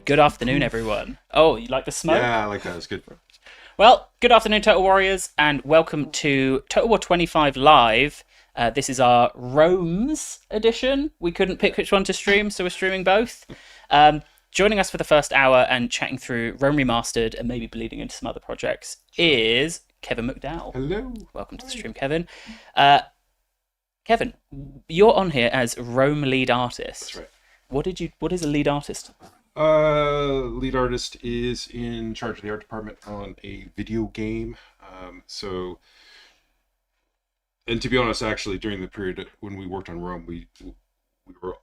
Good afternoon, everyone. Oh, you like the smoke? Yeah, I like that. It's good. Well, good afternoon, Total Warriors, and welcome to Total War 25 Live. This is our Rome's edition. We couldn't pick which one to stream, so we're streaming both. Joining us for the first hour and chatting through Rome Remastered and maybe bleeding into some other projects is Kevin McDowell. Hello. Welcome to the stream, Kevin. Kevin, you're on here as Rome lead artist. That's right. What is a lead artist? Lead artist is in charge of the art department on a video game. And to be honest, actually, during the period when we worked on Rome, we were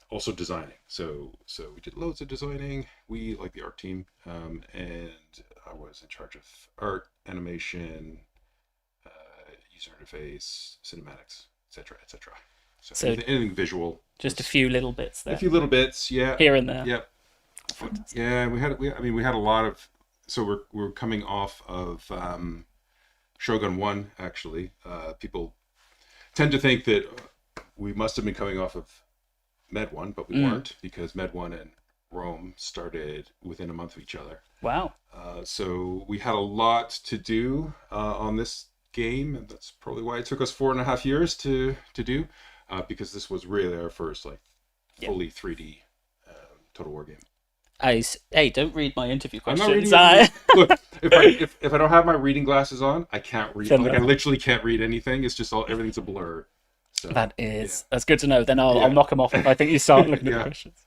also designing. So we did loads of designing. We, like the art team, and I was in charge of art, animation, user interface, cinematics, etc., etc. So anything visual. Just a few little bits there. A few little bits, yeah. Here and there. Yep. Yeah, we had a lot of. So we're coming off of Shogun 1. Actually, people tend to think that we must have been coming off of Med 1, but we weren't, because Med 1 and Rome started within a month of each other. Wow. So we had a lot to do on this game, and that's probably why it took us 4.5 years to do, because this was really our first fully 3D Total War game. Hey, don't read my interview questions. I'm not reading. Look, if I don't have my reading glasses on, I can't read. I literally can't read anything. It's just everything's a blur. So, that's good to know. Then I'll knock them off if I think you start looking at the questions.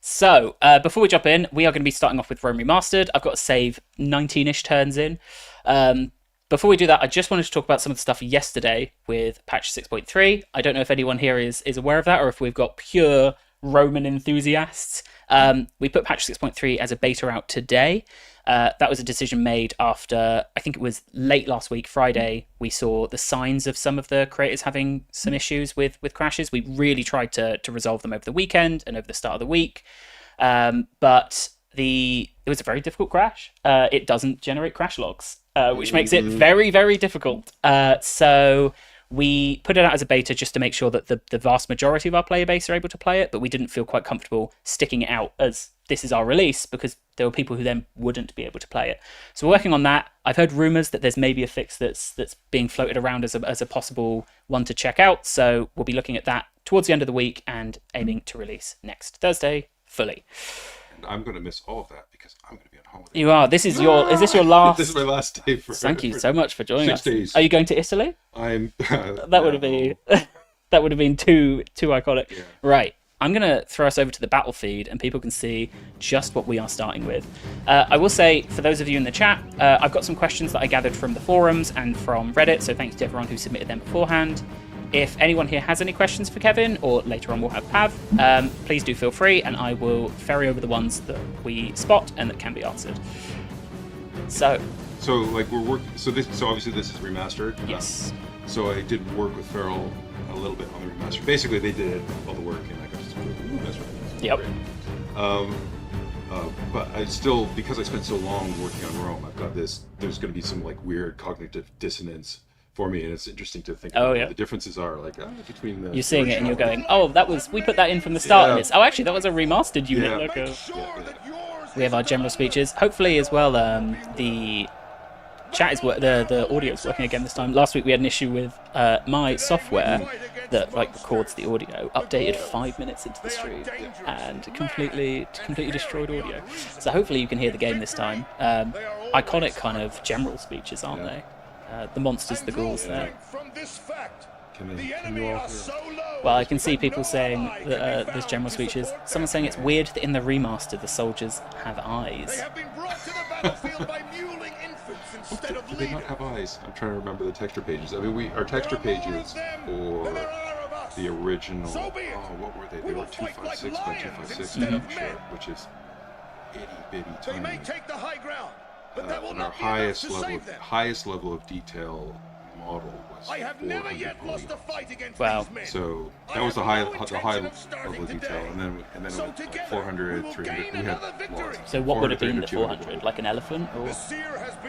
So before we jump in, we are going to be starting off with Rome Remastered. I've got to save 19-ish turns in. Before we do that, I just wanted to talk about some of the stuff yesterday with patch 6.3. I don't know if anyone here is aware of that, or if we've got pure Roman enthusiasts. We put patch 6.3 as a beta out today. That was a decision made after, I think it was late last week, Friday, we saw the signs of some of the creators having some issues with crashes. We really tried to resolve them over the weekend and over the start of the week. But it was a very difficult crash. It doesn't generate crash logs, which makes it very, very difficult. So we put it out as a beta just to make sure that the vast majority of our player base are able to play it, but we didn't feel quite comfortable sticking it out as this is our release, because there were people who then wouldn't be able to play it. So we're working on that. I've heard rumours that there's maybe a fix that's being floated around as a possible one to check out. So we'll be looking at that towards the end of the week and aiming to release next Thursday fully. And I'm going to miss all of that because I'm going to be on holiday. You are. Is this your last? This is my last day Thank you so much for joining us. 6 days. Are you going to Italy? I'm. That would have been too iconic. Yeah. Right. I'm going to throw us over to the battle feed and people can see just what we are starting with. I will say, for those of you in the chat, I've got some questions that I gathered from the forums and from Reddit, so thanks to everyone who submitted them beforehand. If anyone here has any questions for Kevin, or later on we'll have Pav, please do feel free, and I will ferry over the ones that we spot and that can be answered. So we're working. So obviously this is remastered. Yes. So I did work with Farrell a little bit on the remaster. Basically, they did all the work, and I got to just go, that's right. Yep. But I still, because I spent so long working on Rome, I've got this. There's going to be some weird cognitive dissonance for me, and it's interesting to think about what the differences are between the. You're seeing it and you're going, we put that in from the start, and it's actually that was a remastered unit. Yeah. We have our general speeches. Hopefully as well, the chat is the audio is working again this time. Last week we had an issue with my software that records the audio updated 5 minutes into the stream and completely destroyed audio. So hopefully you can hear the game this time. Iconic kind of general speeches, aren't they? The monsters, the ghouls there. Can you all hear? Well, I can see people saying that there's general speeches. Someone's saying it's weird that in the remaster the soldiers have eyes. Do they not have eyes? I'm trying to remember the texture pages. I mean, our texture pages for the original. What were they? They were 256 by 256, which is itty bitty tiny. And our highest level of detail model was 400 polygons. Wow. So that was the high level of detail, and then it was 400, 300. We had lots. So what would have been the 400? Like an elephant, or?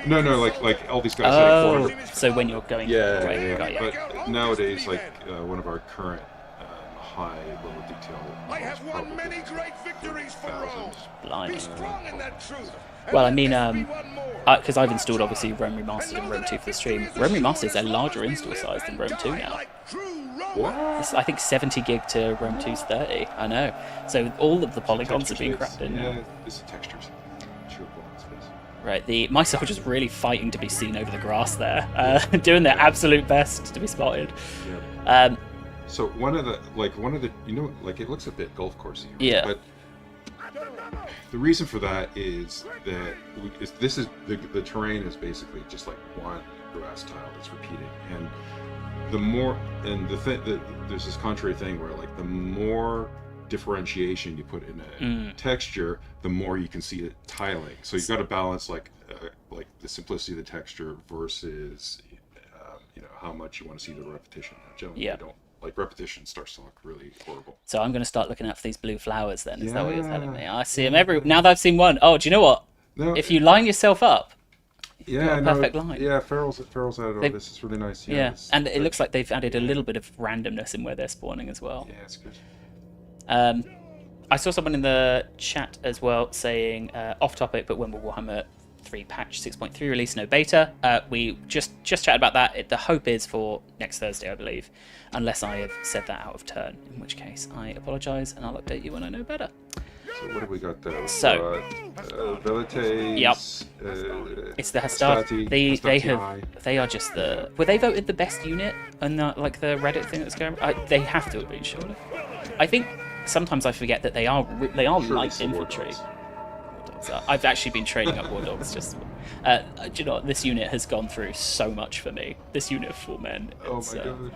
No, like all these guys. Oh, like 400. so when you're going. Yeah. But nowadays, one of our current high level detail. I have won many great victories for Rome. Blimey. Be strong in that truth. Well, I mean, because I've installed obviously Rome Remastered and Rome 2 for the stream. Rome Remastered is a larger install size than Rome 2 now. What? It's, I think 70 gig to Rome 2's 30. I know. So all of the polygons have been cracked in. Yeah, it's the textures. Right, my soldier's really fighting to be seen over the grass there, doing their absolute best to be spotted. Yeah. So one of the it looks a bit golf coursey. Yeah. But the reason for that is that the terrain is basically just like one grass tile that's repeating, and there's this contrary thing where like the more differentiation you put in a texture, the more you can see it tiling. So you've got to balance like the simplicity of the texture versus how much you want to see the repetition. Generally, you don't like repetition starts to look really horrible. So I'm going to start looking out for these blue flowers then. Is that what you're telling me? I see them now that I've seen one. Oh, do you know what? No, if you line yourself up, yeah, perfect line. Yeah, Farrell's added all this. It's really nice. Yeah, and it looks like they've added a little bit of randomness in where they're spawning as well. Yeah, it's good. I saw someone in the chat as well saying, off topic, but when will Warhammer 3 patch 6.3 release? No beta. We just chatted about that. The hope is for next Thursday, I believe, unless I have said that out of turn, in which case I apologise and I'll update you when I know better. So what have we got there? So, Velites, yep. It's the Hastati. They are just the... Were they voted the best unit on the Reddit thing that's going on? They have to have been, surely. I think sometimes I forget that they are light infantry. I've actually been training up war dogs. Just, do you know what? This unit has gone through so much for me. This unit of 4 men. Oh my god.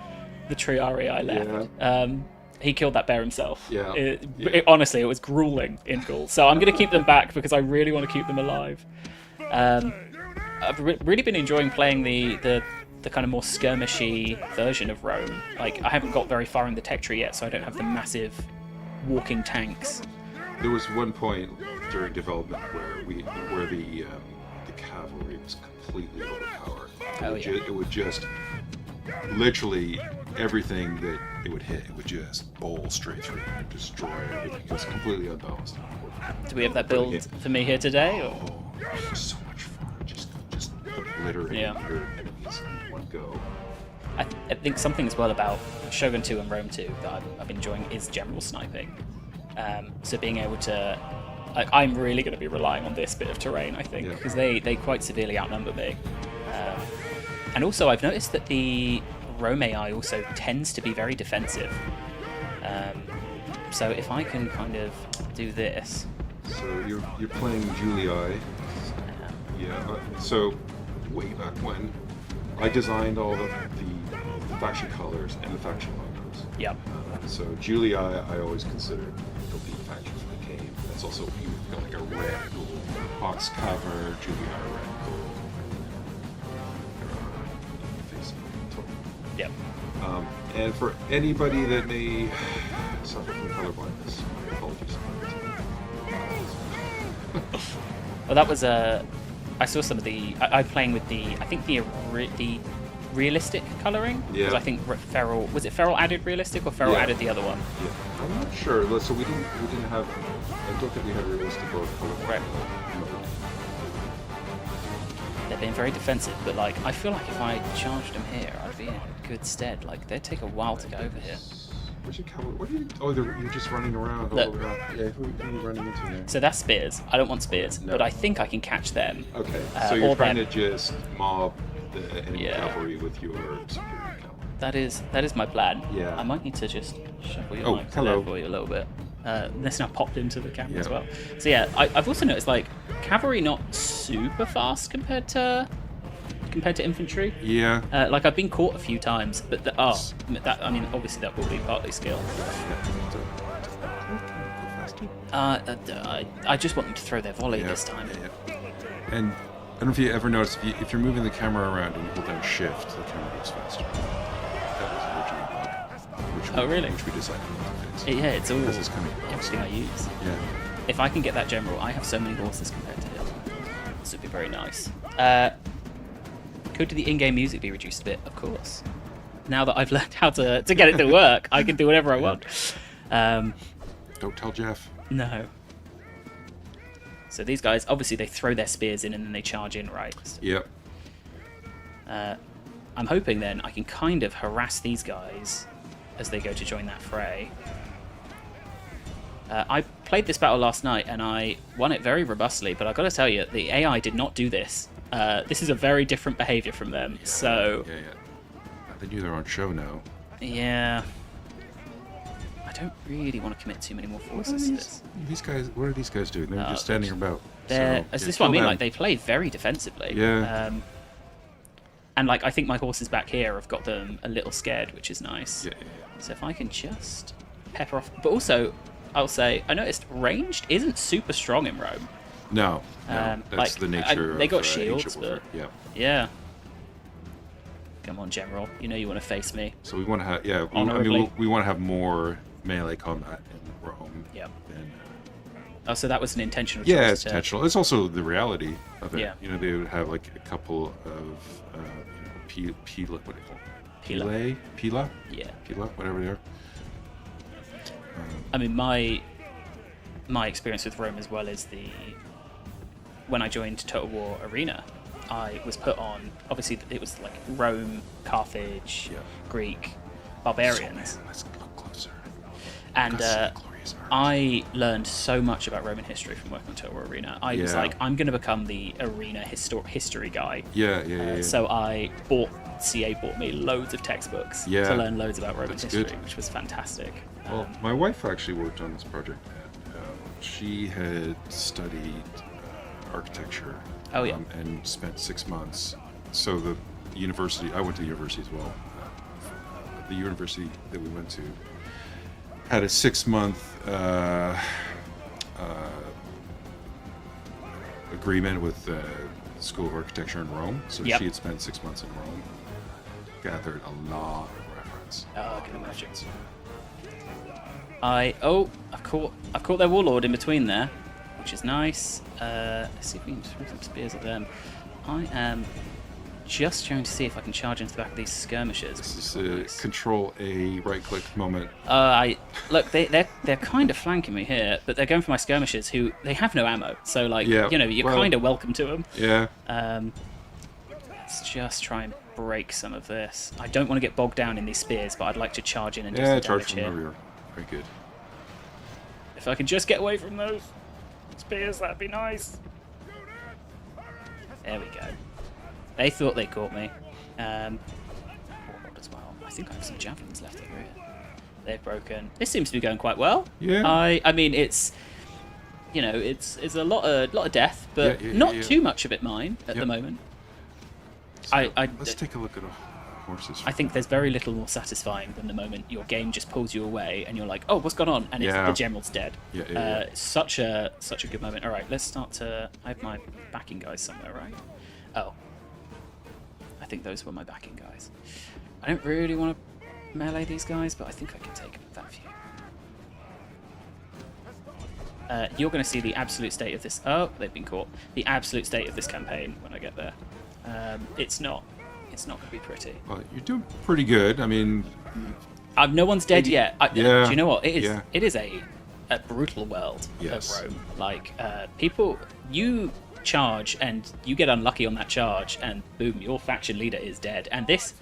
The Triari I left. Yeah. He killed that bear himself. Yeah. Honestly, it was grueling in Gaul. So I'm going to keep them back because I really want to keep them alive. I've really been enjoying playing the kind of more skirmishy version of Rome. Like, I haven't got very far in the tech tree yet, so I don't have the massive walking tanks. There was one point during development where the cavalry was completely overpowered. It would just literally everything that it would hit, it would just bowl straight through and destroy everything. It was completely unbalanced. Do we have that build for me here today? Or? Oh, it was so much fun. Just obliterating your enemies in one go. I think something as well about Shogun 2 and Rome 2 that I've been enjoying is general sniping. So being able to... I'm really going to be relying on this bit of terrain, I think, because they quite severely outnumber me. And also I've noticed that the Rome AI also tends to be very defensive. So if I can kind of do this... So you're playing Julii. Yeah. So way back when, I designed all the faction colors and the faction logos. Yep. So Julii, I always considered the lead faction for the game. That's also you've got like a red gold box cover, Julii red gold. Yep. And for anybody that may suffer from color blindness, my apologies. Well, that was I saw some of the... I'm playing with the... I think the realistic colouring? Yeah. Because I think Feral... Was it Feral added realistic or Feral added the other one? Yeah. I'm not sure. So we didn't have... I don't think we had realistic or colour. Right. They're being very defensive, but like I feel like if I charged them here, I'd be in good stead. Like they'd take a while to get over here. Where's your cavalry? What are you? Oh, you're just running around. Look. All around. Yeah, who are you running into there? So that's spears. I don't want spears, No. but I think I can catch them. Okay, so you're trying them. to just mob the enemy cavalry with your superior cavalry. That is my plan. Yeah. I might need to just shuffle your mic to there for you a little bit. This now popped into the camera as well. So yeah, I've also noticed like cavalry not super fast compared to infantry. Yeah. Like I've been caught a few times, but I mean obviously that will be partly skill. I just want them to throw their volley this time. Yeah. And I don't know if you ever noticed, if you're moving the camera around and you hold down shift, the camera goes faster. That was originally a bug. Really? Which we decided not to fix. Yeah, it's all coming everything I use. Yeah. If I can get that general, I have so many horses compared to him. This would be very nice. Could the in-game music be reduced a bit? Of course. now that I've learned how to get it to work, I can do whatever I want. Don't tell Jeff. No. So these guys, obviously, they throw their spears in and then they charge in, right? So, Yep. I'm hoping then I can kind of harass these guys as they go to join that fray. I played this battle last night and I won it very robustly, but I've got to tell you, the AI did not do this. This is a very different behavior from them, so... Yeah. They do their own show now. Yeah. I don't really want to commit too many more forces to this. These guys, what are these guys doing? They're just standing about. This is what I mean, like, they play very defensively. Yeah. And, like, I think my horses back here have got them a little scared, which is nice. Yeah. So if I can just pepper off... But also, I'll say, I noticed ranged isn't super strong in Rome. No. That's like, the nature of they got ancient shields, warfare. but... Yeah. Yeah. Come on, General. You know you want to face me. So we want to have, yeah, Honorably. we want to have more melee combat in Rome. Yep. Than, Oh, so that was an intentional choice. yeah, it's intentional. It's also the reality of it. Yeah. You know, they would have like a couple of, Pila, what do you call it? Pila? Yeah. Pila, whatever they are. I mean, my experience with Rome as well is when I joined Total War Arena, I was put on, obviously it was like Rome, Carthage, Greek, barbarians. Let's look closer. And I learned so much about Roman history from working on Total War Arena. I was like, I'm going to become the arena history guy. Yeah. So CA bought me loads of textbooks to learn loads about Roman history, which was fantastic. Well, my wife actually worked on this project. She had studied architecture. Oh, yeah. And spent 6 months. So the university, I went to the university as well. The university that we went to had a 6-month agreement with the School of Architecture in Rome. So she had spent 6 months in Rome, gathered a lot of reference. Oh, I can imagine. I've caught their warlord in between there, which is nice. Let's see if we can throw some spears at them. I am just trying to see if I can charge into the back of these skirmishers. This is a Control A right-click moment. Look, they're kind of flanking me here, but they're going for my skirmishers, who they have no ammo. So like, you're kind of welcome to them. Yeah. Let's just try and break some of this. I don't want to get bogged down in these spears, but I'd like to charge in and do some charge damage from here. over. Very good. If I can just get away from those spears, that'd be nice. There we go. They thought they caught me. Warlord as well. I think I have some javelins left over here. They've broken. This seems to be going quite well. Yeah. I mean, it's a lot of death, but not too much of it mine at the moment. So let's take a look at horses. I think there's very little more satisfying than the moment your game just pulls you away and you're like, oh, what's gone on? And it's the general's dead. Such a good moment. All right, let's start to... I have my backing guys somewhere, right? Oh. I think those were my backing guys. I don't really want to melee these guys, but I think I can take that few. You're going to see the absolute state of this... Oh, they've been caught. The absolute state of this campaign when I get there. It's not going to be pretty. Well, you're doing pretty good. I mean... no one's dead yet. Do you know what? It is. Yeah. It is a brutal world of Rome. Like, people... You charge, and you get unlucky on that charge, and boom, your faction leader is dead. And this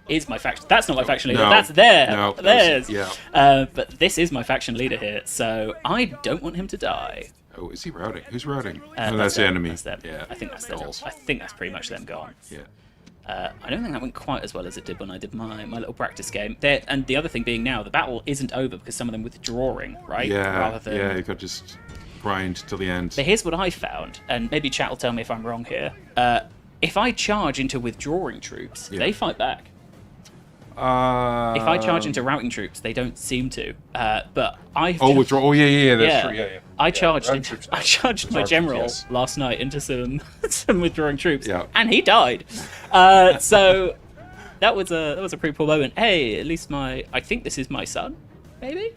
is my faction... That's not my faction leader. No. That's theirs. No, theirs. yeah. But this is my faction leader here, so I don't want him to die. Oh, is he routing? Who's routing? No, that's the them. enemy. That's them. Yeah. I think that's them. I think that's pretty much them gone. Yeah. I don't think that went quite as well as it did when I did my little practice game. And the other thing being now, the battle isn't over because some of them withdrawing, right? Yeah, Rather than... you could just grind till the end. But here's what I found, and maybe chat will tell me if I'm wrong here. If I charge into withdrawing troops, they fight back. If I charge into routing troops, they don't seem to. But I... withdraw. Oh, yeah, that's true. Yeah. I charged my general last night into some withdrawing troops, and he died. So that was a pretty cool moment. Hey, at least I think this is my son. Maybe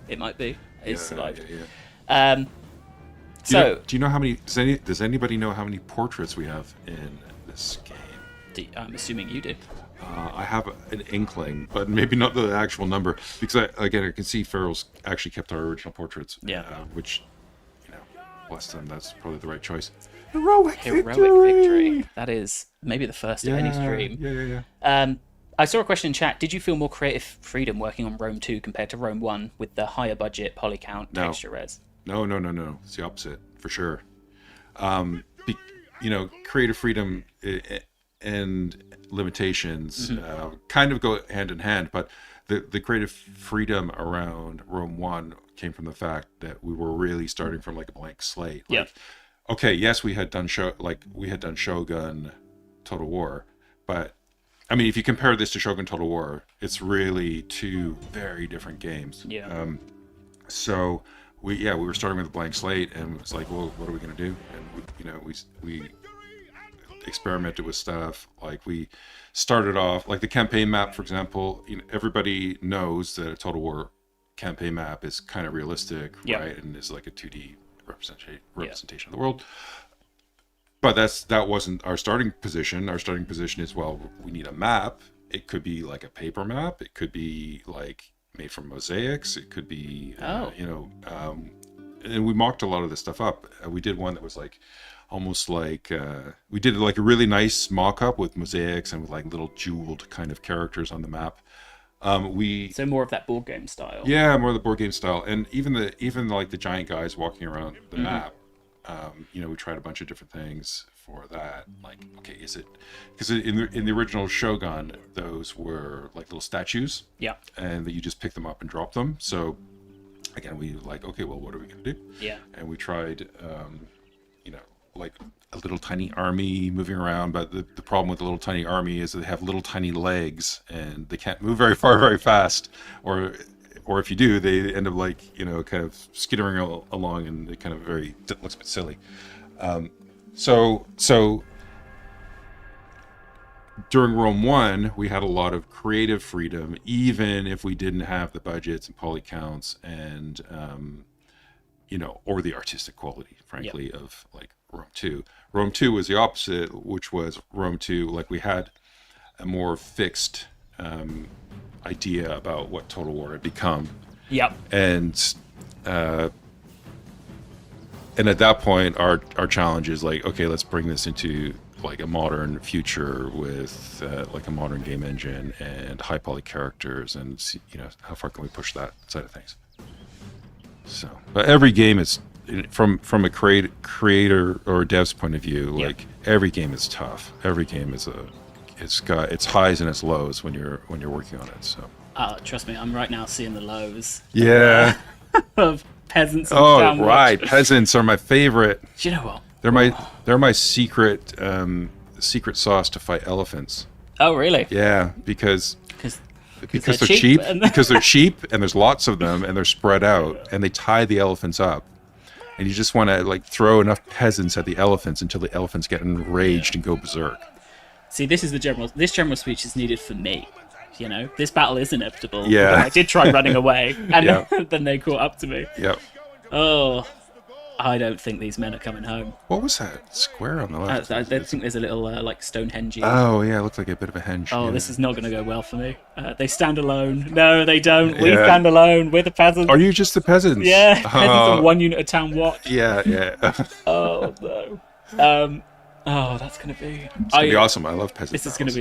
it might be. He's survived. Yeah. So do you know how many? Does anybody know how many portraits we have in this game? I'm assuming you do. I have an inkling, but maybe not the actual number, because I can see Farrell's actually kept our original portraits. Yeah. Which, bless them, that's probably the right choice. Heroic victory. That is maybe the first of any stream. Yeah. I saw a question in chat. Did you feel more creative freedom working on Rome 2 compared to Rome 1 with the higher budget, poly count, texture res? No. It's the opposite, for sure. Creative freedom and limitations kind of go hand in hand, but the creative freedom around Rome 1 came from the fact that we were really starting from like a blank slate. Okay, yes, we had done Shogun Total War, but I mean, if you compare this to Shogun Total War, it's really two very different games. So we were starting with a blank slate, and it was like, well, what are we going to do? And we experimented with stuff. Like, we started off like the campaign map, for example. Everybody knows that a Total War campaign map is kind of realistic, right? And is like a 2D representation of the world. But that wasn't our starting position. Our starting position is, well, we need a map. It could be like a paper map. It could be like made from mosaics. It could be, and we mocked a lot of this stuff up. We did one that was like, almost like, we did like a really nice mock-up with mosaics and with like little jeweled kind of characters on the map. So more of that board game style. Yeah, more of the board game style. And even like the giant guys walking around the map, we tried a bunch of different things for that. Like, okay, is it, because in the original Shogun, those were like little statues, and that you just pick them up and drop them. So again, we like, okay, well, what are we gonna do? And we tried like a little tiny army moving around, but the problem with the little tiny army is that they have little tiny legs and they can't move very far very fast, or if you do, they end up like kind of skittering along, and it kind of looks a bit silly. So during Rome 1, we had a lot of creative freedom, even if we didn't have the budgets and poly counts and or the artistic quality, frankly, of like Rome 2. Rome 2 was the opposite, which was Rome 2, like, we had a more fixed idea about what Total War had become. And at that point, our challenge is like, okay, let's bring this into like a modern future with like a modern game engine and high poly characters, and see, how far can we push that side of things. So, but every game is, from a creator or dev's point of view, like, every game is tough. Every game is it's got its highs and its lows when you're working on it. So trust me, I'm right now seeing the lows. Of peasants. And right, peasants are my favorite. Do you know what? They're my secret sauce to fight elephants. Oh, really? Yeah, because they're they're cheap. cheap Because they're cheap, and there's lots of them, and they're spread out, and they tie the elephants up. And you just want to like throw enough peasants at the elephants until the elephants get enraged and go berserk. See, this general speech is needed for me. This battle is inevitable. Yeah. I did try running away, and then they caught up to me. Yep. Oh, I don't think these men are coming home. What was that square on the left? I think there's a little like Stonehenge. Oh yeah, it looks like a bit of a henge. Oh, this is not going to go well for me. They stand alone. No, they don't. We stand alone. We're the peasants. Are you just the peasants? Yeah, peasants and 1 unit of town watch. Yeah. Oh no. Oh, that's going to be. It's going to be awesome. I love peasants. This is going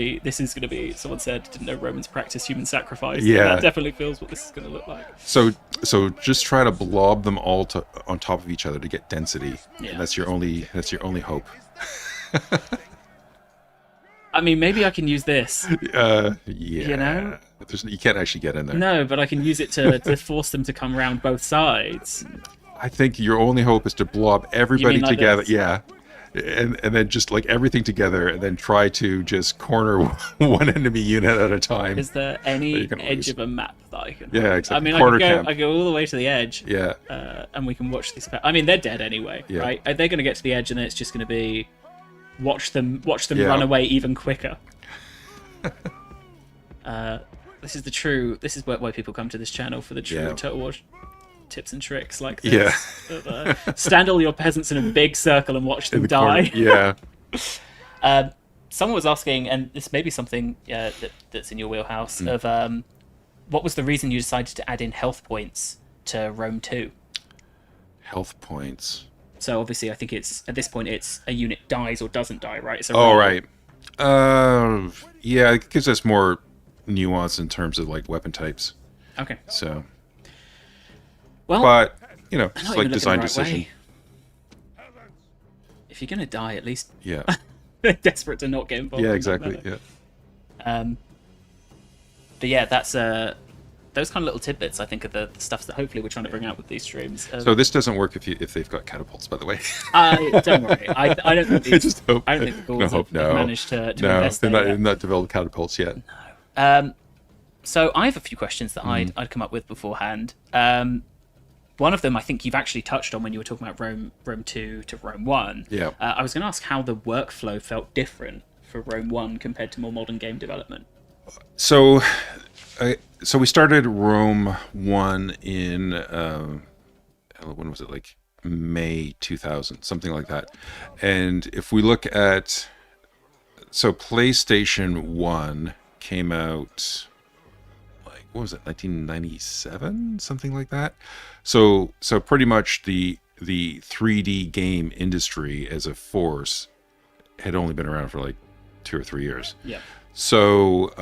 to be. Someone said, didn't know Romans practice human sacrifice. Yeah. That definitely feels what this is going to look like. So just try to blob them all on top of each other to get density. Yeah. And that's your only hope. I mean, maybe I can use this. Yeah. You can't actually get in there. No, but I can use it to force them to come around both sides. I think your only hope is to blob everybody like together. this? Yeah. And then just like everything together, and then try to just corner one enemy unit at a time. Is there any edge of a map that I can? Yeah, exactly. I mean, I go all the way to the edge. Yeah. And we can watch this. I mean, they're dead anyway, right? They're going to get to the edge, and then it's just going to be watch them run away even quicker. This is why people come to this channel, for the true Total War tips and tricks like this. Stand all your peasants in a big circle and watch them die. someone was asking, and this may be something that's in your wheelhouse, of what was the reason you decided to add in health points to Rome 2? Health points. So obviously, I think it's at this point it's a unit dies or doesn't die, right? So Oh, right. Yeah, it gives us more nuance in terms of like weapon types. Okay. So, Well, but I'm it's not like even looking design the right decision. way. If you're gonna die, at least Yeah. desperate to not get involved. Yeah, in exactly. that Yeah. But yeah, that's those kind of little tidbits. I think are the stuff that hopefully we're trying to bring out with these streams. So this doesn't work if they've got catapults, by the way. Don't worry. I don't think these, I just hope. I don't think the Gauls have no. managed to No, invest they're there not, yet. not developed catapults yet. So I have a few questions that I'd come up with beforehand. One of them I think you've actually touched on when you were talking about Rome 2 to Rome 1. Yeah. I was going to ask how the workflow felt different for Rome 1 compared to more modern game development. So we started Rome 1 in when was it, like May 2000, something like that. And if we look at, so PlayStation 1 came out, like, what was it, 1997, something like that. So pretty much the 3D game industry as a force had only been around for like 2 or 3 years. Yeah. So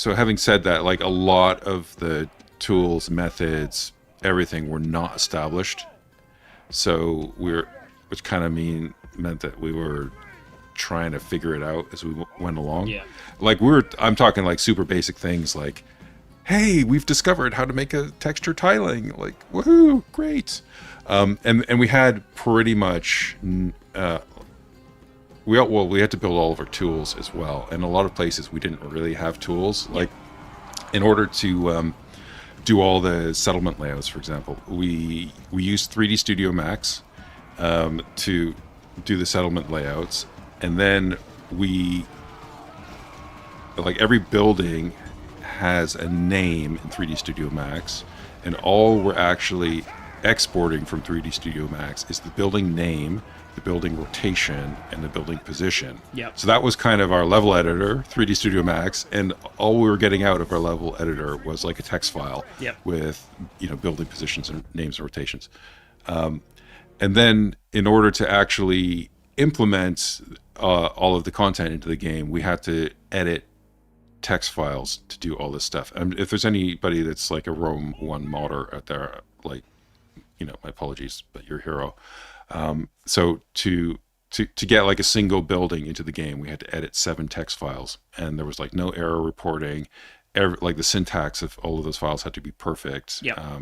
having said that, like a lot of the tools, methods, everything were not established. So which kind of meant that we were trying to figure it out as we went along. Yeah. Like I'm talking like super basic things like, hey, we've discovered how to make a texture tiling. Like, woohoo, great. And we had pretty much, we had to build all of our tools as well. And a lot of places we didn't really have tools. Like, in order to do all the settlement layouts, for example, we used 3D Studio Max to do the settlement layouts. And then every building has a name in 3D Studio Max, and all we're actually exporting from 3D Studio Max is the building name, the building rotation, and the building position. Yep. So that was kind of our level editor, 3D Studio Max, and all we were getting out of our level editor was like a text file with building positions and names and rotations. And then in order to actually implement all of the content into the game, we had to edit text files to do all this stuff. And if there's anybody that's like a Rome 1 modder out there, like, my apologies, but you're a hero. So to get like a single building into the game, we had to edit 7 text files, and there was like no error reporting. Like the syntax of all of those files had to be perfect. Yeah.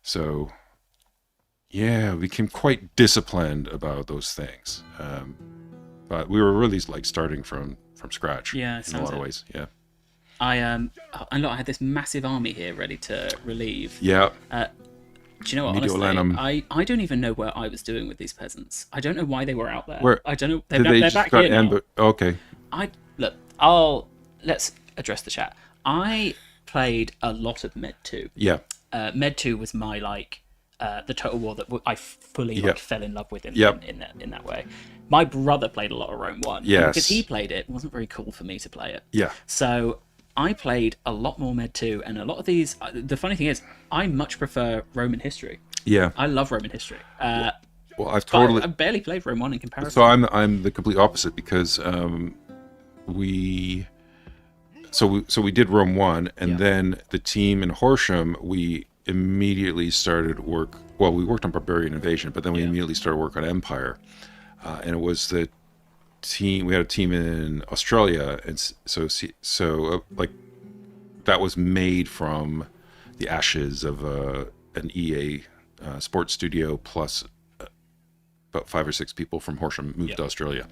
So yeah, we became quite disciplined about those things. But we were really like starting from scratch. Yeah, it in a lot of ways. Yeah. I had this massive army here ready to relieve. Yeah. Do you know what? Honestly, I don't even know where I was doing with these peasants. I don't know why they were out there. Where? I don't know. Did they They're just back got here now. Okay. Let's address the chat. I played a lot of Med 2. Yeah. Med 2 was my the Total War that I fully fell in love with in that way. My brother played a lot of Rome 1. Yes. Because he played it wasn't very cool for me to play it. Yeah. So I played a lot more Med 2, and a lot of these. The funny thing is, I much prefer Roman history. Yeah. I love Roman history. Well, I've totally. I barely played Rome 1 in comparison. So I'm the complete opposite, because we did Rome 1, and then the team in Horsham, we immediately started work. Well, we worked on Barbarian Invasion, but then we immediately started work on Empire, and it was the team. We had a team in Australia, and so that was made from the ashes of an EA sports studio, plus about 5 or 6 people from Horsham moved to Australia.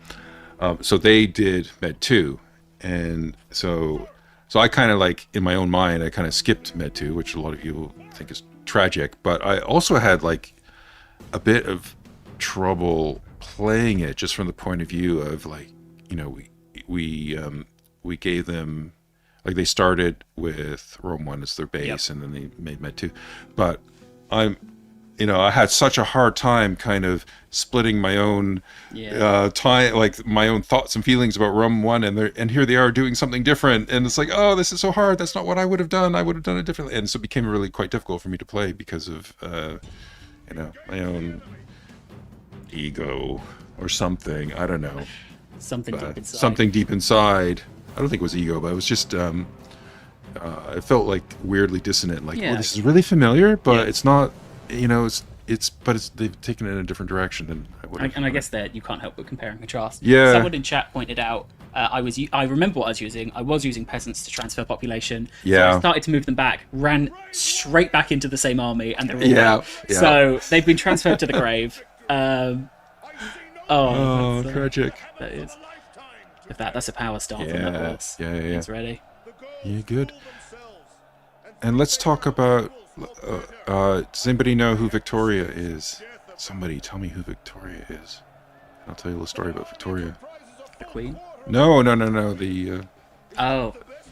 So they did Med 2, and so I kind of like, in my own mind, I kind of skipped Med 2, which a lot of people think is tragic, but I also had like a bit of trouble playing it, just from the point of view of like, we gave them, like, they started with Rome 1 as their base, and then they made Med 2. But I'm I had such a hard time kind of splitting my own time, like my own thoughts and feelings about Rum 1, and here they are doing something different, and it's like, oh, this is so hard. That's not what I would have done. I would have done it differently, and so it became really quite difficult for me to play because of my own ego or something. I don't know. Something deep inside. Something deep inside. I don't think it was ego, but it was just it felt like weirdly dissonant. Like, oh, this is really familiar, but it's not. But they've taken it in a different direction than I would have. And I guess that you can't help but compare and contrast. Yeah. Someone in chat pointed out, I remember what I was using. I was using peasants to transfer population. Yeah. So I started to move them back, ran straight back into the same army, and they're all yeah. So they've been transferred to the grave. Tragic. That is. If that's a power stance on that horse. Yeah. It's ready. Yeah, good. And let's talk about. Does anybody know who Victoria is? Somebody tell me who Victoria is. I'll tell you a little story about Victoria. The Queen? No. The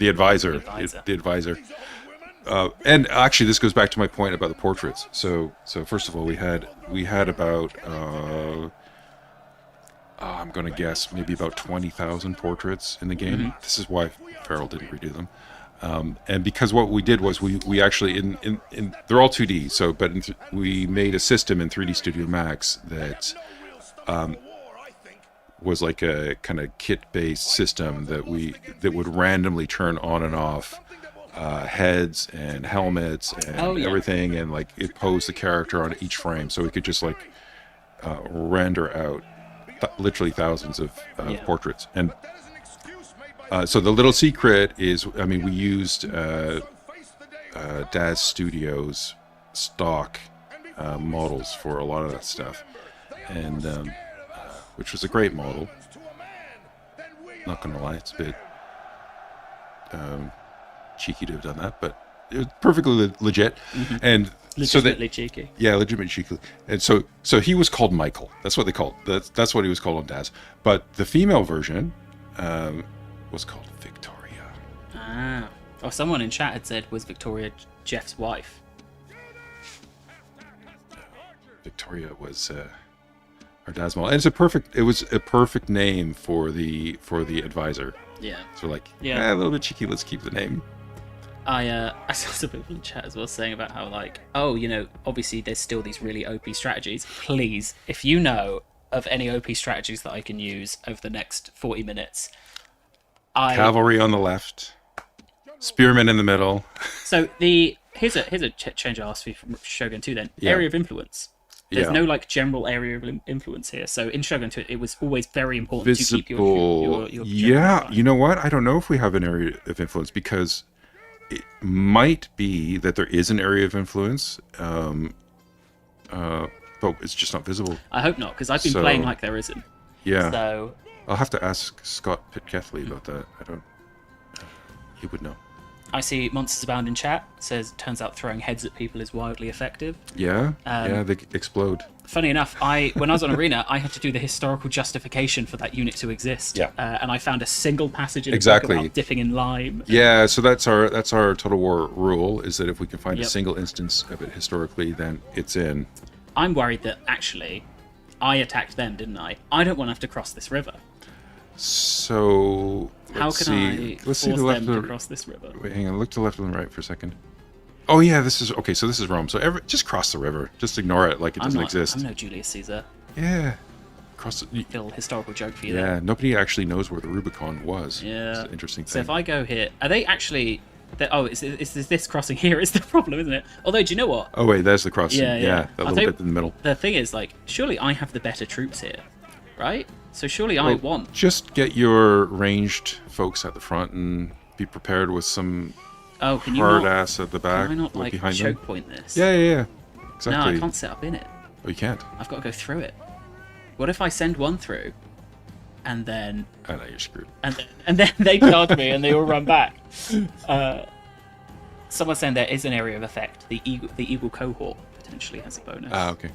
advisor. The advisor. And actually, this goes back to my point about the portraits. So first of all, we had about I'm going to guess maybe about 20,000 portraits in the game. Mm-hmm. This is why Farrell didn't redo them. And because what we did was we actually in they're all 2D. We made a system in 3D Studio Max that was like a kind of kit-based system that would randomly turn on and off heads and helmets and everything, and like it posed the character on each frame, so we could just like render out literally thousands of portraits. And so the little secret is, we used Daz Studios stock models for a lot of that stuff, and which was a great model. Not gonna lie, it's a bit cheeky to have done that, but it was perfectly legit. Mm-hmm. And legitimately cheeky. Yeah, legitimately cheeky. And so he was called Michael. That's what they called. That's what he was called on Daz. But the female version was called Victoria. Ah. Oh, someone in chat had said, was Victoria Jeff's wife? Victoria was our Daz model. And it was a perfect name for the advisor. Yeah. So a little bit cheeky, let's keep the name. I saw some people in chat as well saying about how, like, obviously there's still these really OP strategies. Please, if you know of any OP strategies that I can use over the next 40 minutes, Cavalry on the left, spearmen in the middle. So here's a change I asked you from Shogun 2 then. Yeah. Area of influence. There's no like general area of influence here. So in Shogun 2, it was always very important to keep your you know what? I don't know if we have an area of influence, because it might be that there is an area of influence, but it's just not visible. I hope not, because I've been playing like there isn't. Yeah. So I'll have to ask Scott Pitcatley about that. I don't. He would know. I see Monsters Abound in chat. Says, turns out throwing heads at people is wildly effective. Yeah. They explode. Funny enough, when I was on Arena, I had to do the historical justification for that unit to exist. Yeah. And I found a single passage in the book about dipping in lime. Yeah. So that's our Total War rule, is that if we can find a single instance of it historically, then it's in. I'm worried that actually I attacked them, didn't I? I don't want to have to cross this river. So let's see them to cross this river? Wait, hang on. Look to the left and the right for a second. Oh yeah, this is okay. So this is Rome. So just cross the river. Just ignore it like it doesn't exist. I'm no Julius Caesar. Yeah. Cross the little historical joke for you. Yeah. There. Nobody actually knows where the Rubicon was. Yeah. It's an interesting thing. So if I go here, are they actually? Is this crossing here is the problem, isn't it? Although, do you know what? Oh wait, there's the crossing. Yeah. That little bit in the middle. The thing is, like, surely I have the better troops here, right? So surely I want. Just get your ranged folks at the front and be prepared with some hard ass at the back. Can I not like behind choke them. point this? Yeah. Exactly. No, I can't set up in it. Oh, you can't. I've got to go through it. What if I send one through, and then? Oh no, you're screwed. And then they charge me and they all run back. Someone's saying there is an area of effect. The eagle cohort potentially has a bonus. Ah, okay.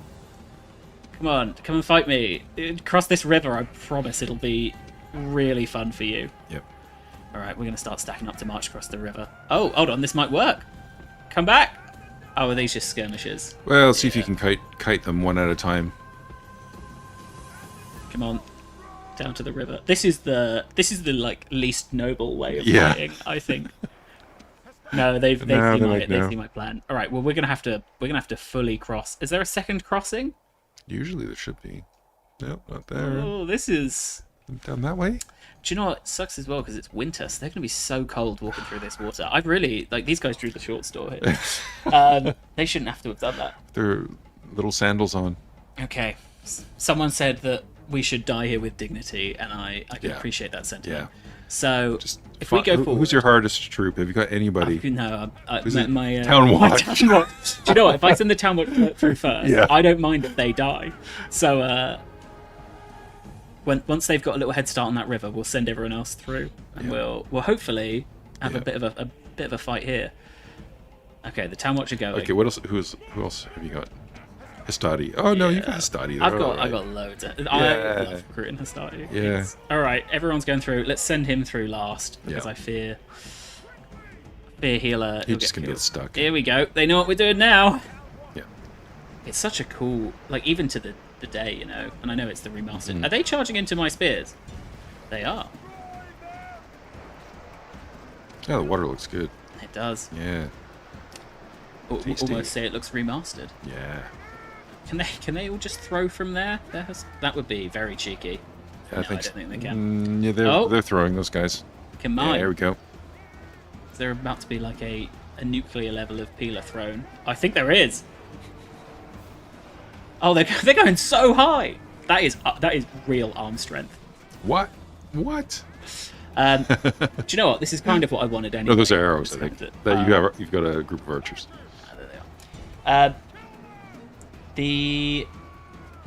Come on, come and fight me. Cross this river, I promise it'll be really fun for you. Yep. Alright, we're going to start stacking up to march across the river. Oh, hold on, this might work. Come back. Oh, are these just skirmishes? Well, see if you can kite them one at a time. Come on, down to the river. This is the like least noble way of Yeah. fighting, I think. No, they've seen my plan. All right, well we're gonna have to fully cross. Is there a second crossing? Usually there should be. Nope, not there. Oh, this is. Down that way? Do you know what? It sucks as well because it's winter, so they're gonna be so cold walking through this water. I really like these guys drew the short straw here. They shouldn't have to have done that. Their little sandals on. Okay, someone said that we should die here with dignity, and I can Yeah. appreciate that sentiment. Yeah. So Just if we go forward, who's your hardest troop? Have you got anybody? no, it? my Town Watch. Town Watch. Do you know what? If I send the Town Watch through first, Yeah. I don't mind if they die. So once they've got a little head start on that river, we'll send everyone else through, and we'll hopefully have a bit of a fight here. Okay, the Town Watch are going. Okay, what else? Who else have you got? Hastati. Oh no, you got Hastati. I've got loads. I love recruiting Hastati. Yeah. All right, everyone's going through. Let's send him through last because I fear healer. He's just gonna get stuck. Here we go. They know what we're doing now. Yeah. It's such a cool, like even to the day, you know. And I know it's the remastered. Are they charging into my spears? They are. Yeah, the water looks good. It does. Yeah. Almost say it looks remastered. Yeah. Can they all just throw from there? That would be very cheeky. Yeah, No, I think don't think they can. Yeah, they're throwing those guys. Can Yeah, mine? there we go. Is there about to be like a nuclear level of peeler thrown? I think there is. Oh, they're going so high. That is real arm strength. What? Do you know what? This is kind of what I wanted anyway. No, those are arrows. I think that you've got a group of archers. There they are. The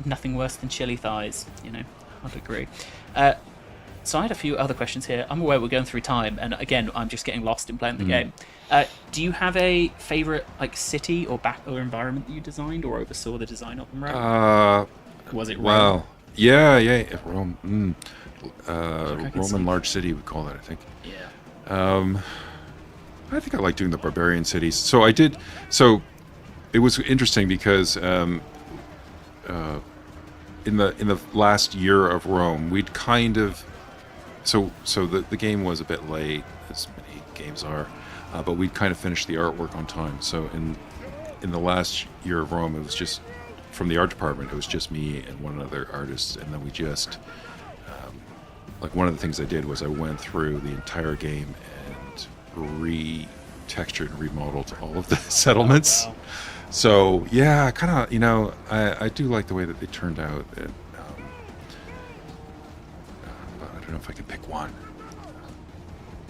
nothing worse than chilly thighs. You know, I'd agree. So I had a few other questions here. I'm aware we're going through time, and again, I'm just getting lost in playing the game. Do you have a favorite like city or environment that you designed or oversaw the design of them? Right? Was it Rome? Well, yeah, Rome. Roman large city, we call that, I think. Yeah. I think I like doing the barbarian cities. So I did. So it was interesting because in the last year of Rome, we'd kind of so the game was a bit late, as many games are, but we'd kind of finished the artwork on time. So in the last year of Rome, it was just from the art department. It was just me and one other artist, and then we just like one of the things I did was I went through the entire game and retextured and remodeled all of the settlements. Oh, wow. So yeah, kind of, I do like the way that they turned out. And, but I don't know if I can pick one.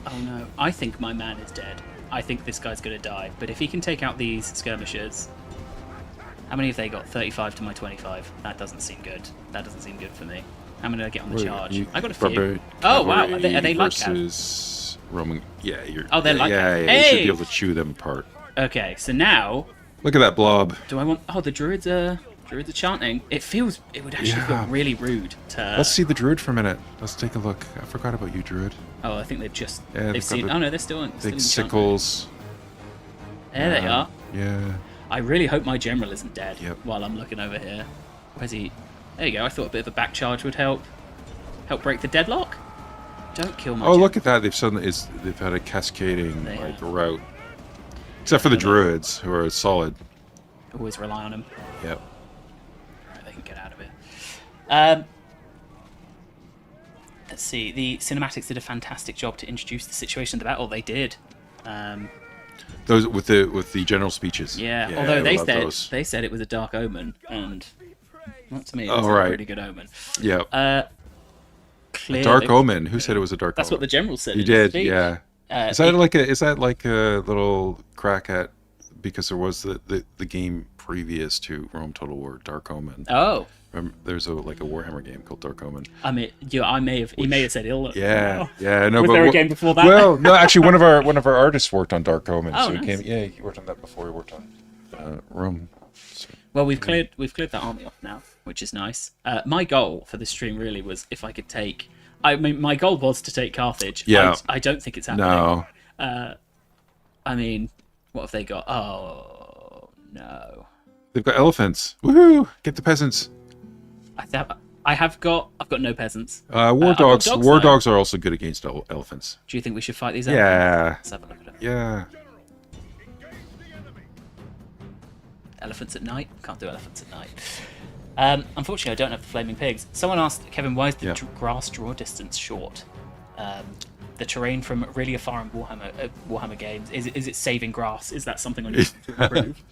Oh no, I think my man is dead. I think this guy's gonna die. But if he can take out these skirmishers, how many have they got? 35 to my 25. That doesn't seem good. That doesn't seem good for me. How many did I get on the charge? I got a few. Oh wow, are they like that? versus Roman? Yeah, Oh, they're like yeah, that. yeah. You should Hey! be able to chew them apart. Okay, so now Look at that blob. do I want? Oh, the druids are chanting. It would actually feel really rude to. Let's see the druid for a minute. Let's take a look. I forgot about you, druid. Oh, I think they've just Yeah, they've they've got seen. the Oh no, they're still in. Big sickles. There they are. Yeah. I really hope my general isn't dead. Yep. While I'm looking over here, where's he? There you go. I thought a bit of a back charge would help break the deadlock. Don't kill my. Oh, look at that! They've had a cascading They like have. route, except for the druids who are solid. Always rely on them. Yep. Right, they can get out of it. Let's see. The cinematics did a fantastic job to introduce the situation of the battle. They did. Those with the general speeches. Yeah. Although I love those. they said it was a dark omen, and not to me, it Oh, was right. a pretty good omen. Yeah. Clear Dark omen. Who said it was a dark That's omen? what the general said. He in his did. speech. Yeah. Is that like a little crack at, because there was the game previous to Rome Total War, Dark Omen. Oh. Remember, there's a Warhammer game called Dark Omen. I mean, yeah, he may have said ill. Yeah, yeah, no. Was but there a game before that? Well, no, actually, one of our artists worked on Dark Omen. Oh, so nice. he worked on that before he worked on Rome. So, Well, we've cleared that army off now, which is nice. My goal for this stream really was if I could take. I mean, my goal was to take Carthage. Yeah. I don't think it's happening. no, I mean, what have they got? Oh no. They've got elephants. Woohoo! Get the peasants. I've got no peasants. War dogs. War dogs are also good against elephants. Do you think we should fight these Yeah. elephants? Let's have a look at them. Yeah. Elephants at night? Can't do elephants at night. Unfortunately, I don't have the flaming pigs. Someone asked, Kevin, why is the grass draw distance short? The terrain from really far in Warhammer games, is it saving grass? Is that something on your improve?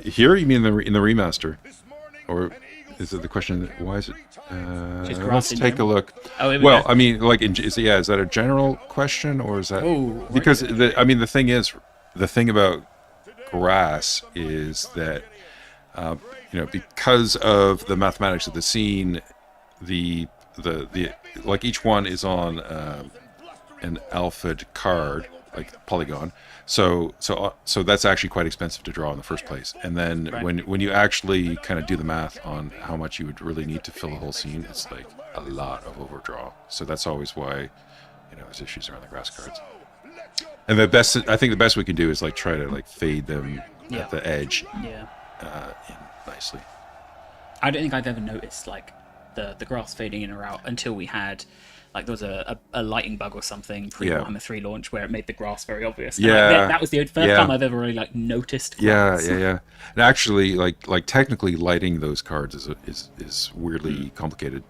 Here, you mean in the remaster? Or is it the question, why is it... let's take a look. Oh, well, I mean, like, is that a general question, or is that... Oh, because, the thing about grass is that, because of the mathematics of the scene, the like each one is on an alpha'd card, like polygon. So that's actually quite expensive to draw in the first place. And then when you actually kind of do the math on how much you would really need to fill the whole scene, it's like a lot of overdraw. So that's always why, there's issues around the grass cards. And I think the best we can do is like try to like fade them at the edge. Yeah. In nicely. I don't think I've ever noticed like the grass fading in or out until we had like there was a lighting bug or something pre-Warhammer 3 launch where it made the grass very obvious. And, that was the first time I've ever really like noticed grass. Yeah. And actually, like technically lighting those cards is weirdly complicated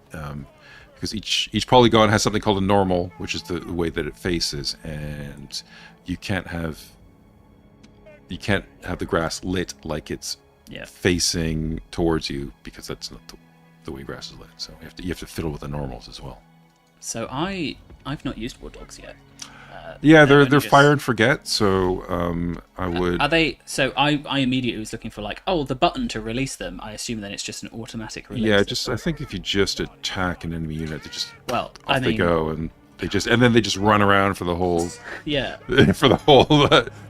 because each polygon has something called a normal, which is the way that it faces, and you can't have the grass lit like it's facing towards you, because that's not the way grass is lit. So you have to fiddle with the normals as well. So I've not used war dogs yet. They're fire and forget. So I would. Are they? So I immediately was looking for like, the button to release them. I assume then it's just an automatic release. Yeah, I think if you just attack an enemy unit, they just they go, and they just run around for the whole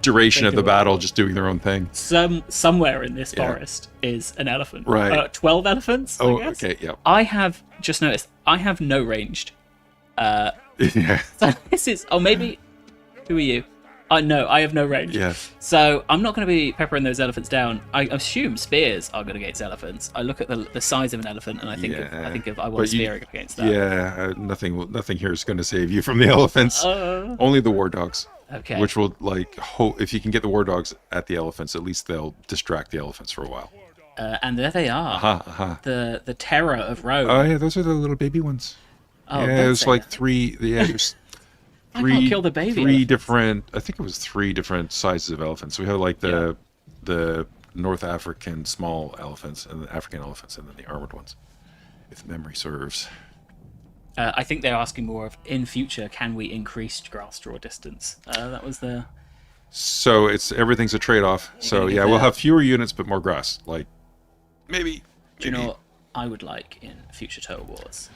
duration of the battle, just doing their own thing. Somewhere in this forest is an elephant. Right. 12 elephants. Oh, I guess. okay, yeah. I have just noticed I have no ranged. So this is. Oh, maybe. Who are you? No, I have no range. Yes. So I'm not going to be peppering those elephants down. I assume spears are good against elephants. I look at the size of an elephant and I think I want a spear against that. Yeah, nothing here is going to save you from the elephants. Only the war dogs. Okay. Which will if you can get the war dogs at the elephants, at least they'll distract the elephants for a while. And there they are. The terror of Rome. Oh yeah, those are the little baby ones. Oh, yeah, there's like three. Yeah, there's. I can't kill the baby. Three different sizes of elephants. So we have like the North African small elephants and the African elephants, and then the armored ones, if memory serves. I think they're asking more of, in future, can we increase grass draw distance? That was the... So everything's a trade-off. So yeah, we'll have fewer units but more grass. Like, maybe. Do you know what I would like in future Total Wars?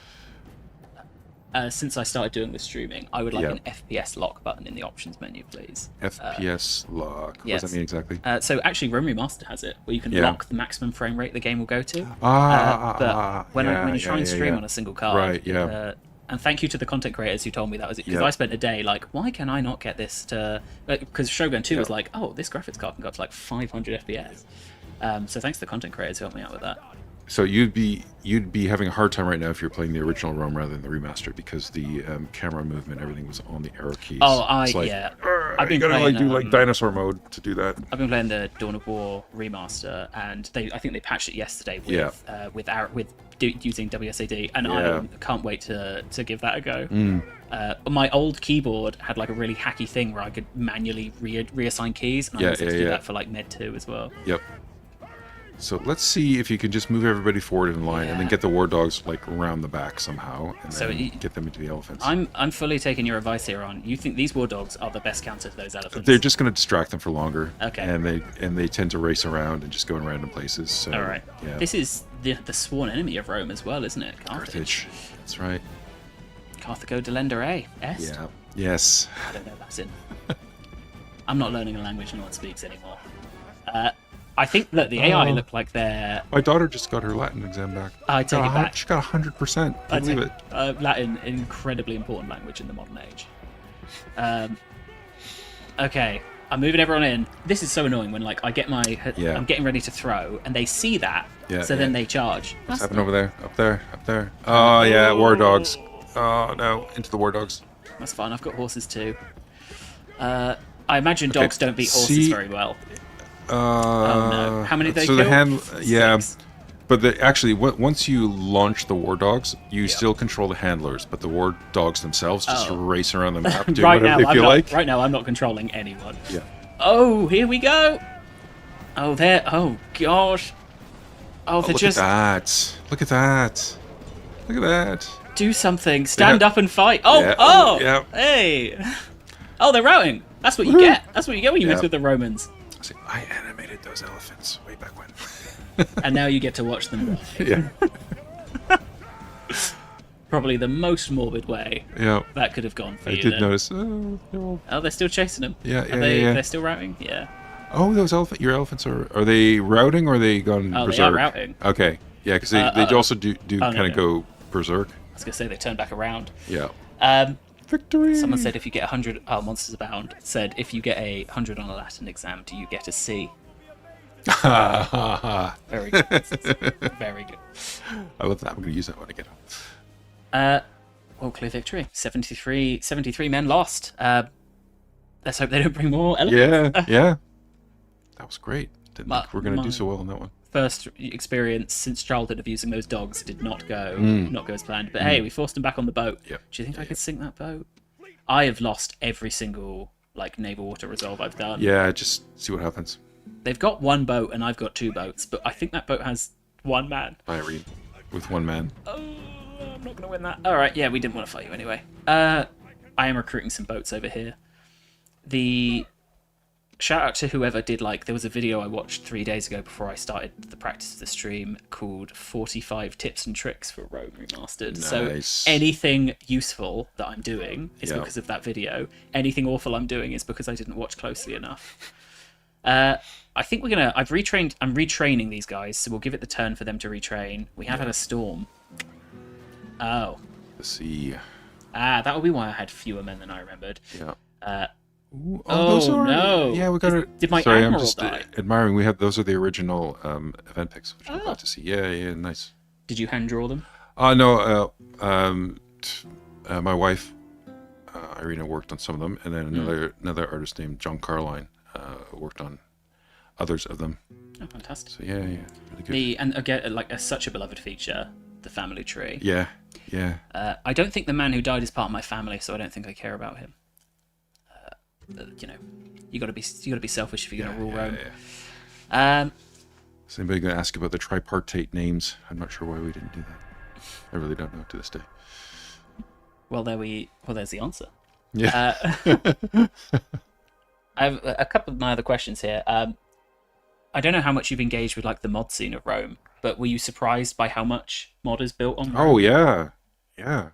Since I started doing the streaming, I would like an FPS lock button in the options menu, please. FPS lock? What does that mean exactly? So actually, Rome Remastered has it, where you can lock the maximum frame rate the game will go to. But when you try and stream on a single card... Right, and thank you to the content creators who told me that was it. Because I spent a day like, why can I not get this to... Because Shogun 2 was like, this graphics card can go up to like 500 FPS. So thanks to the content creators who helped me out with that. So you'd be having a hard time right now if you're playing the original Rome rather than the remaster, because the camera movement, everything was on the arrow keys. I've been playing, do dinosaur mode to do that. I've been playing the Dawn of War remaster, and I think they patched it yesterday with using WSAD, and I can't wait to give that a go. My old keyboard had like a really hacky thing where I could manually reassign keys, and I was able to do that for like Med 2 as well. Yep. So let's see if you can just move everybody forward in line and then get the war dogs like around the back somehow, and then get them into the elephants. I'm fully taking your advice here on. You think these war dogs are the best counter to those elephants? They're just going to distract them for longer. Okay. And they tend to race around and just go in random places. So, all right. Yeah. This is the sworn enemy of Rome as well, isn't it? Carthage. That's right. Carthago delendere. Est? Yeah. Yes. I don't know Latin. I'm not learning a language no one speaks anymore. I think that the AI look like they're... My daughter just got her Latin exam back. I take it back. She got 100%. I believe it. Latin, an incredibly important language in the modern age. Okay. I'm moving everyone in. This is so annoying when like I get my, Yeah. I'm getting ready to throw, and they see that, Yeah, so yeah. then they charge. What's happening over there? Up there, up there. Oh yeah, war dogs. Oh no, into the war dogs. That's fine. I've got horses too. I imagine dogs don't beat horses very well. Oh no! How many did they so kill? the hand, yeah. 6. But actually, once you launch the war dogs, you still control the handlers, but the war dogs themselves just race around the map, do whatever they feel like. Right now, I'm not controlling anyone. Yeah. Oh, here we go. Oh, there. Oh, gosh. Oh, they're Look just. at that! Look at that! Look at that! Do something. Stand up and fight. Oh, Yeah. oh. Yeah. Hey. Oh, they're routing. That's what you get. That's what you get when you mess Yeah. with the Romans. See, I animated those elephants way back when. And now you get to watch them ride. Yeah. Probably the most morbid way Yeah. that could have gone for I you. did then. notice. Oh, they're all... Oh, they're still chasing them. Yeah, Are they, yeah. They're still routing? Yeah. Oh, those your elephants are they routing or are they gone Oh, berserk? they are routing. Okay. Yeah, because they also do kind of go berserk. I was going to say they turn back around. Yeah. Victory! Someone said if you get 100... Oh, Monsters Abound said if you get a 100 on a Latin exam, do you get a C? Very good. Very good. I love that. I'm going to use that when I get home. Well, clear victory. 73 men lost. Let's hope they don't bring more elephants. Yeah, yeah. That was great. Didn't My- think we were going to my- do so well on that one. First experience since childhood of using those dogs did not go as planned. But hey, we forced them back on the boat. Yep. Do you think I could sink that boat? I have lost every single like naval water resolve I've done. Yeah, just see what happens. They've got one boat and I've got 2 boats, but I think that boat has 1 man. By Reed with one man. Oh, I'm not going to win that. All right, yeah, we didn't want to fight you anyway. I am recruiting some boats over here. The shout out to whoever did there was a video I watched 3 days ago before I started the practice of the stream called 45 Tips and Tricks for Rome Remastered. Nice. So anything useful that I'm doing is Yeah. because of that video. Anything awful I'm doing is because I didn't watch closely enough. I think I'm retraining these guys, so we'll give it the turn for them to retrain. We have had a storm. Oh. Let's see. That would be why I had fewer men than I remembered. Yeah. Ooh, Oh, no. Yeah, we got it. Did my Sorry, I'm admiral just die? admiring. We have those are the original event picks, which I'm Oh. glad to see. Yeah, yeah, nice. Did you hand draw them? No. My wife, Irina, worked on some of them, and then another artist named John Carline worked on others of them. Oh, fantastic. So yeah, really good. And again, such a beloved feature, the family tree. Yeah, yeah. I don't think the man who died is part of my family, so I don't think I care about him. You got to be selfish if you're going to rule Rome. Yeah. Is anybody going to ask about the tripartite names? I'm not sure why we didn't do that. I really don't know to this day. Well, there's the answer. Yeah. I have a couple of my other questions here. I don't know how much you've engaged with the mod scene of Rome, but were you surprised by how much mod is built on Rome? Oh yeah, yeah,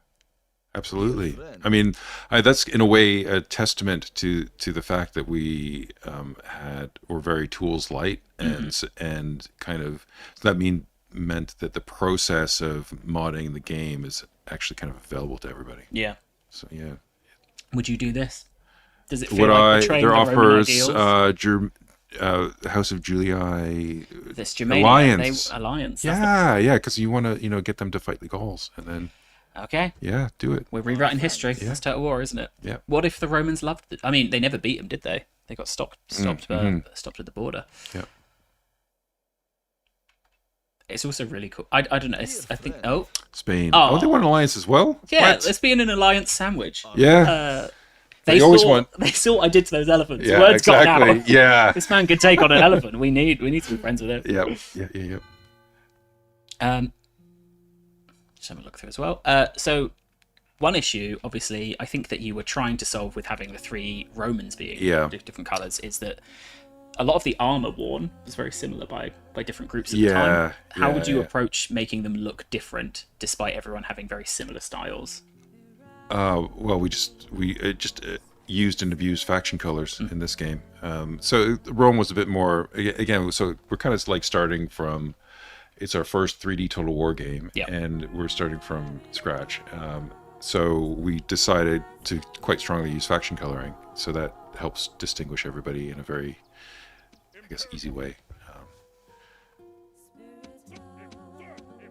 absolutely. I mean, that's in a way a testament to the fact that we were very tools light, and kind of meant that the process of modding the game is actually kind of available to everybody. Yeah. So yeah. Would you do this? Does it feel Would like betraying there the Roman offers ideals? the House of Julii This Germania alliance. Alliance. Yeah, because you want to get them to fight the Gauls, and then Okay. yeah, do it. We're rewriting history. That's Total War, isn't it? Yeah. What if the Romans loved it? I mean, they never beat them, did they? They got stopped at the border. Yeah. It's also really cool. I don't know. I think. Oh. Spain. Oh. Oh, they want an alliance as well. Yeah. What? Let's be in an alliance sandwich. Yeah. They always saw, want. They saw what I did to those elephants. Yeah, Words got exactly. out. Yeah. This man could take on an elephant. We need to be friends with him. Yeah. Just have a look through as well. So, one issue, obviously, I think that you were trying to solve with having the 3 Romans being different colours is that a lot of the armour worn was very similar by different groups at the time. How would you approach making them look different despite everyone having very similar styles? Well, we just used and abused faction colors in this game. So Rome was a bit more again. So we're kind of starting from. It's our first 3D Total War game, and we're starting from scratch. so we decided to quite strongly use faction coloring, so that helps distinguish everybody in a very, I guess, easy way.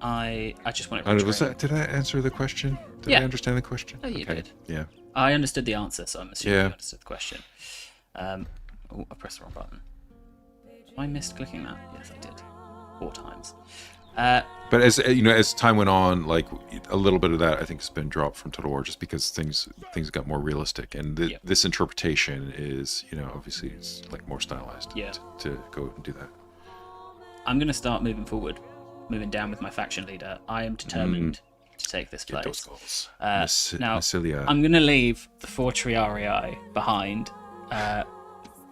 I just want to. Did I answer the question? Did I understand the question? Oh, you did. Yeah. I understood the answer, so I'm assuming you understood the question. I pressed the wrong button. I missed clicking that. Yes, I did. 4 times. But as time went on, like a little bit of that I think has been dropped from Total War, just because things got more realistic, and this interpretation is, obviously it's like more stylized. Yeah. To go and do that. I'm gonna start moving moving down with my faction leader. I am determined to take this place. Those goals. Now, Massilia. I'm gonna leave the 4 Triarii behind.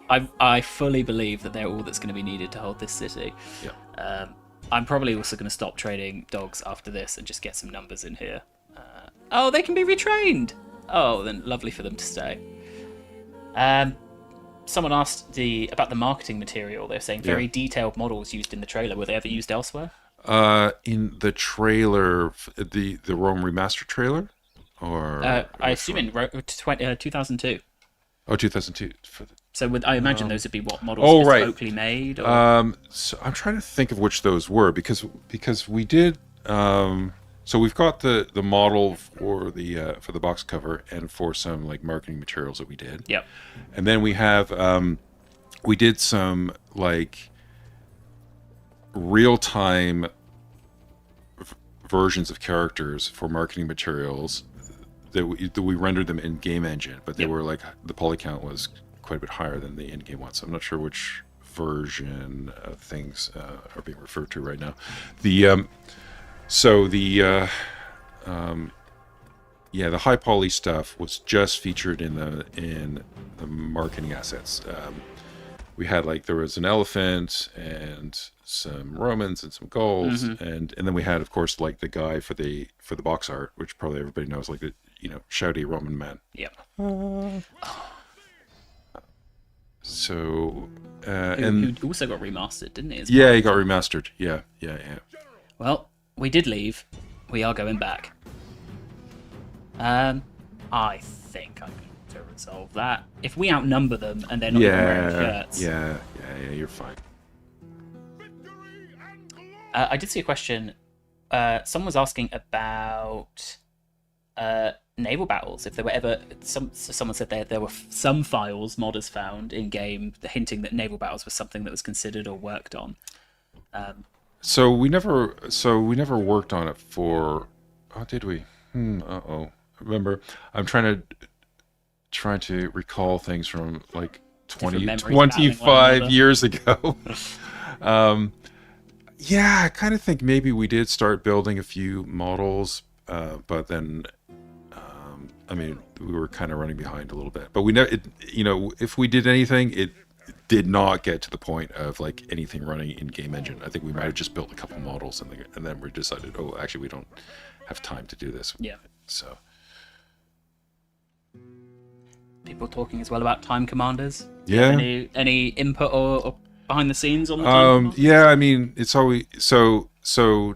I fully believe that they're all that's going to be needed to hold this city. Yeah. I'm probably also going to stop trading dogs after this and just get some numbers in here. Oh, they can be retrained. Oh, then lovely for them to stay. Someone asked about the marketing material. They're saying very detailed models used in the trailer. Were they ever used elsewhere? In the trailer, the Rome remastered trailer, or I assume in 2002. Oh, 2002. So I imagine those would be what models locally made. Or... So I'm trying to think of which those were, because we did. So we've got the model for the box cover and for some like marketing materials that we did. Yep. And then we have we did some like real time versions of characters for marketing materials that we rendered them in game engine, but they were like, the poly count was quite a bit higher than the in-game one, so I'm not sure which version of things are being referred to right now. The high poly stuff was just featured in the marketing assets. We had there was an elephant and some Romans and some Gauls, and then we had, of course, like the guy for the box art, which probably everybody knows, like the shouty Roman man. Yep. So who also got remastered, didn't he? He got remastered. Yeah. Well, we did leave. We are going back. I think I'm going to resolve that. If we outnumber them and they're not even wearing shirts. Yeah, you're fine. I did see a question. Someone was asking about naval battles. If there were ever someone said there were some files modders found in game hinting that naval battles was something that was considered or worked on. So we never worked on it for. Oh, did we? Remember, I'm trying to recall things from like 25 years ago. Yeah, I kind of think maybe we did start building a few models, but then, we were kind of running behind a little bit. But we never, if we did anything, it did not get to the point of like anything running in game engine. I think we might have just built a couple models and then we decided, oh, actually, we don't have time to do this. Yeah. So. People talking as well about time commanders. Yeah. Any input or behind the scenes on the time? Yeah, it's always so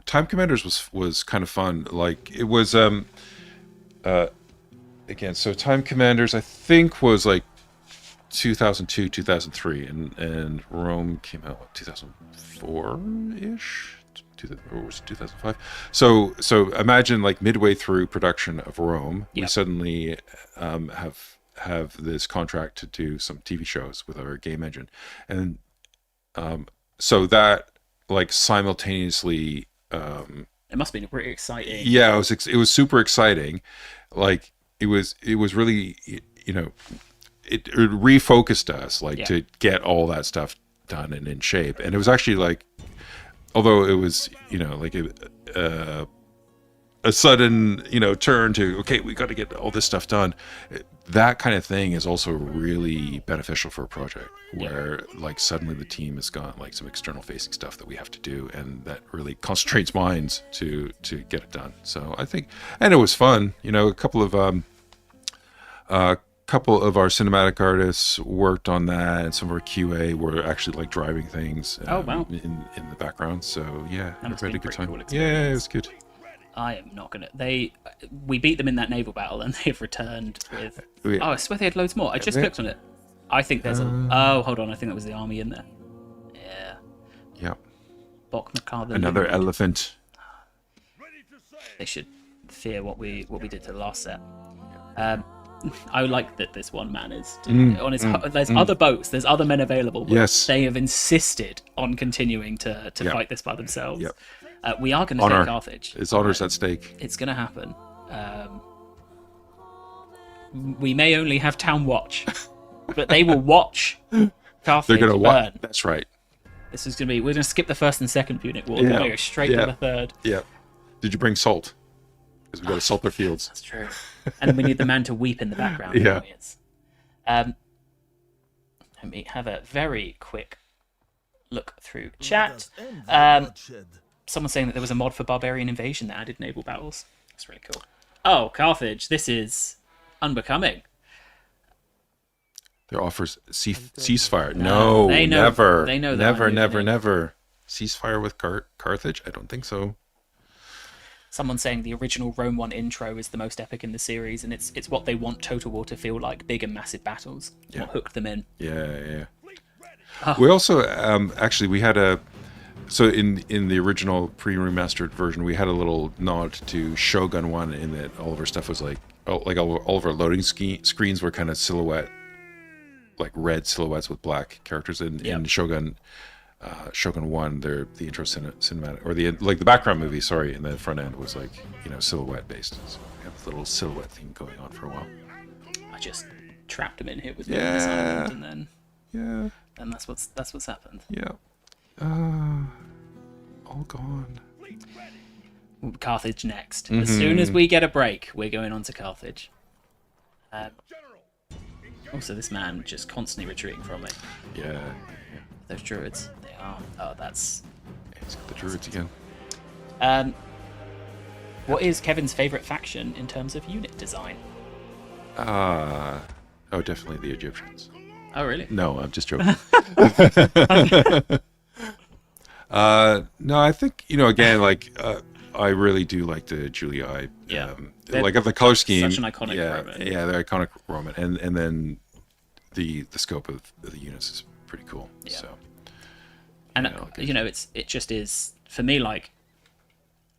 time commanders was kind of fun. Like it was again, so time commanders I think was like 2002, 2003, and Rome came out 2004-ish, or was it 2005? So imagine like midway through production of Rome, we suddenly have this contract to do some TV shows with our game engine, and so that like simultaneously it must have been pretty exciting. Yeah, it was super exciting. Like it was really, it refocused us to get all that stuff done and in shape. And it was actually like, although it was like a sudden turn to, okay, we got to get all this stuff done. That kind of thing is also really beneficial for a project where like suddenly the team has got like some external facing stuff that we have to do, and that really concentrates minds to get it done. So I think, and it was fun. A couple of our cinematic artists worked on that, and some of our QA were actually like driving things in the background. So yeah, That must we had be a good pretty time. cool Yeah, it experience. was good. I am not gonna. We beat them in that naval battle, and they've returned with. Yeah. Oh, I swear they had loads more. I just clicked on it. I think there's a. Oh, hold on. I think that was the army in there. Yeah. Yeah. Bok McCarthy. Another elephant. They should fear what we did to the last set. I like that this one man is on his. There's other boats. There's other men available. But Yes. They have insisted on continuing to fight this by themselves. Yep. We are going to take Carthage. It's honor's at stake. It's going to happen. We may only have town watch, but they will watch Carthage They're going to burn. watch. That's right. This is going to be. We're going to skip the first and second Punic War. We're going to go straight to the third. Yeah. Did you bring salt? Because we got to salt their fields. That's true. And we need the man to weep in the background. Yeah. Let me have a very quick look through chat. Someone's saying that there was a mod for Barbarian Invasion that added naval battles. That's really cool. Oh, Carthage, this is unbecoming. Their offers ceasefire. No, they know, never. They know never. Ceasefire with Carthage? I don't think so. Someone's saying the original Rome 1 intro is the most epic in the series, and it's what they want Total War to feel like, big and massive battles. Yeah. What hooked them in. Yeah. Oh. We also, actually, we had a... So in the original pre-remastered version, we had a little nod to Shogun 1 in that all of our stuff was like all of our loading screens were kind of silhouette, like red silhouettes with black characters. In Shogun 1, the intro cinematic, or the background movie, sorry, in the front end was like, silhouette based. So we have a little silhouette theme going on for a while. I just trapped him in here with Yeah. and then and that's what's happened. Yeah. All gone. Carthage next. As soon as we get a break, we're going on to Carthage. Also, this man just constantly retreating from it. Yeah. Those druids, they are. Oh, that's. It's got the druids again. What is Kevin's favorite faction in terms of unit design? Definitely the Egyptians. Oh, really? No, I'm just joking. No, I think, again, I really do like the Julii. Like of the color scheme. Such an iconic Roman. Yeah, they're iconic Roman. And then the scope of the units is pretty cool. Yeah. So, and, it just is, for me, like,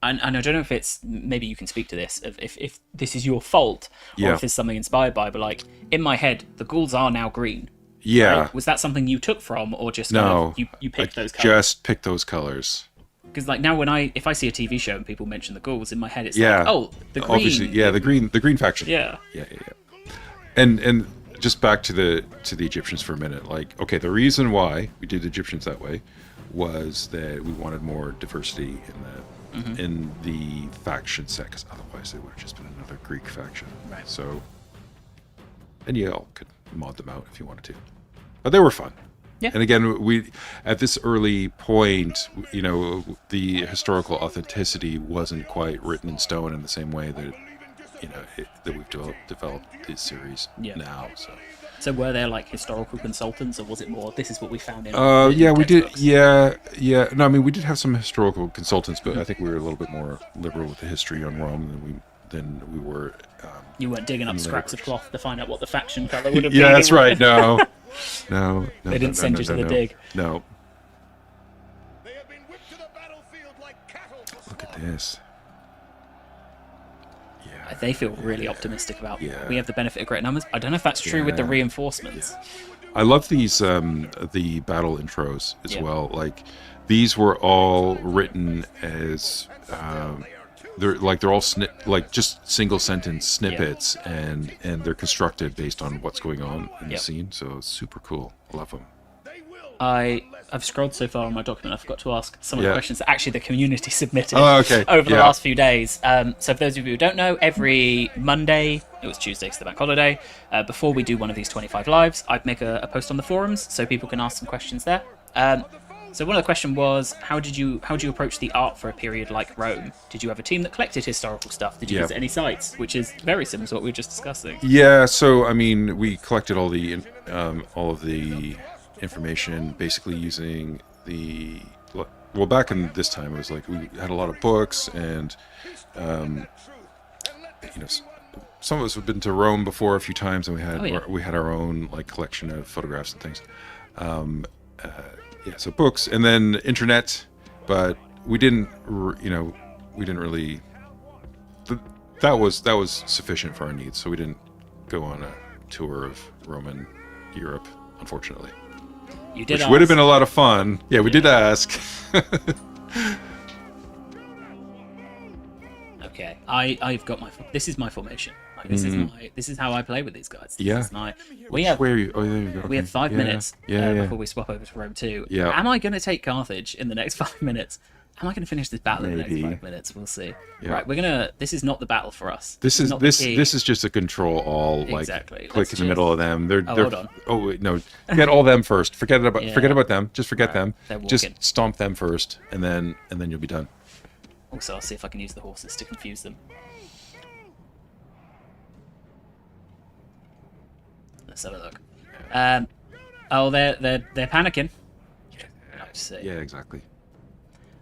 and I don't know if it's, maybe you can speak to this, if this is your fault, or if there's something inspired by, but like, in my head, the ghouls are now green. Yeah. Right? Was that something you took from, or just you picked those colors? Just picked those colors. Because like now, if I see a TV show and people mention the ghouls, in my head it's like, oh, the green. Obviously, the green faction. Yeah. And just back to the Egyptians for a minute. Like, okay, the reason why we did Egyptians that way was that we wanted more diversity in the faction set, because otherwise it would have just been another Greek faction. Right. So, and you all could mod them out if you wanted to, but they were fun. Yeah. And again, we at this early point, the historical authenticity wasn't quite written in stone in the same way that that we've developed this series now. So were there like historical consultants, or was it more this is what we found in? We did. Yeah. No, I mean we did have some historical consultants, but I think we were a little bit more liberal with the history on Rome than we were. You weren't digging up scraps of cloth to find out what the faction color would have been. Yeah, that's right. No. They didn't send you to the dig. No. They have been whipped to the battlefield like cattle for Look at slaughter. this. Yeah. They feel really optimistic about. Yeah. We have the benefit of great numbers. I don't know if that's true with the reinforcements. I love these the battle intros as well. Like these were all written as they're all just single sentence snippets, and they're constructed based on what's going on in the scene. So it's super cool. I love them. I've scrolled so far on my document, I forgot to ask some of the questions that actually the community submitted over the last few days. So for those of you who don't know, every Monday, it was Tuesday, so the bank holiday, before we do one of these 25 lives, I'd make a post on the forums so people can ask some questions there. So one of the questions was, how did you approach the art for a period like Rome? Did you have a team that collected historical stuff? Did you visit any sites? Which is very similar to what we were just discussing. Yeah, so I mean, we collected all of the information basically using the well, back in this time, it was like we had a lot of books, and some of us have been to Rome before a few times, and we had our own like collection of photographs and things. So books, and then internet, but we didn't really. That was sufficient for our needs, so we didn't go on a tour of Roman Europe, unfortunately. You did, which would have been a lot of fun. Yeah, we did ask. Okay, I've got my. This is my formation. Like, this is how I play with these guys. We have. Where are you? Oh, there you go. We have 5 minutes before we swap over to Rome 2. Yeah. Am I going to take Carthage in the next 5 minutes? Am I going to finish this battle in the next 5 minutes? We'll see. Yeah. Right, we're gonna. This is not the battle for us. This is just a control all, like, exactly. Click in the middle of them. They're hold on. Oh wait, no, get all them first. Forget about them. Just forget them. Just stomp them first, and then you'll be done. Also, I'll see if I can use the horses to confuse them. Let's have a look. They're panicking. Yeah, exactly.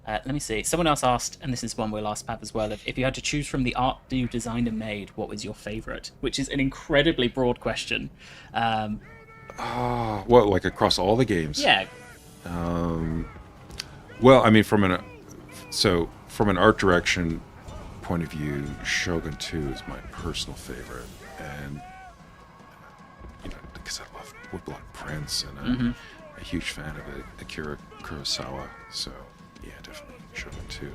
Let me see. Someone else asked, and this is one we'll ask Pav as well, if you had to choose from the art you designed and made, what was your favourite? Which is an incredibly broad question. What, like across all the games? Yeah. Well, I mean, from an art direction point of view, Shogun 2 is my personal favorite, and because I love Woodblock Prince, and I'm a huge fan of Akira Kurosawa, so. Yeah, definitely Shogun 2.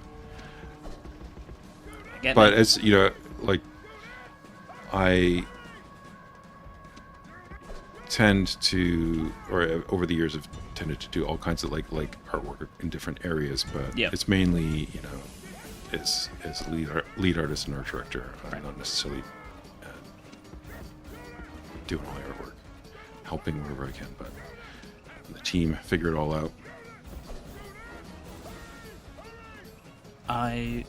But as like I tend to, or over the years, have tended to do all kinds of like artwork in different areas. But it's mainly as lead artist and art director, not necessarily doing all the artwork, helping wherever I can, but the team figure it all out. I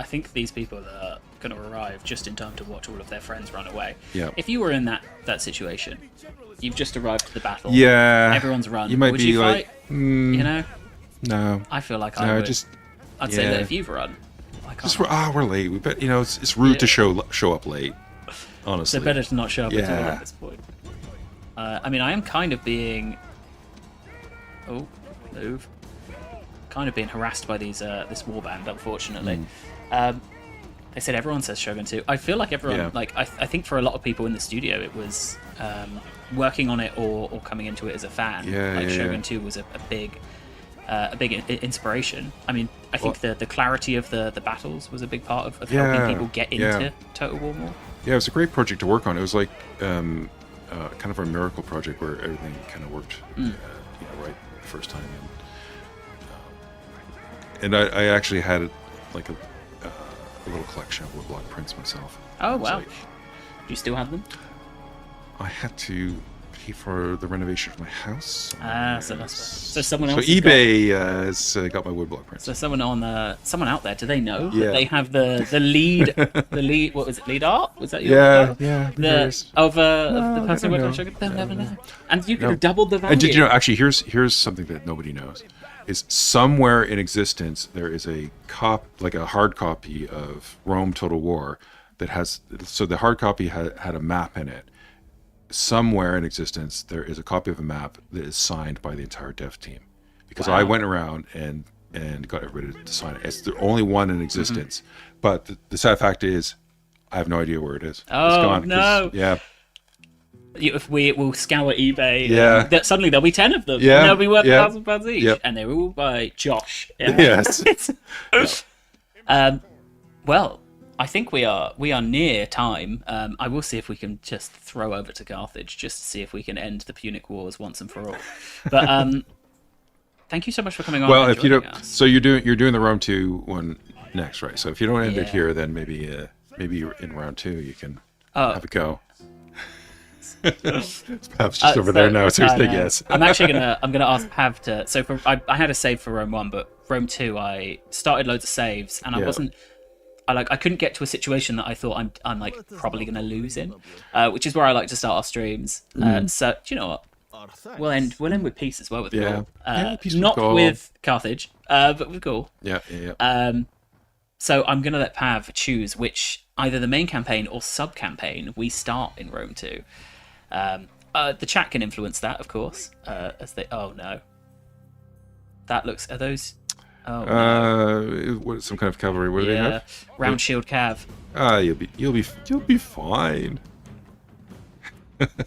think these people are going to arrive just in time to watch all of their friends run away. Yeah. If you were in that situation, you've just arrived to the battle. Yeah. Everyone's run. You might would be you like, fight? No. I feel like I would. I'd say that if you've run, I can't. We're late. We bet it's rude to show up late. Honestly. So better to not show up at all at this point. I mean, I am kind of being. Oh, move. Kind of being harassed by this warband, unfortunately. They said everyone says Shogun 2. I feel like everyone, I think for a lot of people in the studio, it was working on it or coming into it as a fan. Shogun 2 was a big inspiration. I mean, I think the clarity of the battles was a big part of helping people get into Total War more. Yeah, it was a great project to work on. It was like kind of a miracle project where everything kind of worked right the first time. And I actually had like a little collection of woodblock prints myself. Oh, wow. Do you still have them? I had to pay for the renovation of my house. So that's so someone else. So eBay has got my woodblock prints. So someone out there, do they know that they have the lead what was it, lead art? Was that your of the person who worked on Sugar? They'll never know. And you could have doubled the value. And did you know, actually, here's something that nobody knows. Is somewhere in existence there is a hard copy of Rome Total War that has, so the hard copy had a map in it. Somewhere in existence there is a copy of a map that is signed by the entire dev team, because I went around and got everybody to sign it. It's the only one in existence, but the sad fact is I have no idea where it is. Oh, it's gone. No. Yeah. If we will scour eBay, suddenly there'll be 10 of them. Yeah, and they'll be worth £1,000 each, and they're all by Josh. Yes. Well, I think we are near time. I will see if we can just throw over to Carthage just to see if we can end the Punic Wars once and for all. But thank you so much for coming on. Well, if you don't, so you're doing the Rome 2 one next, right? So if you don't end it here, then maybe in round 2 you can have a go. Pav's just over there now, so yes. I'm gonna ask Pav to. So I had a save for Rome 1, but Rome 2 I started loads of saves and I couldn't get to a situation that I thought I'm like probably gonna lose in, which is where I like to start our streams. So do you know what? we'll end with peace as well with Gaul. Peace with Not Gaul. with Carthage, but with Gaul. Yeah, yeah, yeah. So I'm going to let Pav choose which, either the main campaign or sub-campaign, we start in Rome 2. The chat can influence that, of course, as they... Oh, no. That looks... Are those... Oh, no. What, some kind of cavalry? What do they have? Round shield cav. You'll be fine.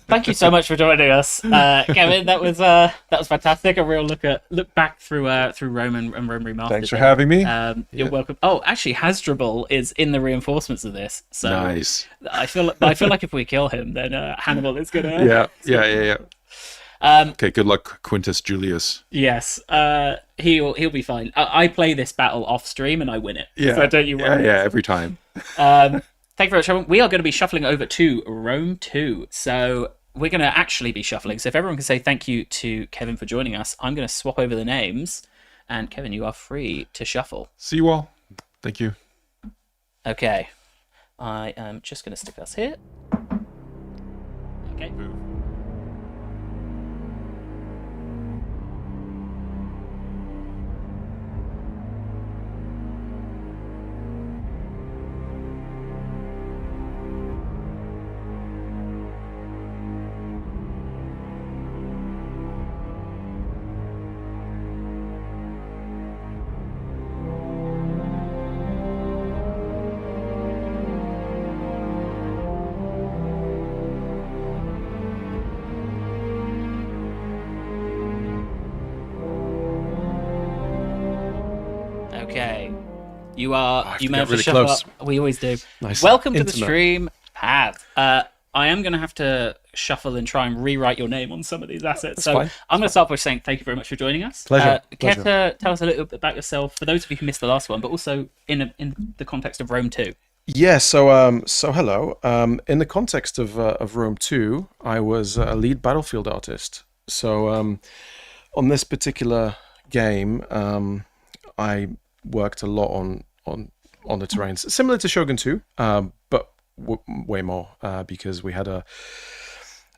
Thank you so much for joining us, Kevin. That was fantastic. A real look back through Rome and Rome Remastered. Thanks for having me. You're welcome. Oh, actually, Hasdrubal is in the reinforcements of this. So Nice. I feel like if we kill him, then Hannibal is gonna. Yeah. Okay, good luck, Quintus Julius. Yes, he'll be fine. I play this battle off stream and I win it. Yeah, so don't you worry. Yeah, every time. Thank you very much, everyone. We are going to be shuffling over to Rome 2. So we're going to actually be shuffling. So if everyone can say thank you to Kevin for joining us, I'm going to swap over the names. And Kevin, you are free to shuffle. See you all. Thank you. Okay. I am just going to stick us here. Okay. Okay. You may have to really shuffle close. up. We always do. Nice. Welcome to the Intimate. stream, Pav. I am going to have to shuffle and try and rewrite your name on some of these assets. So fine. I'm going to start by saying thank you very much for joining us. Pleasure. Care to tell us a little bit about yourself, for those of you who missed the last one, but also in the context of Rome 2? Yeah, so hello. In the context of Rome 2, I was a lead battlefield artist. So on this particular game, I worked a lot on the terrains, similar to Shogun 2, but way more because we had a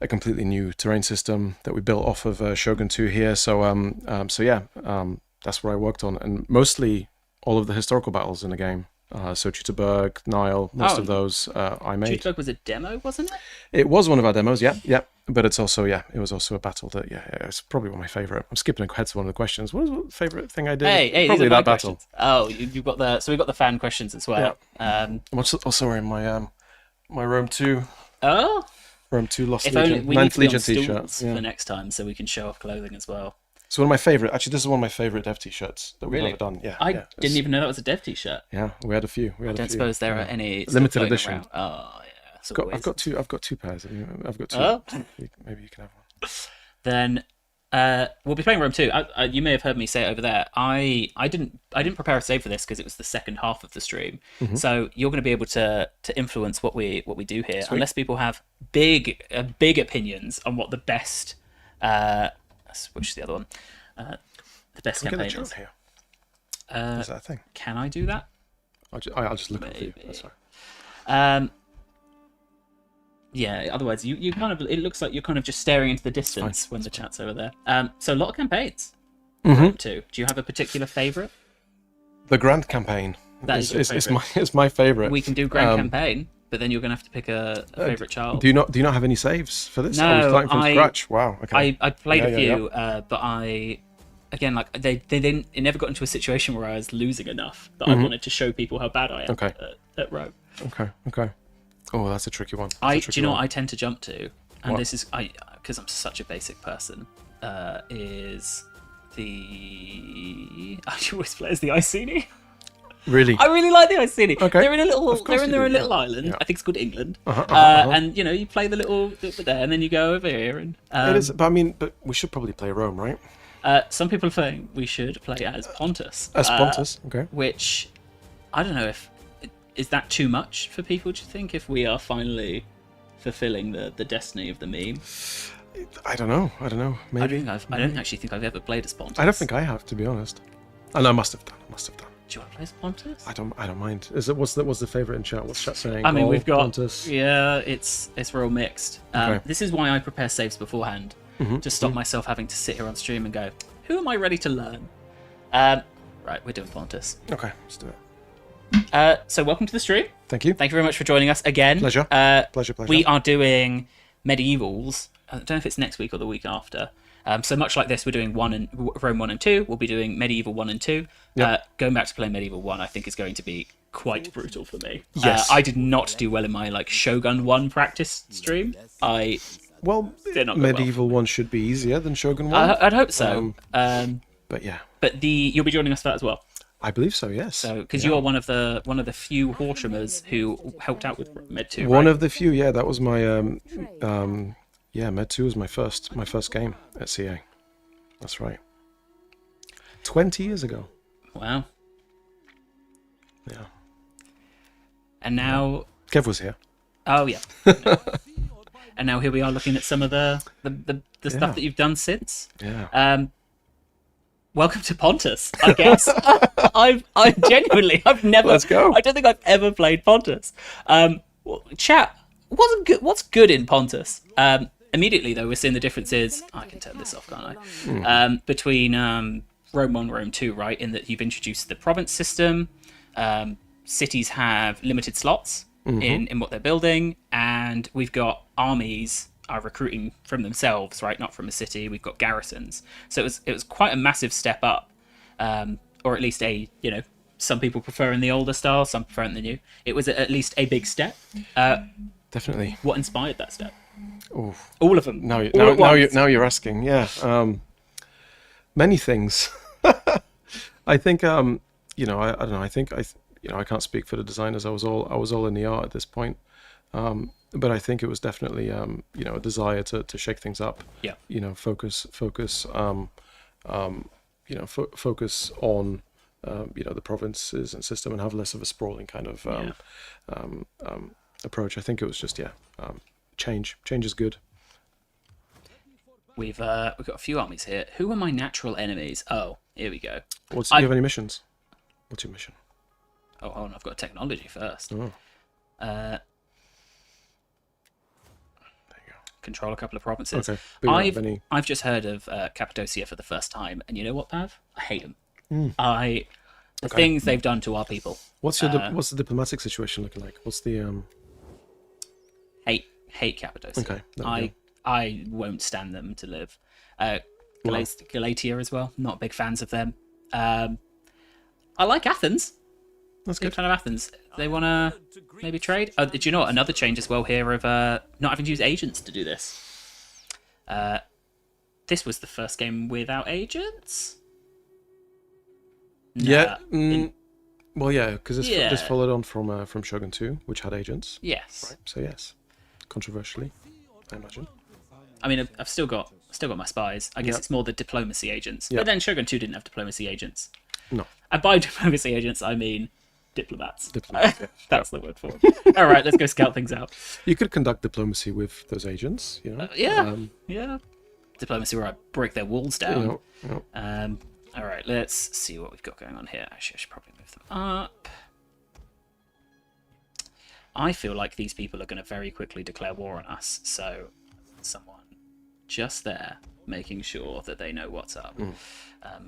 completely new terrain system that we built off of Shogun 2 here. So that's what I worked on, and mostly all of the historical battles in the game. So Jüterbog, Nile, most of those I made. Jüterbog was a demo, wasn't it? It was one of our demos, yeah. But it's also, it was also a battle that, it's probably one of my favorite. I'm skipping ahead to one of the questions. What was the favorite thing I did? Hey, probably these are my that battle. questions. Oh, you've got so we've got the fan questions as well. I'm also wearing my my Rome 2 Oh, Lost if only Legion, we need 9th to be on Legion stools t-shirts. for next time, so we can show off clothing as well. It's one of my favorite. Actually, this is one of my favorite dev t-shirts that we've Really? ever done. Yeah, I yeah, didn't even know that was a dev t-shirt. Yeah, we had a few. I don't suppose there are any still limited floating edition. around. Oh yeah, it's I've always- got two pairs. I've got two. Oh. Maybe you can have one. Then we'll be playing Rome 2. You may have heard me say it over there. I didn't prepare a save for this because it was the second half of the stream. Mm-hmm. So you're going to be able to influence what we do here, unless people have big opinions on what the best. Which is the other one? The best Look at the campaign joke is. here. Is that a thing? Can I do that? I'll just look up for you. Maybe. That's right. Yeah, otherwise you kind of, it looks like you're kind of just staring into the distance when the chat's over there. So a lot of campaigns. Rome 2. Do you have a particular favourite? The Grand Campaign That is your is my favorite. We can do Grand Campaign, but then you're going to have to pick a favourite child. Do you not have any saves for this? No, Are we starting from scratch? Wow. Okay. I played Yeah, a yeah, few, but again, like they didn't. It never got into a situation where I was losing enough that I wanted to show people how bad I am Okay. at Rome. Okay. Oh, that's a tricky one. Do you know what I tend to jump to? And What? this is because I'm such a basic person. Is the I always play as the Iceni. Really? I really like the Iceni. Okay. They're in a little. Of course They're in you their own do, little yeah. island. Yeah. I think it's called England. Uh-huh. And you play the little bit there, and then you go over here and. It is, but we should probably play Rome, right? Some people are saying we should play as Pontus. As Pontus, okay. Which I don't know if is that too much for people. Do you think if we are finally fulfilling the destiny of the meme? I don't know. Maybe. I don't actually think I've ever played as Pontus. I don't think I have, to be honest. And I must have done. Do you want to play as Pontus? I don't mind. What's the favorite in chat? What's chat saying? I mean, Gaul, we've got Pontus. it's real mixed. Okay. This is why I prepare saves beforehand. to stop myself having to sit here on stream and go, who am I ready to learn? Right, we're doing Pontus. Okay, let's do it. So welcome to the stream. Thank you. Thank you very much for joining us again. Pleasure. Pleasure. We are doing medievals. I don't know if it's next week or the week after. So much like this, we're doing Rome 1 and 2. We'll be doing Medieval 1 and 2. Yep. Going back to play Medieval 1, I think is going to be quite brutal for me. Yes. I did not do well in my Shogun 1 practice stream. Well, did not go Medieval 1 should be easier than Shogun 1. I'd hope so. But yeah. But you'll be joining us for that as well. I believe so, yes. So because you're one of the few Horshemers who helped out with Med 2. One right? of the few, yeah. That was my Med 2 was my first game at CA. That's right. 20 years ago. Wow. Yeah. And now Kev was here. Oh yeah. And now here we are looking at some of the stuff that you've done since. Yeah. Welcome to Pontus, I guess. I genuinely, I've never. Let's go. I don't think I've ever played Pontus. Chat, what's good in Pontus? Immediately though, we're seeing the differences. I can turn this off, can't I? Between Rome 1, Rome 2, right? In that you've introduced the province system. Cities have limited slots in what they're building, and we've got armies are recruiting from themselves, right? Not from a city. We've got garrisons. So it was quite a massive step up, or at least some people preferring the older style, some preferring the new. It was at least a big step. Definitely. What inspired that step? Ooh. All of them. Now All you're asking. Yeah. Many things. I think I don't know. I think I can't speak for the designers. I was all in the art at this point. But I think it was definitely a desire to shake things up. Yeah. Focus on the provinces and system, and have less of a sprawling kind of approach. I think it was just change. Change is good. We've got a few armies here. Who are my natural enemies? Oh, here we go. Do you have any missions? What's your mission? Oh, hold on, I've got technology first. Oh. There you go. Control a couple of provinces. Okay. I've just heard of Cappadocia for the first time, and you know what, Pav? I hate them. The things they've done to our people. What's the diplomatic situation looking like? What's the hate Cappadocia. Okay. I won't stand them to live. Galatia as well. Not big fans of them. I like Athens. That's Big good. fan of Athens. They want to maybe trade. Oh, do you know what? Another change as well here of not having to use agents to do this. This was the first game without agents. Yeah. Well, yeah, because this followed on from Shogun 2, which had agents. Yes. Right. So yes, controversially, I imagine. I mean, I've still got my spies. I guess it's more the diplomacy agents. Yep. But then Shogun 2 didn't have diplomacy agents. No. And by diplomacy agents, I mean diplomats. Diplomats, yeah. That's the word for it. All right, let's go scout things out. You could conduct diplomacy with those agents, Yeah. Diplomacy where I break their walls down. Yeah. All right, let's see what we've got going on here. Actually, I should probably move them up. I feel like these people are going to very quickly declare war on us. So someone just there making sure that they know what's up.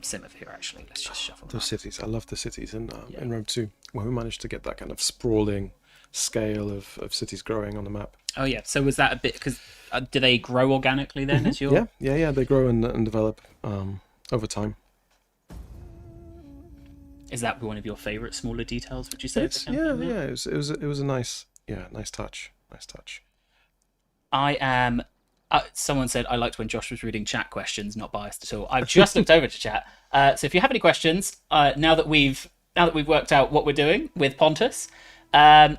Same over here, actually. Let's just shuffle them Those up. cities. I love the cities in Rome 2, where we managed to get that kind of sprawling scale of cities growing on the map. Oh, yeah. So was that a bit... Because do they grow organically then as your... Yeah. They grow and develop over time. Is that one of your favourite smaller details, would you say? Yeah. It was a nice touch. I am... someone said I liked when Josh was reading chat questions, not biased at all. I've just looked over to chat. So if you have any questions, now that we've worked out what we're doing with Pontus, I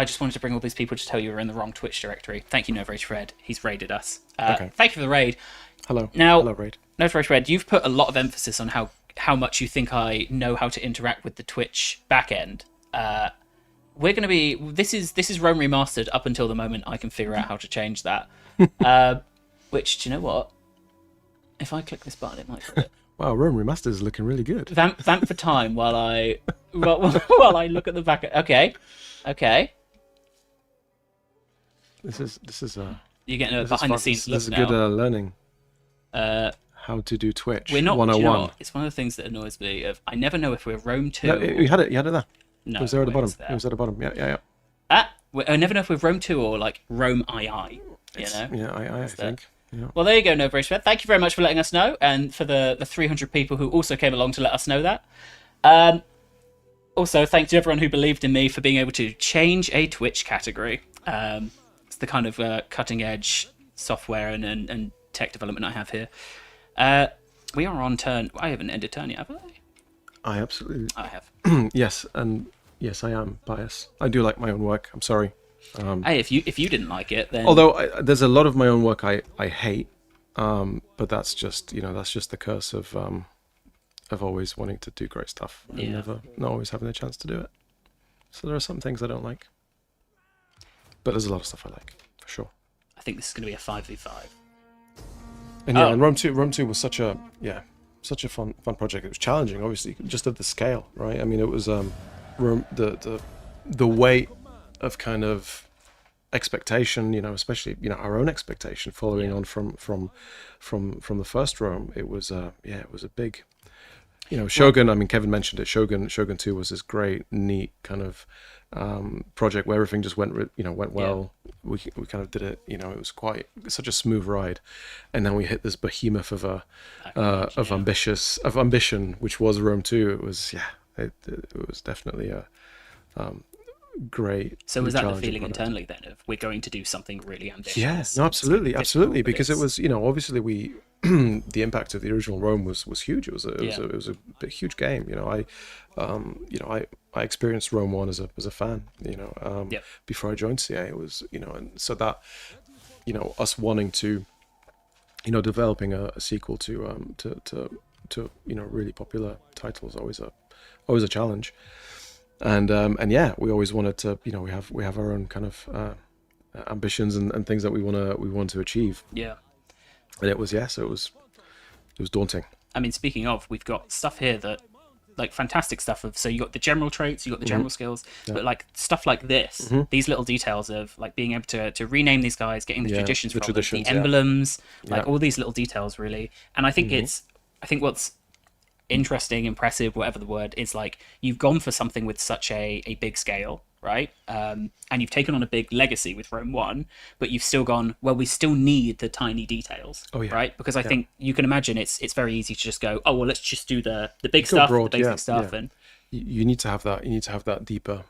just wanted to bring all these people to tell you we're in the wrong Twitch directory. Thank you, Novrage Fred. He's raided us. Okay. Thank you for the raid. Hello. Now, Hello, Raid. Novrage Fred, you've put a lot of emphasis on how much you think I know how to interact with the Twitch backend. We're going to be... This is Rome Remastered up until the moment I can figure out how to change that. Which, do you know what? If I click this button, it might do it. Wow, Rome Remastered is looking really good. Vamp for time while I look at the back. Okay. This is You're getting a behind the scenes look This is now. good learning. How to do Twitch We're not. 101. Do you know what? It's one of the things that annoys me. I never know if we're Rome 2. Yeah, you had it there. No, It was there at the bottom. there. It was at the bottom. Yeah. I never know if we're Rome 2 or like Rome II. You know? Yeah, I think. Yeah. Well, there you go, No Brace Red. Thank you very much for letting us know, and for the 300 people who also came along to let us know that. Also, thanks to everyone who believed in me for being able to change a Twitch category. It's the kind of cutting edge software and tech development I have here. We are on turn. I haven't ended turn yet, have I? I have. Yes, and yes, I am biased. I do like my own work. I'm sorry. Hey, if you didn't like it, then Although there's a lot of my own work I hate, but that's just the curse of always wanting to do great stuff and not always having the chance to do it. So there are some things I don't like, but there's a lot of stuff I like for sure. I think this is going to be a 5v5. And and Rome 2 was such a fun project. It was challenging, obviously, just at the scale, right? I mean, it was Rome, the weight of kind of expectation, especially our own expectation following on from the first Rome. It was it was a big, Shogun. I mean, Kevin mentioned it. Shogun 2 was this great, neat kind of project where everything just went well. We kind of did it. It was such a smooth ride, and then we hit this behemoth of ambition, which was Rome 2. It was it was definitely a great. So was that the feeling product. internally then of we're going to do something really ambitious? Yeah, no, absolutely, because it was obviously we the impact of the original Rome was huge. It was a huge game. I experienced Rome 1 as a fan. Before I joined CA, it was and so that us wanting to developing a sequel to really popular titles always a challenge. And we always wanted to, we have our own kind of ambitions and things that we want to achieve. Yeah. And it was daunting. I mean, speaking of, we've got stuff here that, like, fantastic stuff so you got the general traits, you got the general skills, but like stuff like this, these little details of like being able to rename these guys, getting the traditions from them, the emblems, like all these little details really. And I think I think what's interesting, impressive, whatever the word is, like you've gone for something with such a big scale, right? And you've taken on a big legacy with Rome 1, but you've still gone, well, we still need the tiny details, right? Because I think you can imagine it's very easy to just go, oh, well, let's just do the big stuff, broad, the basic stuff. And you need to have that deeper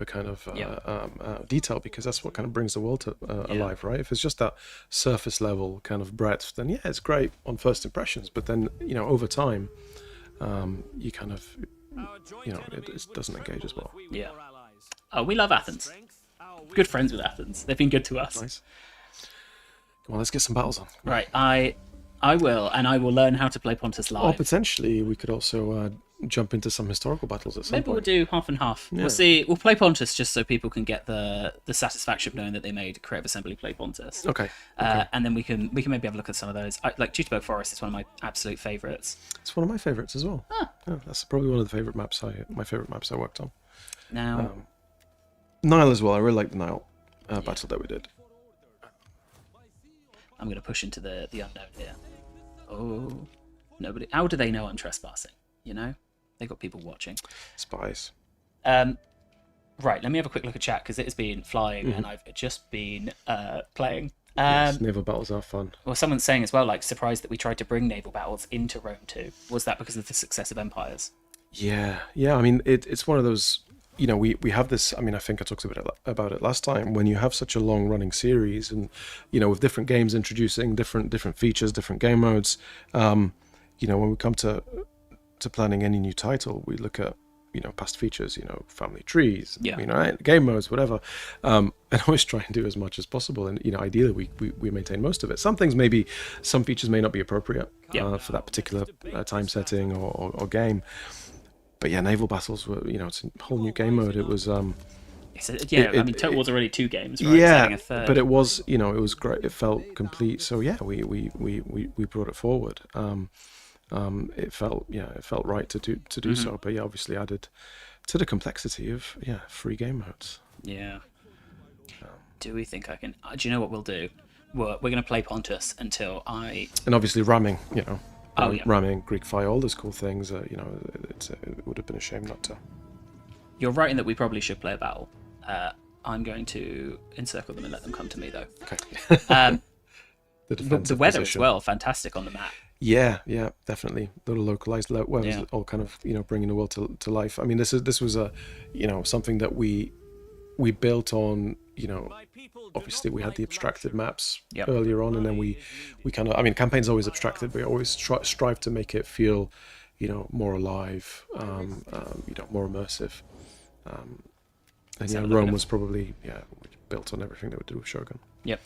kind of detail, because that's what kind of brings the world to alive, right? If it's just that surface level kind of breadth, then it's great on first impressions, but then over time you kind of it doesn't engage as well. Oh, we love Athens. Good friends with Athens. They've been good to us. Nice. Come on, let's get some battles on. Right, I will, and I will learn how to play Pontus live. Or potentially we could also jump into some historical battles at some point. Maybe we'll do half and half. Yeah. We'll see. We'll play Pontus just so people can get the satisfaction of knowing that they made Creative Assembly play Pontus. Okay. And then we can maybe have a look at some of those. Like Jüterbog Forest is one of my absolute favourites. It's one of my favourites as well. Yeah, that's probably one of the my favourite maps I worked on. Now, Nile as well. I really like the Nile battle that we did. I'm going to push into the unknown here. Oh, nobody. How do they know I'm trespassing? They got people watching. Spies. Right, let me have a quick look at chat because it has been flying and I've just been playing. Yes, naval battles are fun. Well, someone's saying as well, like, surprised that we tried to bring naval battles into Rome 2. Was that because of the success of Empires? Yeah. I mean, it's one of those. We have this. I mean, I think I talked a bit about it last time. When you have such a long-running series, and with different games introducing different features, different game modes. When we come to planning any new title, we look at past features, family trees, game modes, whatever, and always try and do as much as possible. And ideally we maintain most of it. Some features may not be appropriate for that particular time setting or game. But naval battles were it's a whole new game mode. It was I mean, Total War's already 2 games, right? Yeah, but it was it was great. It felt complete. So we brought it forward. It felt right to do so, but obviously added to the complexity of free game modes. Yeah. Do we think I can? Do you know what we'll do? we're going to play Pontus until And obviously ramming, Oh, yeah. ramming Greek fire, all those cool things. It would have been a shame not to. You're right in that we probably should play a battle. I'm going to encircle them and let them come to me, though. Okay. The weather as well, fantastic on the map. Yeah, definitely. Little localized weather, Yeah. all kind of bringing the world to life. I mean, this was a something that we built on. Obviously we had the abstracted maps Yep. earlier on, and then we kind of, I mean, campaign's always abstracted, but we always strive to make it feel more alive, more immersive. And Rome was probably built on everything that we do with Shogun. Yep.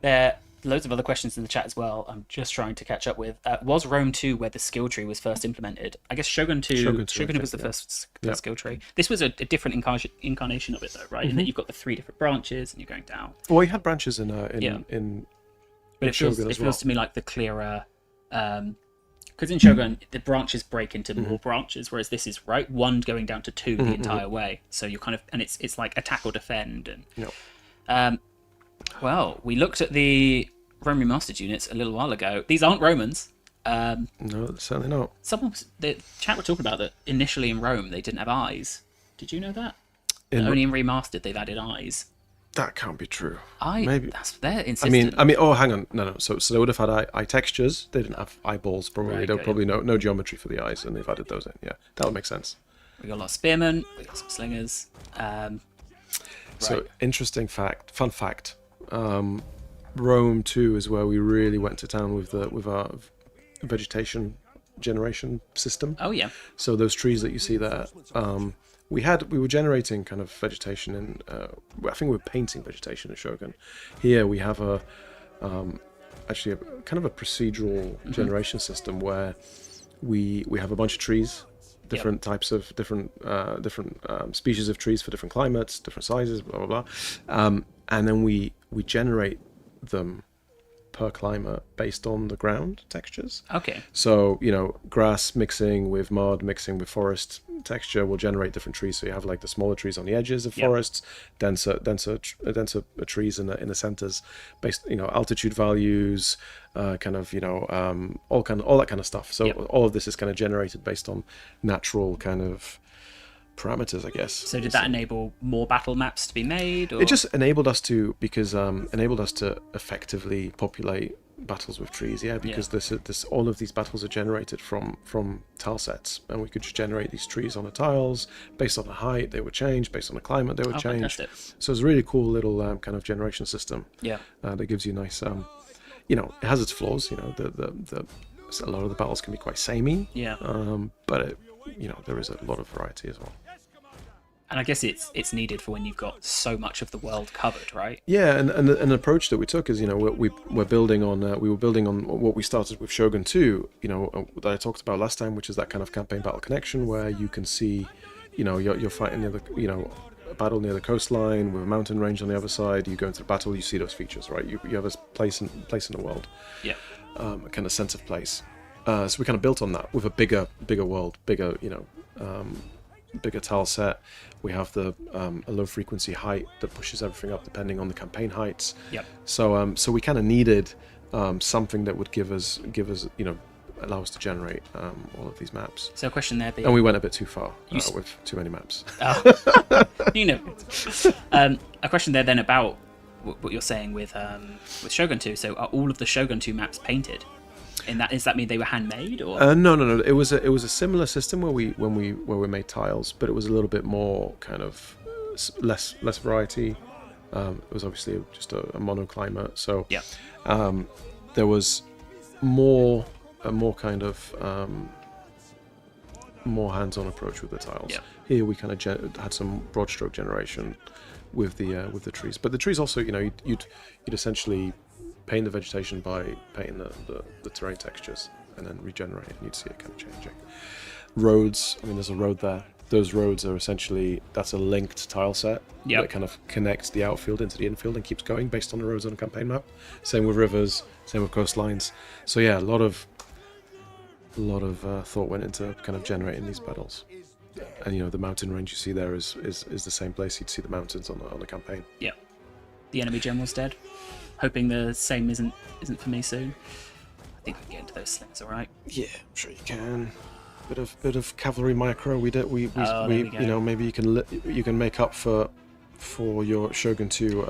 There are loads of other questions in the chat as well. I'm just trying to catch up with. Was Rome 2 where the skill tree was first implemented? I guess Shogun 2 was the first skill tree. This was a different incarnation of it, though, right? In that you've got the 3 different branches and you're going down. Well, you had branches in But it Shogun feels as well. to me like the clearer. Because in Shogun, the branches break into more branches, whereas this is one going down to 2 the entire way. So you're kind of, and it's like attack or defend. And well, we looked at the Rome Remastered units a little while ago. These aren't Romans. No, certainly not. The chat were talking about that initially in Rome they didn't have eyes. Did you know that? In Only in Remastered they've added eyes. That can't be true. Maybe that's their insistence. I mean. Oh, hang on. No. So they would have had eye textures. They didn't have eyeballs. Probably. Right, There were probably no geometry for the eyes, and they've added those in. Yeah, that would make sense. We got a lot of spearmen. We got some slingers. So interesting fact, fun fact. Rome 2 is where we really went to town with our vegetation generation system. Oh yeah. So those trees that you see there, we were generating kind of vegetation in. I think we were painting vegetation in Shogun. Here we have actually a kind of a procedural generation system where we have a bunch of trees, different types of different species of trees for different climates, different sizes, blah blah blah, and then we generate them per climate based on the ground textures. Okay. So grass mixing with mud mixing with forest texture will generate different trees. So you have like the smaller trees on the edges of forests, denser trees in the centers, based altitude values, all that kind of stuff. So all of this is kind of generated based on natural kind of parameters, I guess. So did that enable more battle maps to be made? Or? It just enabled us to effectively populate battles with trees. Yeah, because this all of these battles are generated from tile sets, and we could just generate these trees on the tiles based on the height. They would change based on the climate. They would change. Fantastic. So it's a really cool little kind of generation system. Yeah. That gives you nice. It has its flaws. A lot of the battles can be quite samey. Yeah. But there is a lot of variety as well. And I guess it's needed for when you've got so much of the world covered, right? Yeah, and an approach that we took is, we were building on what we started with Shogun 2, that I talked about last time, which is that kind of campaign battle connection where you can see, you're fighting near the, a battle near the coastline with a mountain range on the other side. You go into the battle, you see those features, right? You have a place in the world, Yeah. a kind of sense of place. So we kind of built on that with a bigger world, bigger tile set. We have the a low frequency height that pushes everything up depending on the campaign heights. Yep. So we kind of needed something that would give us allow us to generate all of these maps. So a question there being... And we went a bit too far with too many maps. A question there then about what you're saying with Shogun 2. So are all of the Shogun 2 maps painted? Does that mean they were handmade, or? No. It was a similar system where we made tiles, but it was a little bit more kind of less variety. It was obviously just a monoclimate, so yeah. There was a more kind of more hands-on approach with the tiles. Yeah. Here we kind of had some broad stroke generation with the trees, but the trees also, you'd essentially paint the vegetation by painting the terrain textures and then regenerate, and you'd see it kind of changing. Roads, there's a road there. Those roads are essentially, that's a linked tile set that kind of connects the outfield into the infield and keeps going based on the roads on the campaign map. Same with rivers, same with coastlines. So yeah, a lot of thought went into kind of generating these battles. And the mountain range you see there is the same place you'd see the mountains on the campaign. Yeah. The enemy general's dead. hoping the same isn't for me soon. I think we can get into those slings, all right. Yeah, I'm sure you can. Bit of cavalry micro. We you know, maybe you can make up for your Shogun 2.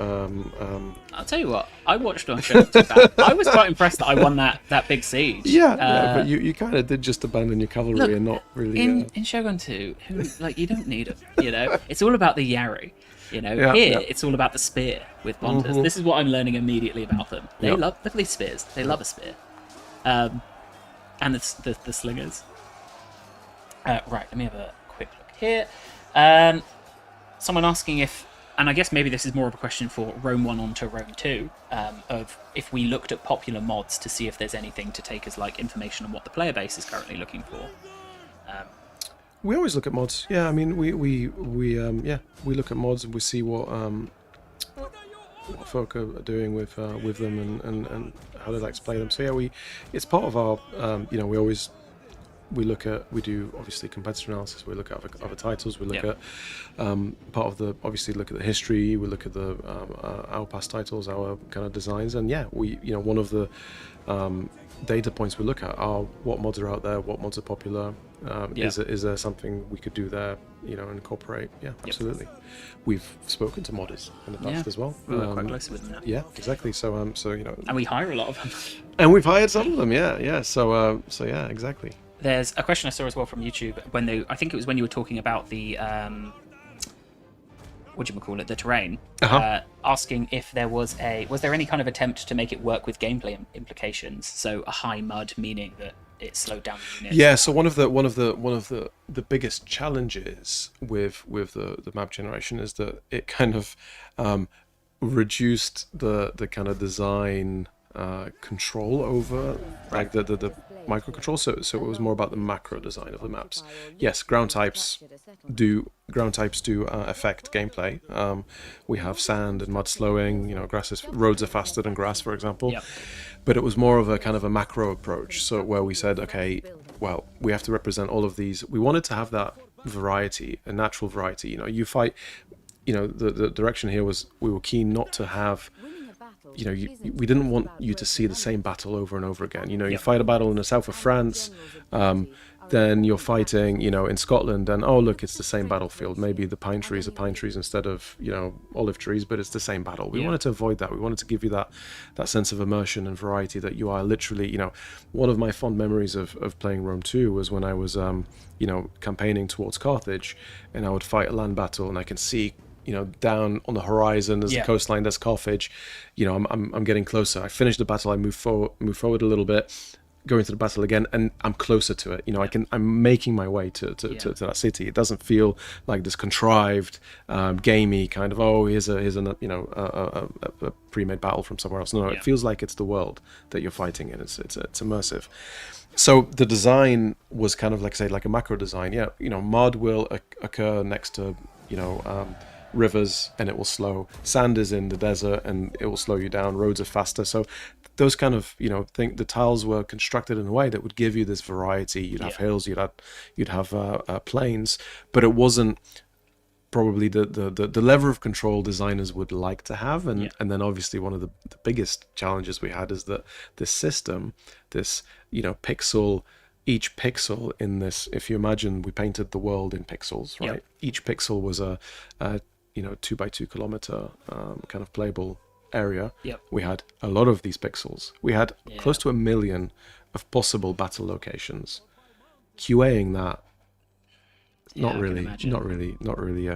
I'll tell you what, I watched on Shogun 2 back. I was quite impressed that I won that big siege. Yeah, but you kind of did just abandon your cavalry and not really. In Shogun 2, you don't need it. You know, it's all about the Yari. You know, it's all about the spear with Bonders. This is what I'm learning immediately about them. They love these spears. They love a spear, and the slingers. Right, let me have a quick look here. Someone asking if, and I guess maybe this is more of a question for Rome 1 on to Rome 2, of if we looked at popular mods to see if there's anything to take as like information on what the player base is currently looking for. We always look at mods. Yeah, I mean, we look at mods and we see what folk are doing with them and how they like to play them. So yeah, it's part of our we do obviously competitor analysis. We look at other titles. We look at obviously look at the history. We look at our past titles, our kind of designs, and one of the data points we look at are what mods are out there, what mods are popular. Is there something we could do there? Incorporate. Yeah, absolutely. We've spoken to modders in the past as well. We work quite closely with them now. Yeah, exactly. So and we hire a lot of them. And we've hired some of them. Yeah. So yeah, exactly. There's a question I saw as well from YouTube I think it was when you were talking about the the terrain, asking if there was there any kind of attempt to make it work with gameplay implications? So a high mud meaning that it slowed down the units. Yeah. So one of the biggest challenges with the map generation is that it kind of reduced the kind of design control over like the microcontrol, so it was more about the macro design of the maps. Yes, ground types do affect gameplay. We have sand and mud slowing. Roads are faster than grass, for example. Yep. But it was more of a kind of a macro approach. So where we said, okay, well, we have to represent all of these. We wanted to have that variety, a natural variety. You fight. The direction here was we were keen not to have. We didn't want you to see the same battle over and over again. You fight a battle in the south of France, then you're fighting, in Scotland, and oh look, it's the same battlefield. Maybe the pine trees are pine trees instead of, olive trees, but it's the same battle. We wanted to avoid that. We wanted to give you that sense of immersion and variety that you are literally, one of my fond memories of playing Rome 2 was when I was, campaigning towards Carthage, and I would fight a land battle, and I can see down on the horizon there's the coastline, there's Carthage. I'm getting closer. I finish the battle, I move forward a little bit, go into the battle again, and I'm closer to it. I'm making my way to that city. It doesn't feel like this contrived, gamey kind of here's a pre-made battle from somewhere else. No, it feels like it's the world that you're fighting in. It's immersive. So the design was kind of like a macro design. Yeah, mud will occur next to rivers and it will slow. Sand is in the desert and it will slow you down. Roads are faster. So those kind of the tiles were constructed in a way that would give you this variety. You'd have hills, you'd have plains, but it wasn't probably the lever of control designers would like to have. And then obviously one of the biggest challenges we had is that this system, this each pixel in this, if you imagine we painted the world in pixels, right? Each pixel was a 2 by 2 kilometer kind of playable area. We had a lot of these pixels. We had close to 1 million of possible battle locations. QAing that, not really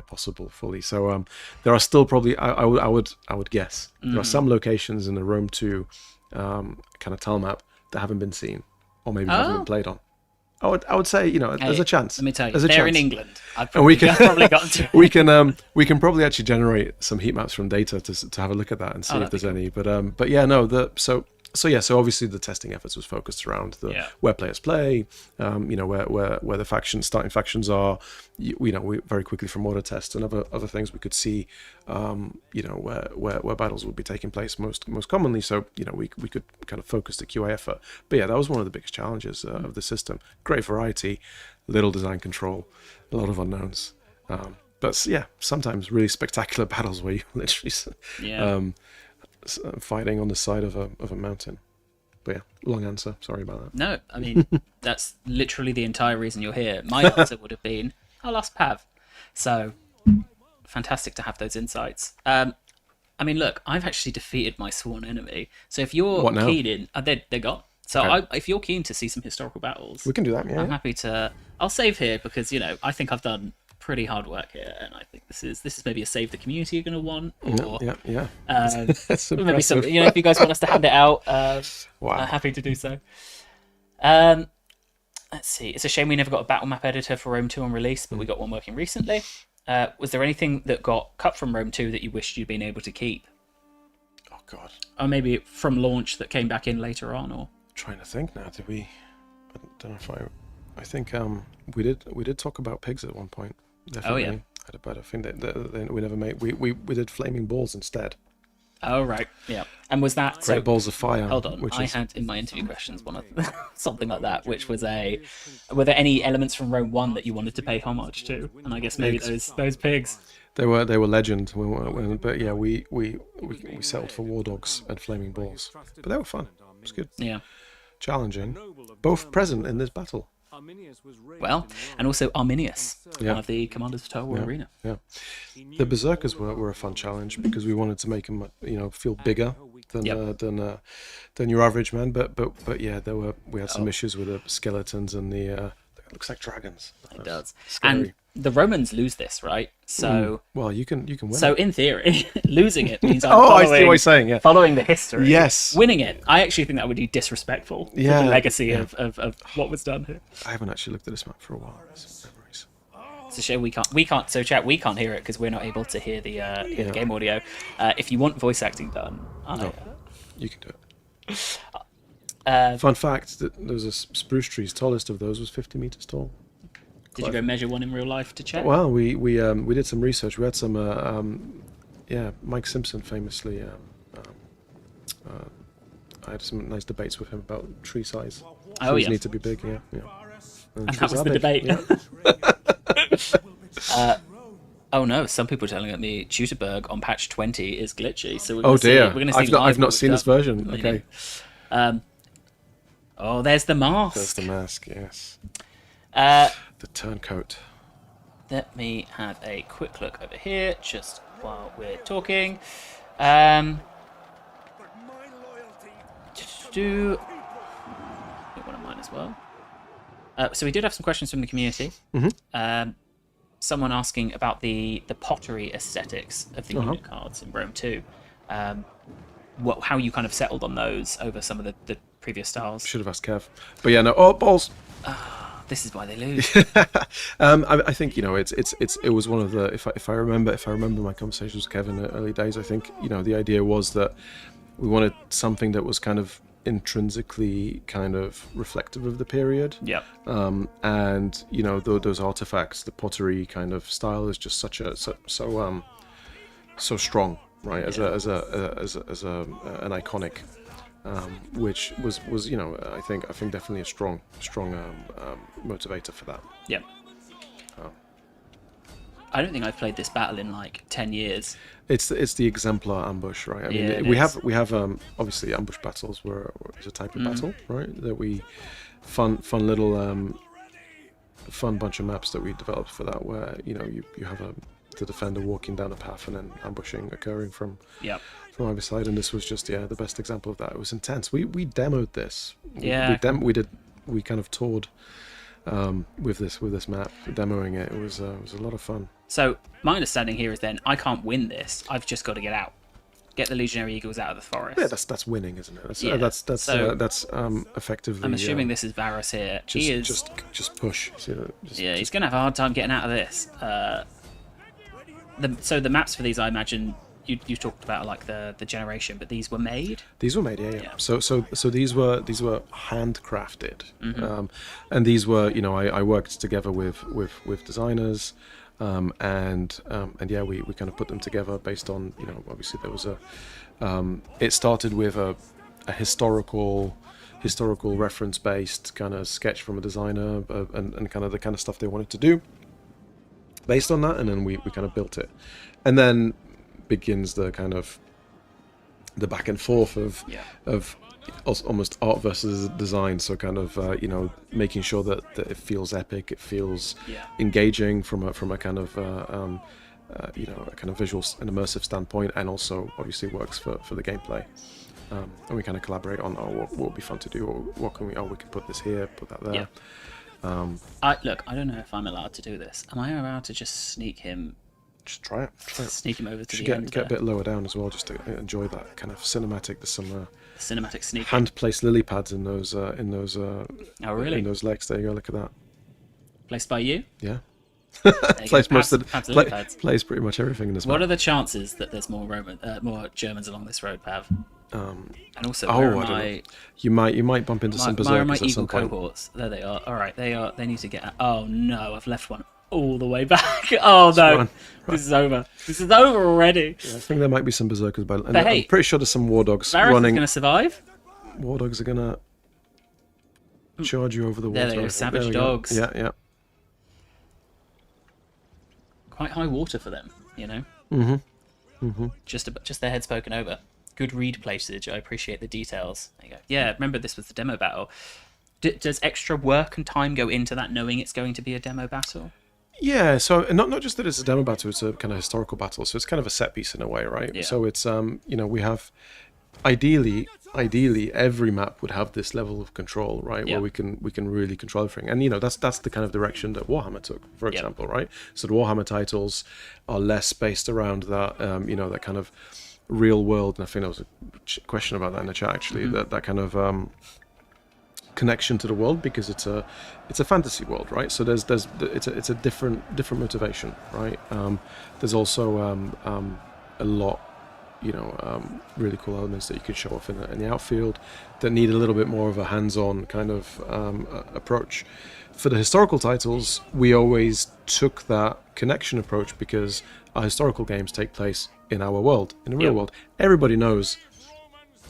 possible fully. So there are still probably I would guess there are some locations in the Rome 2 kind of tile map that haven't been seen or maybe haven't been played on. I would say there's a chance. Let me tell you, there's a they're chance. in England. I've probably gotten to. we can probably actually generate some heat maps from data to have a look at that and see if there's any. But yeah, no. So obviously the testing efforts was focused around where players play, where the starting factions are. We very quickly from order tests and other things we could see, where battles would be taking place most commonly. So we could kind of focus the QA effort. But yeah, that was one of the biggest challenges of the system. Great variety, little design control, a lot of unknowns. But yeah, sometimes really spectacular battles where you literally fighting on the side of a mountain. But yeah, long answer. Sorry about that. No, I mean, that's literally the entire reason you're here. My answer would have been, I'll ask Pav. So, fantastic to have those insights. I mean, look, I've actually defeated my sworn enemy. So if you're What now? keen in... they're gone. So Okay. if you're keen to see some historical battles, We can do that. Yeah. I'm happy to... I'll save here because, I think I've done pretty hard work here, and I think this is maybe a save the community you're going to want, or Yeah. That's maybe some, impressive. if you guys want us to hand it out, Wow. I'm happy to do so. Let's see. It's a shame we never got a battle map editor for Rome 2 on release, but we got one working recently. Was there anything that got cut from Rome 2 that you wished you'd been able to keep? Oh God. Or maybe from launch that came back in later on, or... Trying to think now. Did we? I don't know if I think we did talk about pigs at one point. Definitely. Oh, yeah. But I think that we never made. We did flaming balls instead. Oh, right. Yeah. And was that... Great balls of fire. Hold on. Which I is, had in my interview questions one of something like that, which was were there any elements from Rome 1 that you wanted to pay homage to? And I guess maybe those pigs. they were legend. But yeah, we settled for war dogs and flaming balls. But they were fun. It was good. Yeah. Challenging. Both present in this battle. Well, and also Arminius, Yeah. one of the commanders of Total War Arena. Yeah. The berserkers were a fun challenge because we wanted to make them feel bigger than Yep. than your average man. But yeah, we had some issues with the skeletons and the it looks like dragons. It does. Scary. And the Romans lose this, right? So Well, you can win. so it. in theory, losing it means I'm Oh, I see following, what you're saying. Yeah. following the history. Yes. Winning it, I actually think that would be disrespectful to Yeah, the legacy yeah. of what was done here. I haven't actually looked at this map for a while. Some memories. It's a shame we can't. So chat, we can't hear it because we're not able to hear the game audio. If you want voice acting done, You can do it. Fun fact: that there was a spruce tree's tallest of those was 50 meters tall. did you go measure one in real life to check? Well, we did some research. We had some Mike Simpson famously. I had some nice debates with him about tree size. Oh, Trees yeah. need to be big. Yeah. And trees that was are the big, debate. yeah. Oh no! Some people are telling me Tutorberg on patch 20 is glitchy. So we're Oh gonna see, dear! we're going to see I've not live what seen we've this done. version. You Okay. know. Oh, there's the mask. There's the mask. Yes. Uh, The turncoat. Let me have a quick look over here, just while we're talking. Do one of mine as well. So we did have some questions from the community. Someone asking about the pottery aesthetics of the unit cards in Rome 2. How you kind of settled on those over some of the previous styles. Should have asked Kev. But yeah, no. Oh, balls. This is why they lose. I think it was one of the if I remember my conversations with Kevin in the early days. I think the idea was that we wanted something that was kind of intrinsically kind of reflective of the period. Yep. And those artifacts, the pottery kind of style is just so strong, right? As an iconic. Which was I think definitely a strong motivator for that. Yep. I don't think I've played this battle in like 10 years. It's the exemplar ambush, right? I mean, Yeah, it we is. have obviously ambush battles is a type of battle, right? That we fun little fun bunch of maps that we developed for that, where you have the defender walking down a path and then ambushing occurring from Yep. either side, and this was just the best example of that. It was intense. We demoed this. Yeah. We kind of toured with this map, demoing it. It was a lot of fun. So my understanding here is then I can't win this. I've just got to get out, get the legionary eagles out of the forest. Yeah, that's winning, isn't it? Yeah. That's So- effectively. I'm assuming this is Varus here. Just, He is. just push. See that? Yeah, he's gonna have a hard time getting out of this. So the maps for these, I imagine you talked about like the generation, but these were made. These were made, yeah. Yeah. So these were handcrafted, and these were I worked together with designers, and yeah, we kind of put them together based on obviously there was it started with a historical reference based kind of sketch from a designer and kind of the kind of stuff they wanted to do based on that, and then we kind of built it, and then begins the kind of the back and forth of almost art versus design. So kind of making sure that it feels epic, it feels engaging from a kind of a kind of visual and immersive standpoint, and also obviously works for the gameplay. And we kind of collaborate on what would be fun to do, or what can we can put this here, put that there. Look, I don't know if I'm allowed to do this. Am I allowed to just sneak him? Just try it. Sneak him over to the get end. Get a bit lower down as well, just to enjoy that kind of cinematic. There's some cinematic sneak. Hand-placed lily pads in those. Oh, really? In those legs. There you go. Look at that. Placed by you? Yeah. Plays plays pretty much everything in this. What map. are the chances that there's more Germans along this road, Pav? And also, I don't know. You might bump into some berserkers my at eagle some point. cohorts. There they are. All right, they need to get. Oh no, I've left one all the way back. Oh no, Run. This is over. This is over already. Yeah, I think there might be some berserkers, and But hey, I'm pretty sure there's some war dogs Varus running. is going to survive. War dogs are gonna charge you over the water. There they go, savage There we go. dogs. Yeah. Quite high water for them, you know. Just their heads poking over. Good read placeage. I appreciate the details. There you go. Yeah, remember this was the demo battle. Does extra work and time go into that, knowing it's going to be a demo battle? Yeah, so not just that it's a demo battle, it's a kind of historical battle. So it's kind of a set piece in a way, right? Yeah. So it's we have ideally every map would have this level of control, right? Yeah. Where we can really control everything. And that's the kind of direction that Warhammer took, for example, right? So the Warhammer titles are less based around that that kind of real world, and I think there was a question about that in the chat actually, that kind of connection to the world, because it's a fantasy world, right? So it's a different motivation, right? There's also a lot really cool elements that you could show off in the outfield that need a little bit more of a hands-on kind of approach. For the historical titles, we always took that connection approach because our historical games take place in our world, in the real world. Everybody knows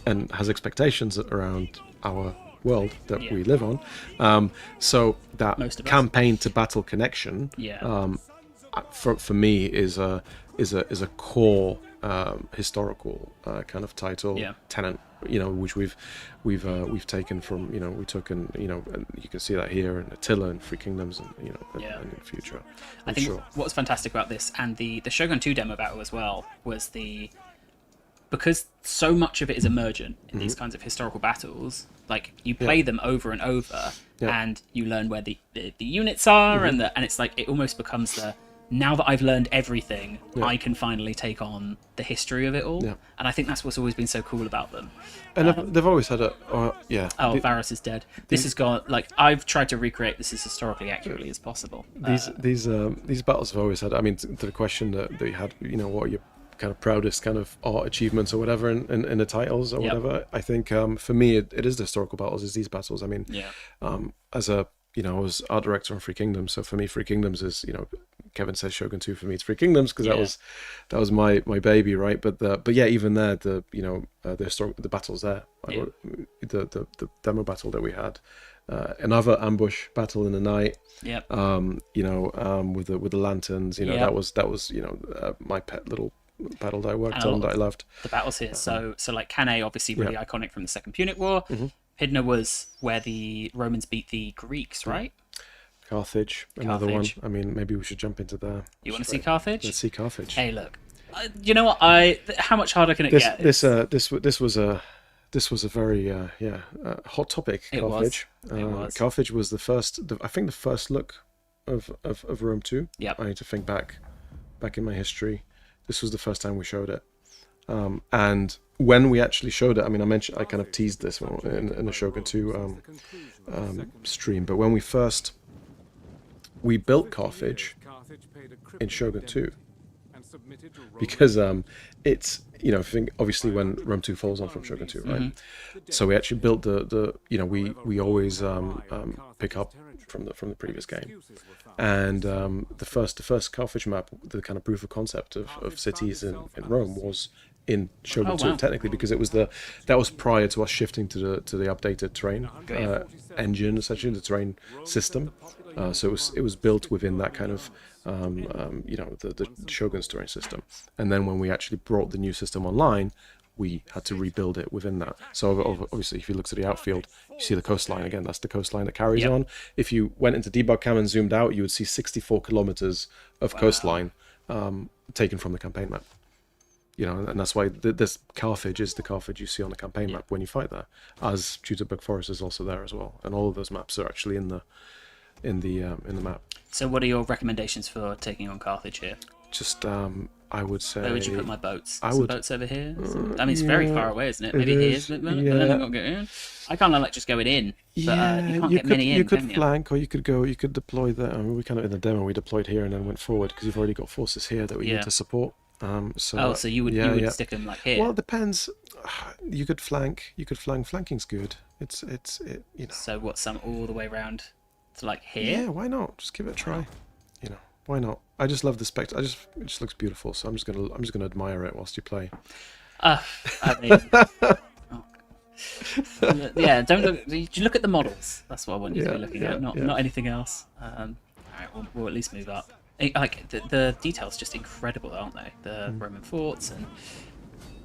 and has expectations around our world that we live on. So that campaign to battle connection, for me is a core historical kind of title tenant, which we've taken from we took, and and you can see that here in Attila and Free Kingdoms, and and in the future. I think what was fantastic about this and the Shogun 2 demo battle as well was because so much of it is emergent in these kinds of historical battles. Like you play them over and over, and you learn where the units are, and it's like it almost becomes now that I've learned everything, I can finally take on the history of it all. Yeah. And I think that's what's always been so cool about them. And they've always had Varus is dead. This has gone, I've tried to recreate this as historically accurately as possible. These battles have always had, I mean, to the question that you had, what are your kind of proudest kind of art achievements or whatever in the titles or whatever, I think for me it is the historical battles, is these battles. I mean, as a I was art director on Free Kingdoms, so for me Free Kingdoms is Kevin says Shogun 2, for me it's Free Kingdoms, because that was my baby, right? But yeah, even there, the battles there, the demo battle that we had, another ambush battle in the night, with the lanterns, that was my pet little battle that I worked on that I loved. The battles here, so like Cannae, obviously really iconic from the Second Punic War. Hydna was where the Romans beat the Greeks, right? Carthage, another one. I mean, maybe we should jump into there. You want to see Carthage? Let's see Carthage. Hey, look. You know what? How much harder can it get? This was a very hot topic. Carthage. It was. Carthage was the first. I think the first look of Rome 2. Yep. I need to think back in my history. This was the first time we showed it. And when we actually showed it, I mean, I kind of teased this in the Shogun 2 stream, but when we built Carthage in Shogun 2, because it's I think obviously when Rome 2 follows on from Shogun 2, right? So we actually built we always pick up from the previous game, and the first Carthage map, the kind of proof of concept of cities in Rome was in Shogun 2, technically, because that was prior to us shifting to the updated terrain engine, essentially the terrain system. So it was built within that kind of the Shogun's terrain system. And then when we actually brought the new system online, we had to rebuild it within that. So obviously, if you look to the outfield, you see the coastline again. That's the coastline that carries on. If you went into debug cam and zoomed out, you would see 64 kilometers of coastline taken from the campaign map. You know, and that's why this Carthage is the Carthage you see on the campaign map when you fight there, as Jüterbog Forest is also there as well, and all of those maps are actually in the map. So, what are your recommendations for taking on Carthage here? Just I would say. Where would you put my boats? I Some would. boats over here. I mean, it's very far away, isn't it? Maybe here. I kind of like just going in, but you can't get many in. You could flank, or you could go. You could deploy there. I mean, we kind of in the demo we deployed here and then went forward because you've already got forces here that we need to support. So you would stick them like here. Well, it depends. You could flank. Flanking's good. It's you know. So what? Some all the way around to like here. Yeah, why not? Just give it a try. You know, why not? I just love the spectacle. It just looks beautiful. So I'm just gonna admire it whilst you play. I mean, yeah. Don't look. You look at the models. That's what I want you to be looking at. Not anything else. All right, we'll at least move up. Like the details, just incredible, aren't they? The Roman forts and.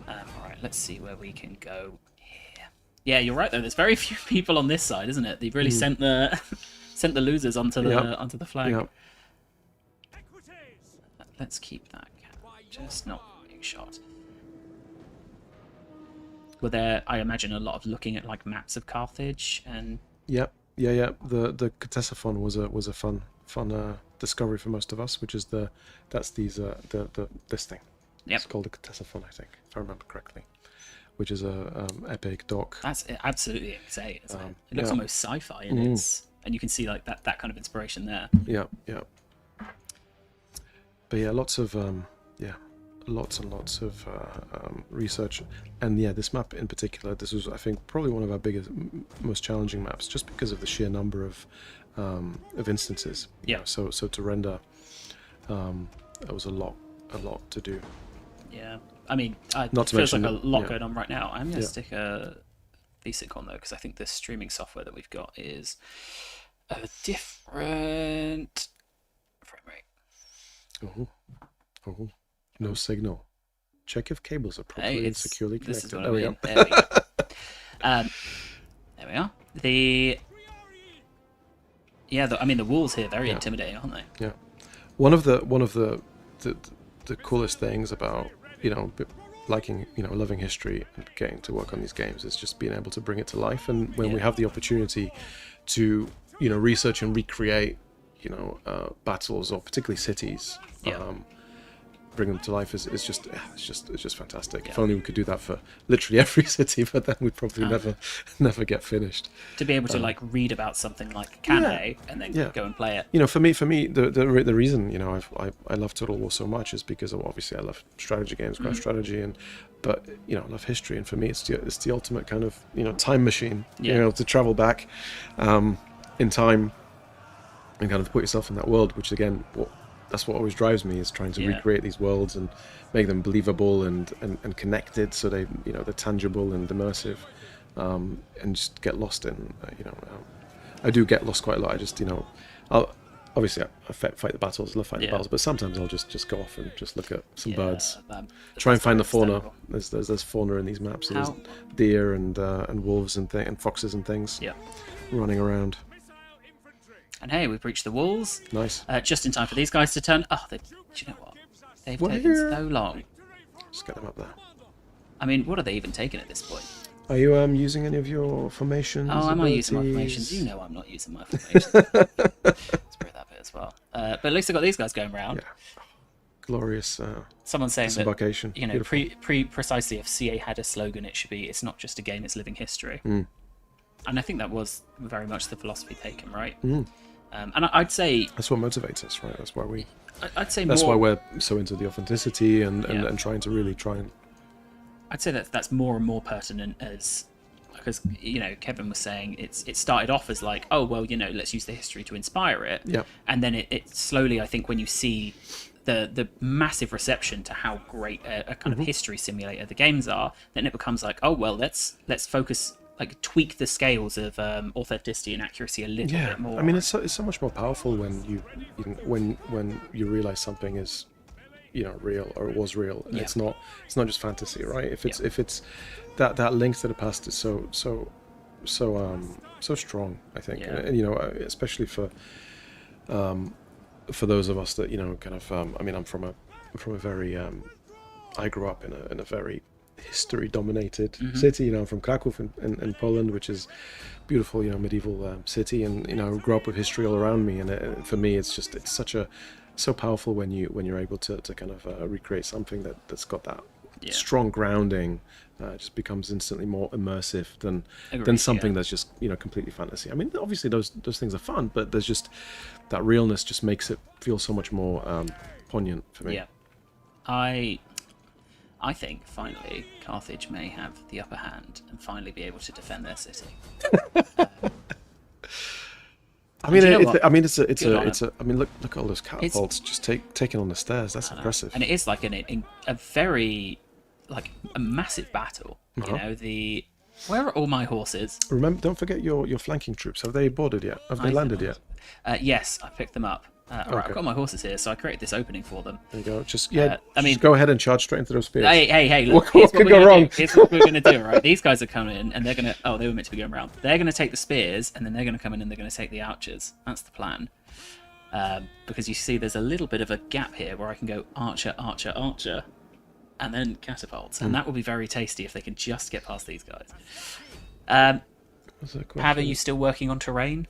All right, let's see where we can go here. Yeah, you're right though. There's very few people on this side, isn't it? They've really sent the losers onto the flag. Yep. Let's keep that just not being shot. Were there, I imagine, a lot of looking at like maps of Carthage and. Yeah. The Ctesiphon was a fun discovery for most of us, which is this thing. Yep. It's called a Ctesiphon, I think, if I remember correctly, which is a epic dock. That's absolutely insane, isn't it? It looks almost sci-fi, and and you can see like that kind of inspiration there. Yeah. But yeah, lots and lots of research, and this map in particular, this was, I think, probably one of our biggest, most challenging maps, just because of the sheer number of instances. Yeah. So to render, that was a lot to do. Yeah. I mean, Not it to feels like mention a lot going on right now. I'm going to stick a VSync on though, because I think the streaming software that we've got is a different frame rate. Oh, no signal. Check if cables are properly and securely connected. This is what there we go. There we go. There we are. I mean, the walls here are very intimidating, aren't they? Yeah. One of the coolest things about loving history and getting to work on these games is just being able to bring it to life. And when we have the opportunity to research and recreate battles, or particularly cities, bring them to life is just fantastic. If only we could do that for literally every city, but then we'd probably never get finished. To be able to like read about something like Calais and then go and play it. For me, the reason I love Total War so much is because obviously I love strategy games, crash strategy, but I love history, and for me it's the ultimate kind of time machine. To travel back in time and kind of put yourself in that world, which again, that's what always drives me, is trying to recreate these worlds and make them believable and connected, so they're tangible and immersive, and just get lost in. I do get lost quite a lot. I just I'll obviously I fight the battles, I love fighting the battles, but sometimes I'll just go off and just look at some birds, try and find the fauna. There's fauna in these maps. So there's deer and wolves and foxes and things running around. And hey, we've reached the walls. Nice. Just in time for these guys to turn. Oh, do you know what? They've taken so long. Just get them up there. I mean, what are they even taking at this point? Are you using any of your formations? Oh, am I using my formations? You know I'm not using my formations. Let's put that bit as well. But at least I've got these guys going around. Yeah. Glorious. Someone's saying that, precisely if CA had a slogan, it should be, it's not just a game, it's living history. And I think that was very much the philosophy taken, right? And I'd say that's what motivates us, right? That's why that's why we're so into the authenticity and trying to really try and. I'd say that's more and more pertinent because Kevin was saying it started off as like, oh well, let's use the history to inspire it, and then it slowly, I think, when you see the massive reception to how great a kind of history simulator the games are, then it becomes like, oh well, let's focus. Like tweak the scales of authenticity and accuracy a little bit more. I mean, it's so much more powerful when you realize something is real, or it was real, and Yeah. it's not just fantasy, right? If it's that link to the past is so strong, I think, Yeah. and especially for those of us that kind of I mean, I'm from a very I grew up in a very history dominated city. I'm from Krakow in Poland, which is beautiful, medieval city, and grew up with history all around me, and for me it's so powerful when you're able to kind of recreate something that's got that strong grounding. It just becomes instantly more immersive than something that's just completely fantasy. I mean, obviously those things are fun, but there's just that realness just makes it feel so much more poignant for me. Yeah. I think finally Carthage may have the upper hand and finally be able to defend their city. I mean, you know what? I mean, it's a. I mean, look at all those catapults just taking on the stairs. That's impressive. And it is like a very like a massive battle. Where are all my horses? Remember, don't forget your flanking troops. Have they boarded yet? Have they landed yet? Yes, I picked them up. All right, Okay. I've got my horses here, so I created this opening for them. There you go. Just I mean, just go ahead and charge straight into those spears. Hey, look, What could go wrong? Here's what we're going to do, right? These guys are coming in, and they're going to... Oh, they were meant to be going around. They're going to take the spears, and then they're going to come in and they're going to take the archers. That's the plan. Because you see there's a little bit of a gap here where I can go archer, archer, archer, and then catapults. And that will be very tasty if they can just get past these guys. Pav, are you still working on terrain?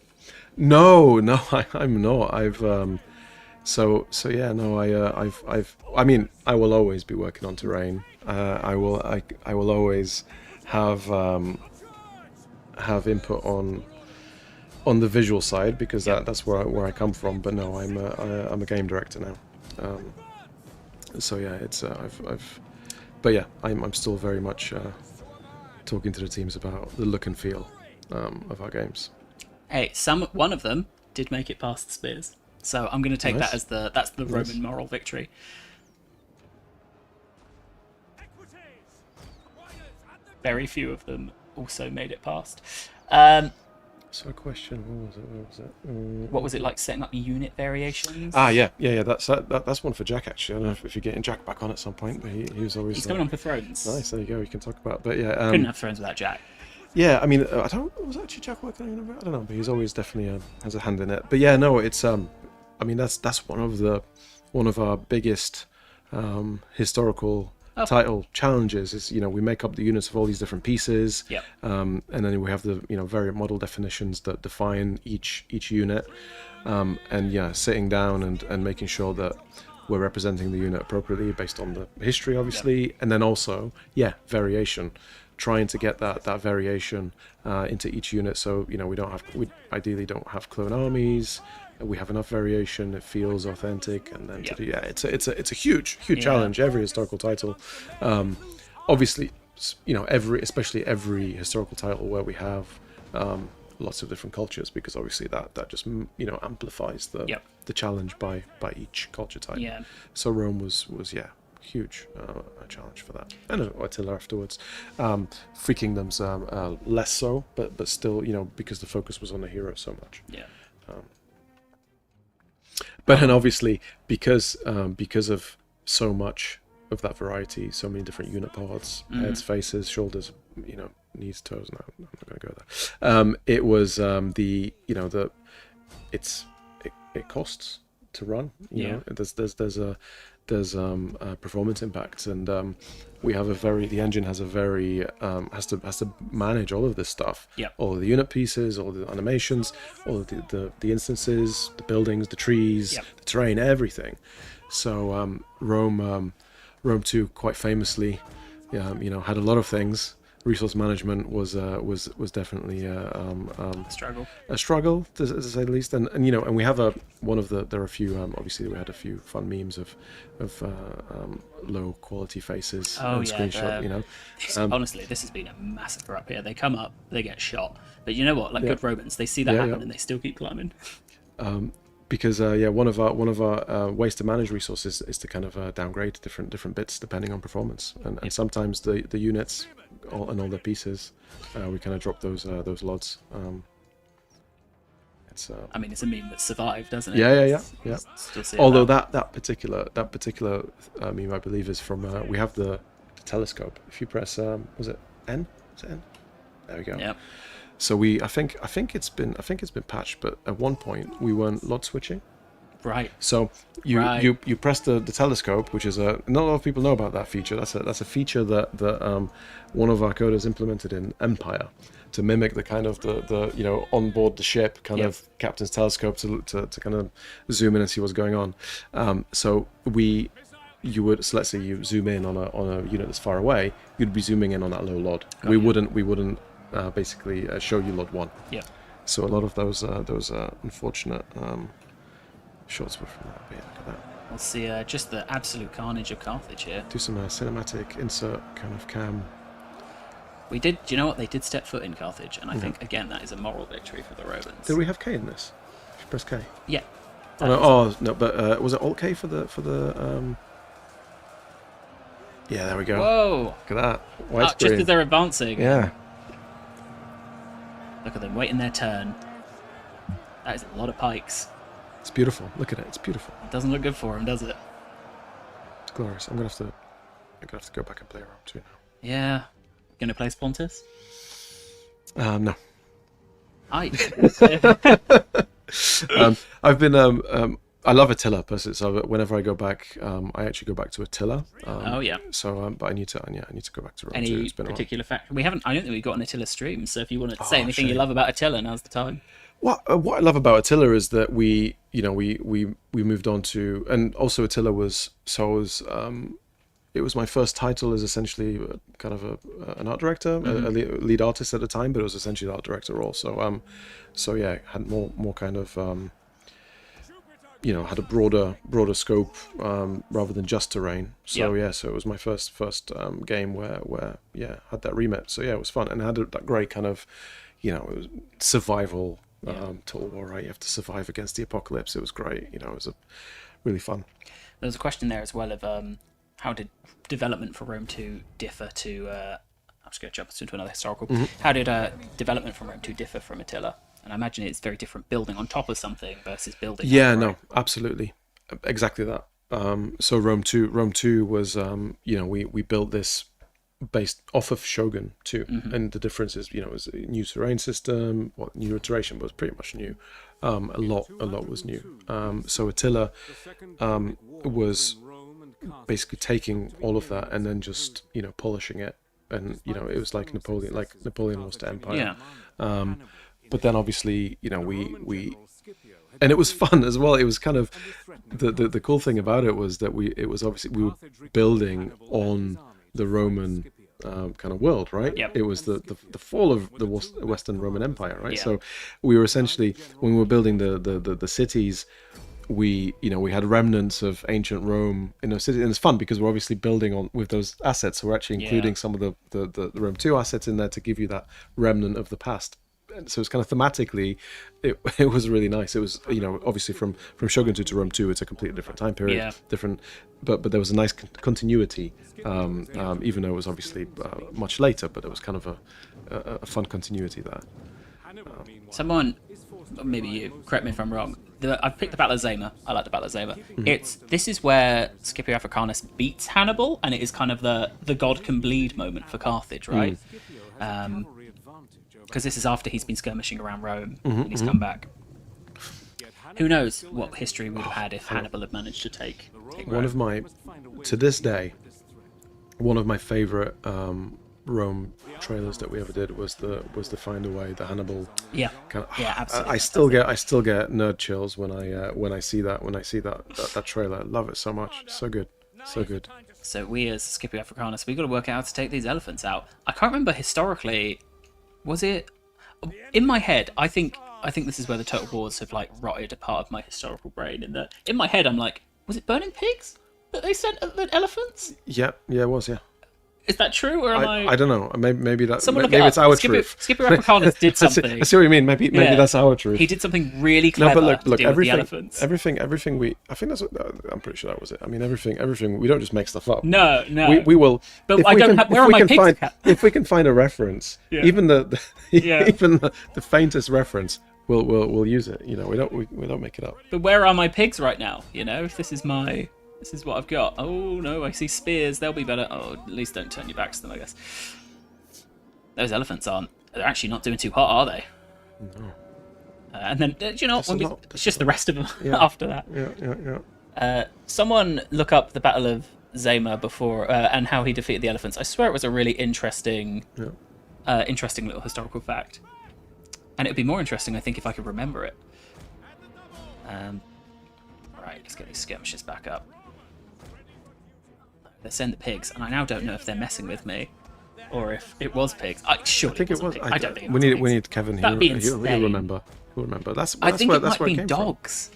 No, I'm not. I've yeah, no, I mean, I will always be working on terrain. I will always have input on the visual side, because that's where I come from. But no, I'm a game director now. So yeah, it's but yeah, I'm still very much talking to the teams about the look and feel of our games. Hey, one of them did make it past the spears, so I'm going to take Nice. that as that's the Roman moral victory. Very few of them also made it past. So a question, where was it? What was it like setting up unit variations? Yeah. That's one for Jack, actually. I don't know if you're getting Jack back on at some point, but he was always... He's coming on for Thrones. Nice, there you go, we can talk about... But yeah... Couldn't have Thrones without Jack. Yeah, I mean, was actually Jack working on it? I don't know, but he's always definitely has a hand in it. But yeah, no, it's I mean, that's one of our biggest historical title challenges. Is we make up the units of all these different pieces, and then we have the variant model definitions that define each unit, and yeah, sitting down and making sure that we're representing the unit appropriately based on the history, obviously, and then also variation. Trying to get that variation into each unit, so we ideally don't have clone armies. We have enough variation. It feels authentic, and then it's a huge challenge. Every historical title, obviously, especially every historical title where we have lots of different cultures, because obviously that just amplifies the challenge by each culture type. Yeah. So Rome was huge a challenge for that, and Attila afterwards. Free Kingdoms less so, but still, because the focus was on the hero so much. Yeah. But then obviously because of so much of that variety, so many different unit parts, heads, faces, shoulders, knees, toes. No, I'm not going to go there. It was it costs to run. You know, there's performance impacts, and we have the engine has a very has to manage all of this stuff, all of the unit pieces, all the animations, all of the instances, the buildings, the trees, the terrain, everything. So Rome 2 quite famously had a lot of things. Resource management was definitely a struggle to say the least, and we have there are a few obviously we had a few fun memes of low quality faces screenshot. Honestly, this has been a massacre up here. They come up, they get shot, but you know what? Like good Romans, they see that happen and they still keep climbing. Because one of our ways to manage resources is to kind of downgrade different bits depending on performance, and sometimes the units and all the pieces we kind of drop those LODs. It's I mean, it's a meme that survived, doesn't it? yeah. Still see it Although about. that particular meme, I believe, is from we have the telescope. If you press was it N? Is it N? There we go. Yep. So I think it's been patched, but at one point we weren't LOD switching. Right. So you press the telescope, which is not a lot of people know about that feature. That's a feature that one of our coders implemented in Empire to mimic the kind of the on board the ship kind of captain's telescope to kind of zoom in and see what's going on. So let's say you zoom in on a unit that's far away, you'd be zooming in on that low LOD. We wouldn't basically show you LOD 1. Yeah. So a lot of those unfortunate shots were from that. But yeah, look at that. We'll see just the absolute carnage of Carthage here. Do some cinematic insert kind of cam. We did. Do you know what? They did step foot in Carthage, and I think again that is a moral victory for the Romans. Did we have K in this? Did you press K? Yeah. No, but was it Alt K for the Yeah, there we go. Whoa! Look at that. Just Widescreen. as they're advancing. Yeah. Look at them waiting their turn. That is a lot of pikes. It's beautiful. Look at it. It's beautiful. It doesn't look good for them, does it? It's glorious. I'm gonna have to go back and play around too now. Yeah. Gonna play Spontus? No. I I've been I love Attila personally, so whenever I go back, I actually go back to Attila. oh yeah. So, but I need to go back to Rome too. Any It's been a while. particular fact? We haven't. I don't think we've got an Attila stream. So if you want to say anything you shame. love about Attila, now's the time. What I love about Attila is that we moved on to, and also Attila was it was my first title as essentially kind of an art director, a lead artist at the time, but it was essentially the art director role. So yeah, had more kind of had a broader scope rather than just terrain. So so it was my first game where had that remit. So yeah, it was fun and had that great kind of it was survival tool. All right, you have to survive against the apocalypse. It was great. It was really fun. There was a question there as well of how did development for Rome 2 differ to... I'm just going to jump into another historical. How did development from Rome 2 differ from Attila? And I imagine it's very different building on top of something versus building... Yeah, on, no, right? absolutely. Exactly that. So Rome 2 was, we built this based off of Shogun 2. And the difference is, it was a new terrain system, new iteration was pretty much new. A lot was new. So Attila was basically taking all of that and then just polishing it, and it was like Napoleon was to Empire. But then obviously we and it was fun as well. It was kind of the cool thing about it was that we were building on the Roman kind of world, right? Yep. It was the fall of the Western Roman Empire, right? So we were essentially, when we were building the cities, we had remnants of ancient Rome in those cities, and it's fun because we're obviously building on with those assets. So we're actually including some of the Rome 2 assets in there to give you that remnant of the past. And so it's kind of thematically, it was really nice. It was obviously from Shogun 2 to Rome 2, it's a completely different time period, different, but there was a nice continuity, even though it was obviously much later. But it was kind of a fun continuity there. Someone, maybe you, correct me if I'm wrong. I've picked the Battle of Zama. I like the Battle of Zama. This is where Scipio Africanus beats Hannibal, and it is kind of the God can bleed moment for Carthage, right? Because this is after he's been skirmishing around Rome and he's come back. Who knows what history we would have had if Hannibal had managed to take Rome. To this day, one of my favorite Rome trailers that we ever did was the Find a Way, the Hannibal. Yeah. Absolutely. I still get nerd chills when I see that trailer. I love it so much. So good. So good. So we as Scipio Africanus, we've got to work out how to take these elephants out. I can't remember historically. Was it in my head? I think this is where the Total Wars have rotted a part of my historical brain. In my head, I'm like, was it burning pigs that they sent at the elephants? Yeah, it was. Yeah. Is that true, or am I? I don't know. Maybe that. Someone look maybe it it's up. our Scipio truth. Africanus did something. I see what you mean. Maybe that's our truth. He did something really clever No, but look, to deal with the elephants. everything. I think that's. I'm pretty sure that was it. I mean, everything. We don't just make stuff up. No. We will. But I don't have. Where are my pigs? If we can find a reference, even the faintest reference, we'll use it. You know, we don't make it up. But where are my pigs right now? You know, if this is what I've got. Oh no, I see spears. They'll be better. Oh, at least don't turn your backs to them, I guess. Those elephants they're actually not doing too hot, are they? No. And then, do you know, it's just the rest of them after that. Yeah. Someone look up the Battle of Zama before and how he defeated the elephants. I swear it was a really interesting little historical fact. And it would be more interesting, I think, if I could remember it. Right, let's get these skirmishes back up. They send the pigs, and I now don't know if they're messing with me or if it was pigs. I think it was. I don't think it was we need Kevin. He'll remember. He'll remember. I think it might be dogs.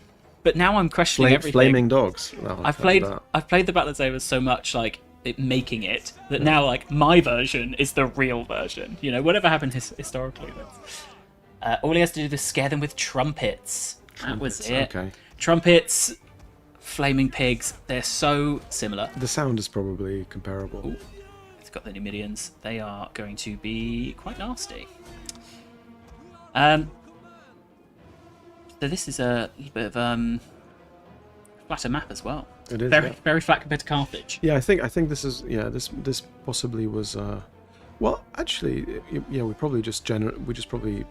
But now I'm questioning everything. Flaming dogs. No, I've played the Battle of Zama so much, like making it, that now like my version is the real version. You know, whatever happened historically. All he has to do is scare them with trumpets. That was it. Okay. Trumpets, flaming pigs. They're so similar. The sound is probably comparable. Ooh, it's got the Numidians. They are going to be quite nasty. So this is a bit of flatter map as well. It is very flat compared to Carthage. Yeah, I think this is this possibly was well actually we probably just probably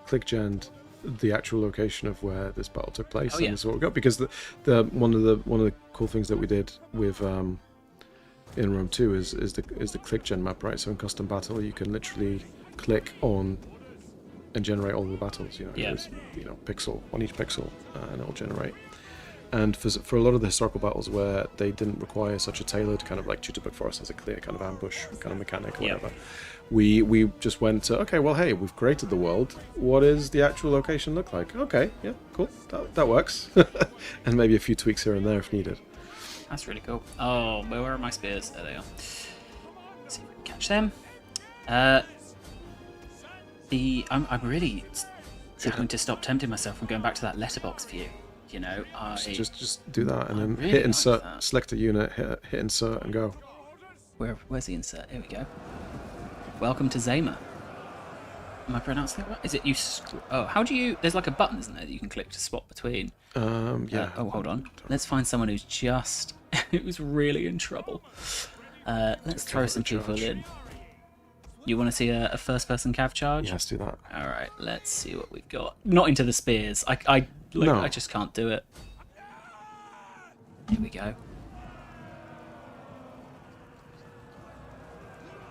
click-genned the actual location of where this battle took place, and this is what we got, because the one of the cool things that we did with in Rome 2 is the click-gen map, right? So in custom battle you can literally click on and generate all the battles, there's, pixel on each pixel, and it'll generate. And for a lot of the historical battles where they didn't require such a tailored kind of like Jüterbog Forest has a clear kind of ambush kind of mechanic or whatever, we just went to, okay, well, hey, we've created the world. What does the actual location look like? Okay, yeah, cool, that works. And maybe a few tweaks here and there if needed. That's really cool. Oh, where are my spears? There they are. Let's see if we can catch them. I'm really having to stop tempting myself from going back to that letterbox view. You know, just do that and then really hit insert, select a unit, hit insert, and go. Where's the insert? Here we go. Welcome to Zama. Am I pronouncing it right? Is it you? How do you? There's like a button, isn't there, that you can click to swap between? Yeah. Hold on. Let's find someone who's who's really in trouble. Let's throw some people in. You want to see a first-person cav charge? Yeah, let's do that. All right, let's see what we've got. Not into the spears. I just can't do it. Here we go.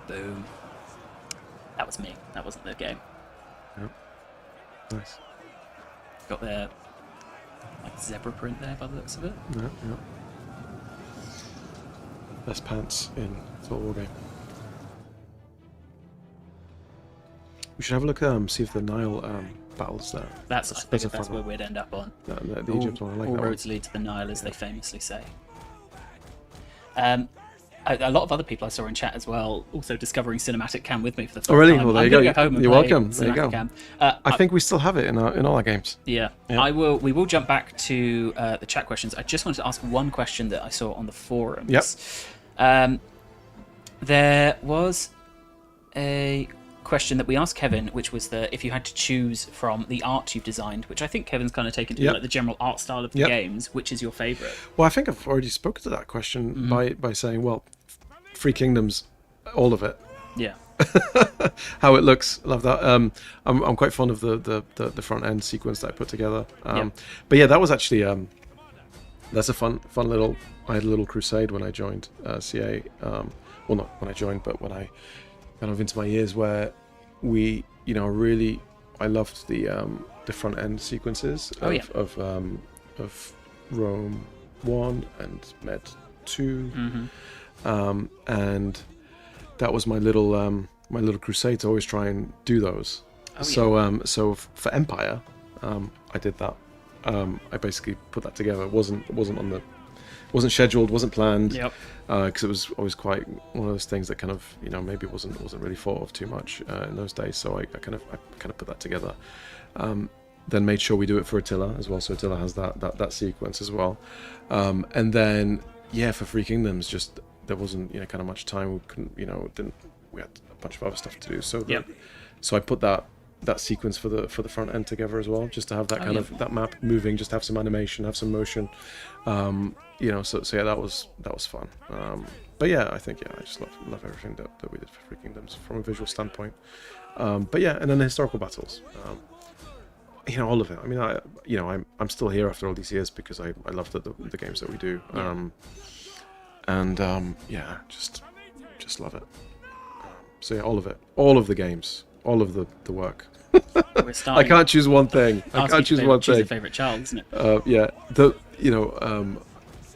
Boom. That was me. That wasn't the game. Yep. Nice. Got their zebra print there by the looks of it. Yeah. Best pants in Total War game. We should have a look see if the Nile battles there. I figured that's where we'd end up on. The Egypt one, I like all that roads lead to the Nile, as they famously say. A lot of other people I saw in chat as well, also discovering Cinematic Cam with me for the first time. Oh really? Well, there you go. Go home and You're play welcome. There you go. Cam. I think we still have it in all our games. Yeah. We will jump back to the chat questions. I just wanted to ask one question that I saw on the forums. Yep. There was a question that we asked Kevin, which was if you had to choose from the art you've designed, which I think Kevin's kind of taken to be like the general art style of the games, which is your favourite? Well, I think I've already spoken to that question by saying, well, Free Kingdoms, all of it. Yeah. How it looks, love that. I'm quite fond of the front end sequence that I put together. But yeah, that was actually that's a fun little. I had a little crusade when I joined CA. Well, not when I joined, but when I kind of into my years, where we, I loved the front end sequences of Rome 1 and Med 2, and that was my little crusade to always try and do those. So for Empire, I did that. I basically put that together. It wasn't scheduled, wasn't planned. Yep. Because it was always quite one of those things that kind of maybe wasn't really thought of too much in those days. So I kind of put that together. Then made sure we do it for Attila as well. So Attila has that sequence as well. And then for Free Kingdoms, just there wasn't kind of much time. We couldn't we had a bunch of other stuff to do. So so I put that that sequence for the front end together as well, just to have that kind of that map moving, just have some animation, have some motion. You know, so yeah, that was fun. But yeah, I think I just love everything that we did for Three Kingdoms from a visual standpoint. But yeah, and then the historical battles. You know, all of it. I mean, I'm still here after all these years because I love the games that we do. Yeah, just love it. So yeah, all of it, all of the games, all of the work. I can't choose one thing. I can't choose one thing. Choose your favorite child, isn't it? Yeah,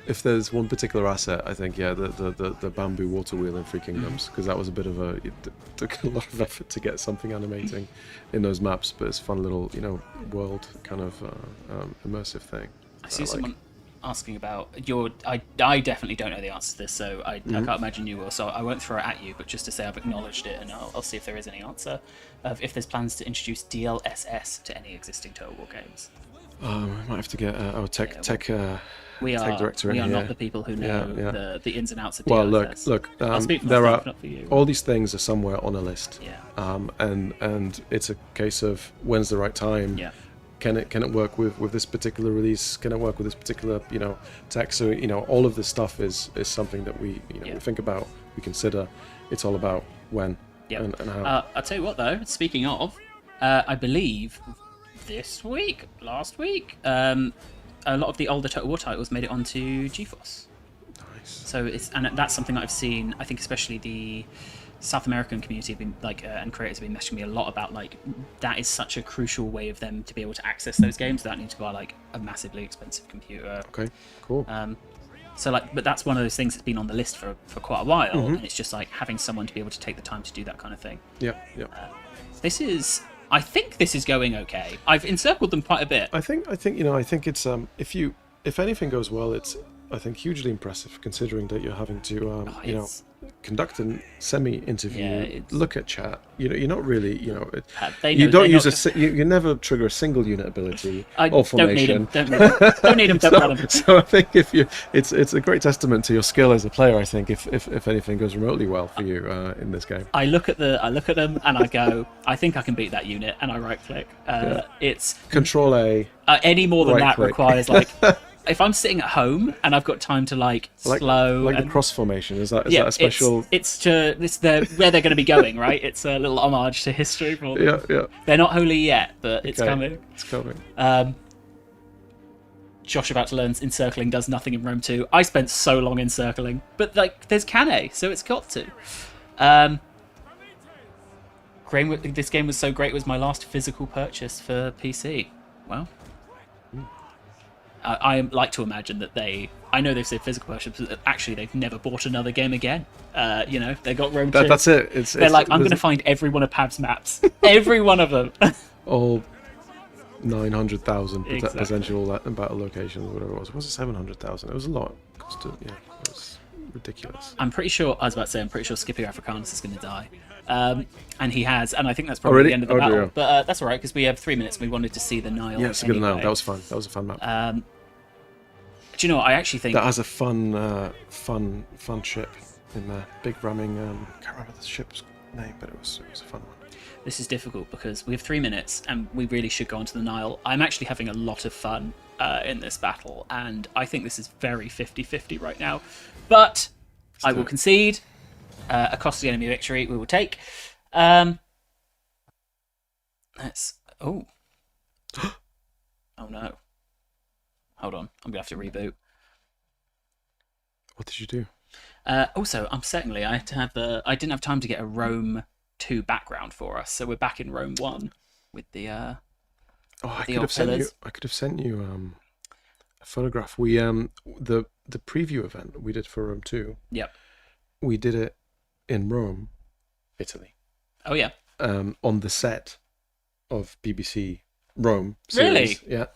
if there's one particular asset, I think the bamboo water wheel in Three Kingdoms, because that was a bit of it took a lot of effort to get something animating in those maps, but it's a fun little world kind of immersive thing. I see someone asking about I definitely don't know the answer to this, so I can't imagine you will, so I won't throw it at you, but just to say I've acknowledged it, and I'll see if there is any answer of if there's plans to introduce DLSS to any existing Total War games. We might have to get our tech director we in are here. not the people who know the ins and outs of DLSS. Well, look. I'll speak for there myself, are not for you. all these things are somewhere on a list. Yeah. And it's a case of when's the right time. Yeah. Can it work with this particular release? Can it work with this particular tech? So all of this stuff is something that we we think about, we consider. It's all about when and how. I'll tell you what though. Speaking of, I believe last week, a lot of the older Total War titles made it onto GeForce. Nice. So that's something that I've seen. I think especially the South American community have been and creators have been messaging me a lot about that is such a crucial way of them to be able to access those games without needing to buy a massively expensive computer. Okay, cool. But that's one of those things that's been on the list for quite a while, and it's just having someone to be able to take the time to do that kind of thing. Yeah. I think this is going okay. I've encircled them quite a bit. I think it's if anything goes well, it's I think hugely impressive considering that you're having to conduct a semi-interview, look at chat. You're not really you never trigger a single unit ability or formation. Don't need them. Don't run them. So I think it's a great testament to your skill as a player. I think if anything goes remotely well for you in this game. I look at them and I go, I think I can beat that unit, and I right click. It's Control A. Any more than that click. requires if I'm sitting at home and I've got time to slow the cross formation, is that a special? It's where they're going to be going, right? It's a little homage to history. For them. Yeah. They're not holy yet, but it's coming. It's coming. Josh about to learn encircling does nothing in Rome 2. I spent so long encircling, but there's Cannae, so it's got to. This game was so great. It was my last physical purchase for PC. Well. I like to imagine that I know they've said physical purchase, but actually they've never bought another game again. They got Rome 2. That's it. They're I'm going to find every one of Pav's maps. Every one of them. All 900,000 potential battle locations, or whatever it was. Was it 700,000? It was a lot. It was ridiculous. I'm pretty sure Scipio Africanus is going to die. And he has, and I think that's probably the end of the battle. Dear. But that's all right, because we have 3 minutes and we wanted to see the Nile. Yeah, it's a good Nile. That was fun. That was a fun map. Do you know what? I actually think that has a fun ship in there. Big ramming. I can't remember the ship's name, but it was a fun one. This is difficult because we have 3 minutes and we really should go onto the Nile. I'm actually having a lot of fun in this battle, and I think this is very 50-50 right now. But I will concede. A costly enemy victory we will take. Oh no. Hold on, I'm gonna have to reboot. What did you do? Also, upsettingly, I didn't have time to get a Rome 2 background for us, so we're back in Rome 1 with the I could have sent you a photograph. We the preview event we did for Rome 2. Yep. We did it in Rome, Italy. Oh yeah. On the set of BBC Rome series. Really? Yeah.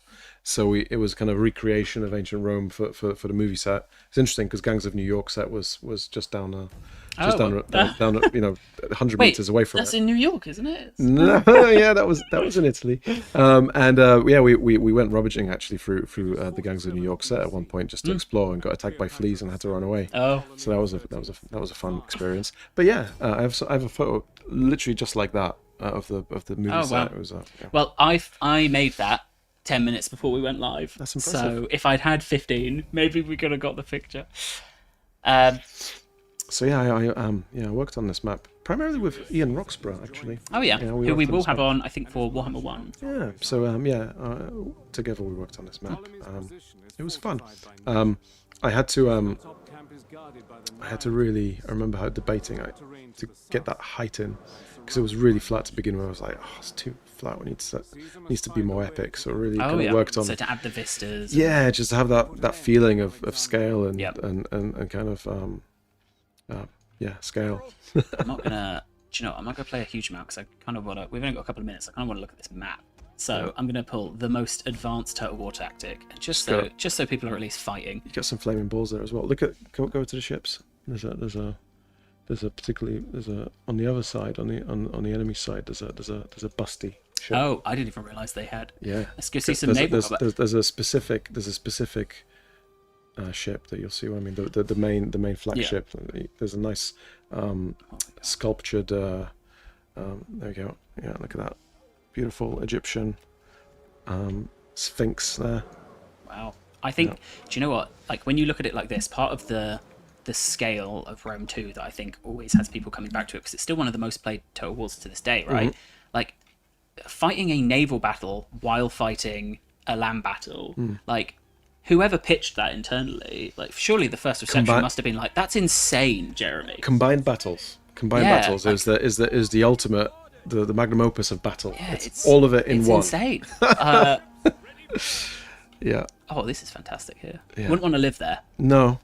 So it was kind of recreation of ancient Rome for the movie set. It's interesting because Gangs of New York set was just down 100 meters away from it. That's in New York, isn't it? No, yeah, that was in Italy. We went rummaging actually through the Gangs of New York set at one point just to explore, and got attacked by fleas and had to run away. Oh, so that was a fun experience. But yeah, I have a photo literally just like that of the movie Oh, set. wow. It was yeah. Well, I made that 10 minutes before we went live. That's impressive. So if I'd had 15, maybe we could have got the picture. Um, So yeah, I worked on this map primarily with Ian Roxburgh actually. oh yeah, Yeah, who worked we on will this have map. on, I think, for Warhammer 1. Yeah. So together we worked on this map. It was fun. I had to really. I remember how debating to get that height in because it was really flat to begin with. I was like, oh, it's too flat. We need to needs to be more epic. So really kind of worked on. So to add the vistas. Yeah, just to have that feeling of scale and Yep. and kind of scale. I'm not gonna. Do you know? I'm not gonna play a huge amount because I kind of wanna. We've only got a couple of minutes. I kind of want to look at this map. So I'm gonna pull the most advanced Total War tactic, just so people are at least fighting. You got some flaming balls there as well. Look at go to the ships. There's a on the other side on the enemy side. There's a busty ship. Oh, I didn't even realise they had. Yeah. Let's go see some naval combat. There's a specific ship that you'll see. What I mean, the main flagship. There's a nice sculptured. There we go. Yeah, look at that beautiful Egyptian sphinx there. Wow. I think. Do you know what? Like when you look at it like this, part of the scale of Rome 2 that I think always has people coming back to it because it's still one of the most played Total Wars to this day, right? Mm-hmm. Like fighting a naval battle while fighting a land battle, like. Whoever pitched that internally, like surely the first reception must have been like, "That's insane, Jeremy." Combined battles is the ultimate, the magnum opus of battle. Yeah, it's all of it in one. Insane. Yeah. Oh, this is fantastic here. Yeah. Wouldn't want to live there. No,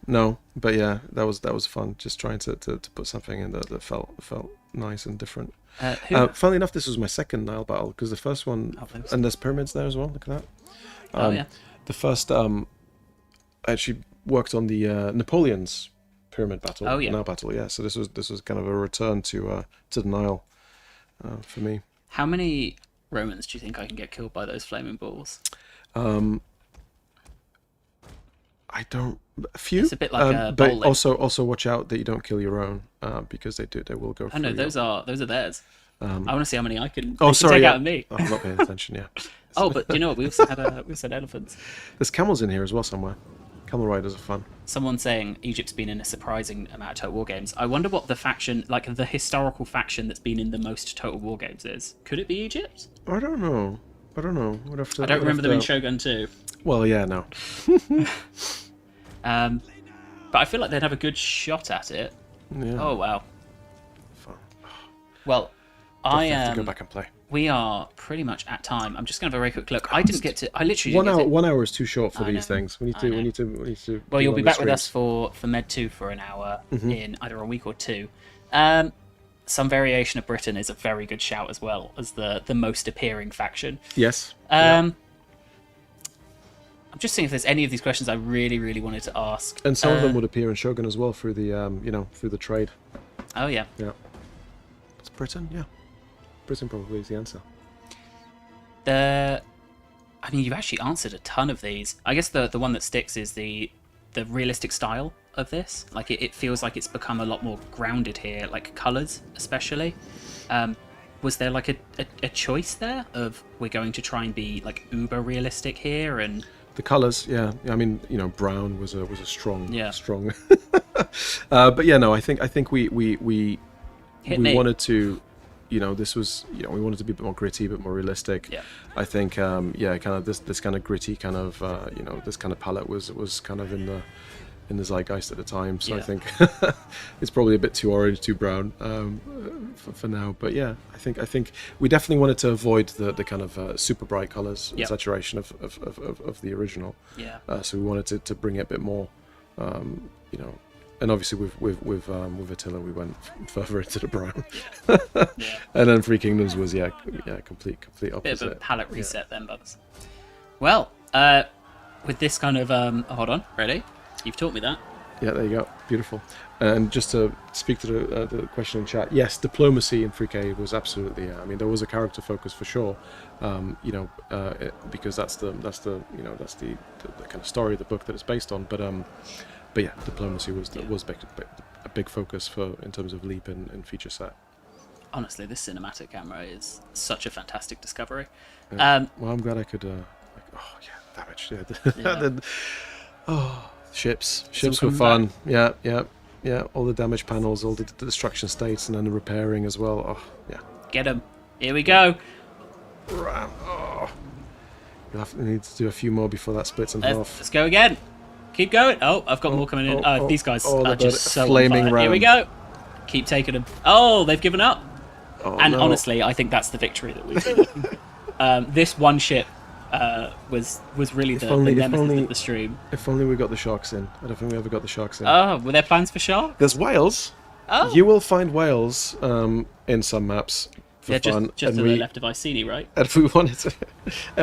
but yeah, that was fun. Just trying to put something in that felt nice and different. Funnily enough, this was my second Nile battle because the first one, and there's pyramids there as well. Look at that. Oh yeah. The first, I actually worked on the Napoleon's pyramid battle. Oh yeah. Nile battle, yeah. So this was kind of a return to the Nile for me. How many Romans do you think I can get killed by those flaming balls? I don't. A few. It's a bit like a but bowling. also watch out that you don't kill your own because they will go. Oh no, those are theirs. I want to see how many I can, sorry, take yeah. out of me. I'm not paying attention. Yeah. Oh, but you know what? We also had elephants. There's camels in here as well somewhere. Camel riders are fun. Someone saying Egypt's been in a surprising amount of Total War games. I wonder what the faction, like the historical faction that's been in the most Total War games is. Could it be Egypt? I don't know. We'd have to, I don't remember them in Shogun 2. Well, yeah, no. But I feel like they'd have a good shot at it. Yeah. Oh, wow. Fun. Well, I have to go back and play. We are pretty much at time. I'm just going to have a very quick look. I didn't get to. I literally didn't 1 hour. get to, 1 hour is too short for I these know. things. We need to. Well, do you'll be longer back with us streams. for Med 2 for an hour Mm-hmm. in either a week or two. Some variation of Britain is a very good shout as well as the most appearing faction. Yes. I'm just seeing if there's any of these questions I really, really wanted to ask. And some of them would appear in Shogun as well through the through the trade. Oh yeah. Yeah. It's Britain, yeah. Britain probably is the answer. I mean, you've actually answered a ton of these. I guess the one that sticks is the realistic style of this. Like it feels like it's become a lot more grounded here, like colours especially. Was there like a choice there of we're going to try and be like uber realistic here and The colours, yeah. I mean, brown was a strong, Yeah. strong. But yeah, no, I think we Hit me. wanted to, this was, we wanted to be a bit more gritty, a bit more realistic. Yeah. I think, kind of this kind of gritty kind of, this kind of palette was kind of in the zeitgeist at the time. So I Yeah. think it's probably a bit too orange, too brown for now. But yeah, I think we definitely wanted to avoid the kind of super bright colours and Yep. saturation of the original. yeah. So we wanted to bring it a bit more, and obviously with Attila we went further into the brown. Yeah. And then Three Kingdoms was complete Bit opposite. of a palette reset then, Bubs. Well, with this kind of hold on, ready? You've taught me that. Yeah, there you go, beautiful. And just to speak to the question in chat, yes, diplomacy in 3K was absolutely. I mean, there was a character focus for sure, because that's the kind of story of the book that it's based on. But yeah, diplomacy was a big focus in terms of leap and feature set. honestly, this cinematic camera is such a fantastic discovery. Well, I'm glad I could. Oh yeah, damage. Yeah. Ships were fun. Back. Yeah. All the damage panels, all the destruction states, and then the repairing as well. Oh yeah. Get them. Here we go. Ram. Oh. We need to do a few more before that splits in half. Let's go again. Keep going. Oh, I've got more coming in. These guys are just so flaming ram. Here we go. Keep taking them. Oh, they've given up. And no. honestly, I think that's the victory that we've seen. This one ship was really the nemesis of the stream. If only we got the sharks in. I don't think we ever got the sharks in. Oh, were there plans for sharks? There's whales. Oh. You will find whales in some maps for fun. Just to the left of Iceni, right? And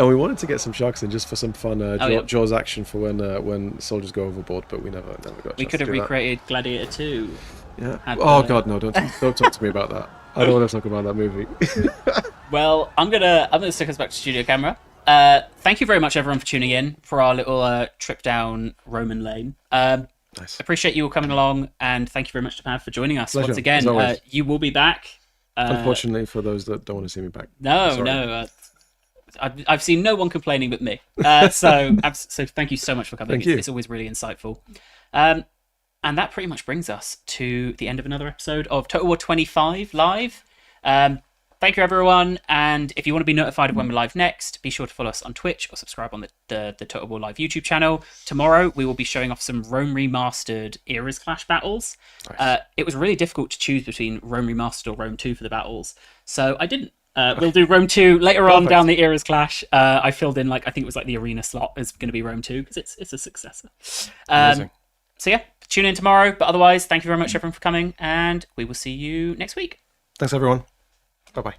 we wanted to get some sharks in just for some fun Jaws action for when soldiers go overboard, but we never got. We could have recreated Gladiator 2. Yeah. God, no! Don't talk to me about that. I don't want to talk about that movie. Well, I'm gonna stick us back to studio camera. Thank you very much, everyone, for tuning in for our little trip down Roman Lane. Nice. Appreciate you all coming along, and thank you very much to Pav for joining us. Pleasure, once again. You will be back. Unfortunately, for those that don't want to see me back. No. I've seen no one complaining but me. So thank you so much for coming. Thank you. It's always really insightful. And that pretty much brings us to the end of another episode of Total War 25 live. Thank you, everyone. And if you want to be notified of when we're live next, be sure to follow us on Twitch or subscribe on the Total War Live YouTube channel. Tomorrow, we will be showing off some Rome Remastered Eras Clash battles. Nice. It was really difficult to choose between Rome Remastered or Rome 2 for the battles. So I didn't. We'll do Rome 2 later on down the Eras Clash. I filled in, I think it was the arena slot is going to be Rome 2 because it's a successor. So yeah, tune in tomorrow. But otherwise, thank you very much, everyone, for coming. And we will see you next week. Thanks, everyone. Bye-bye.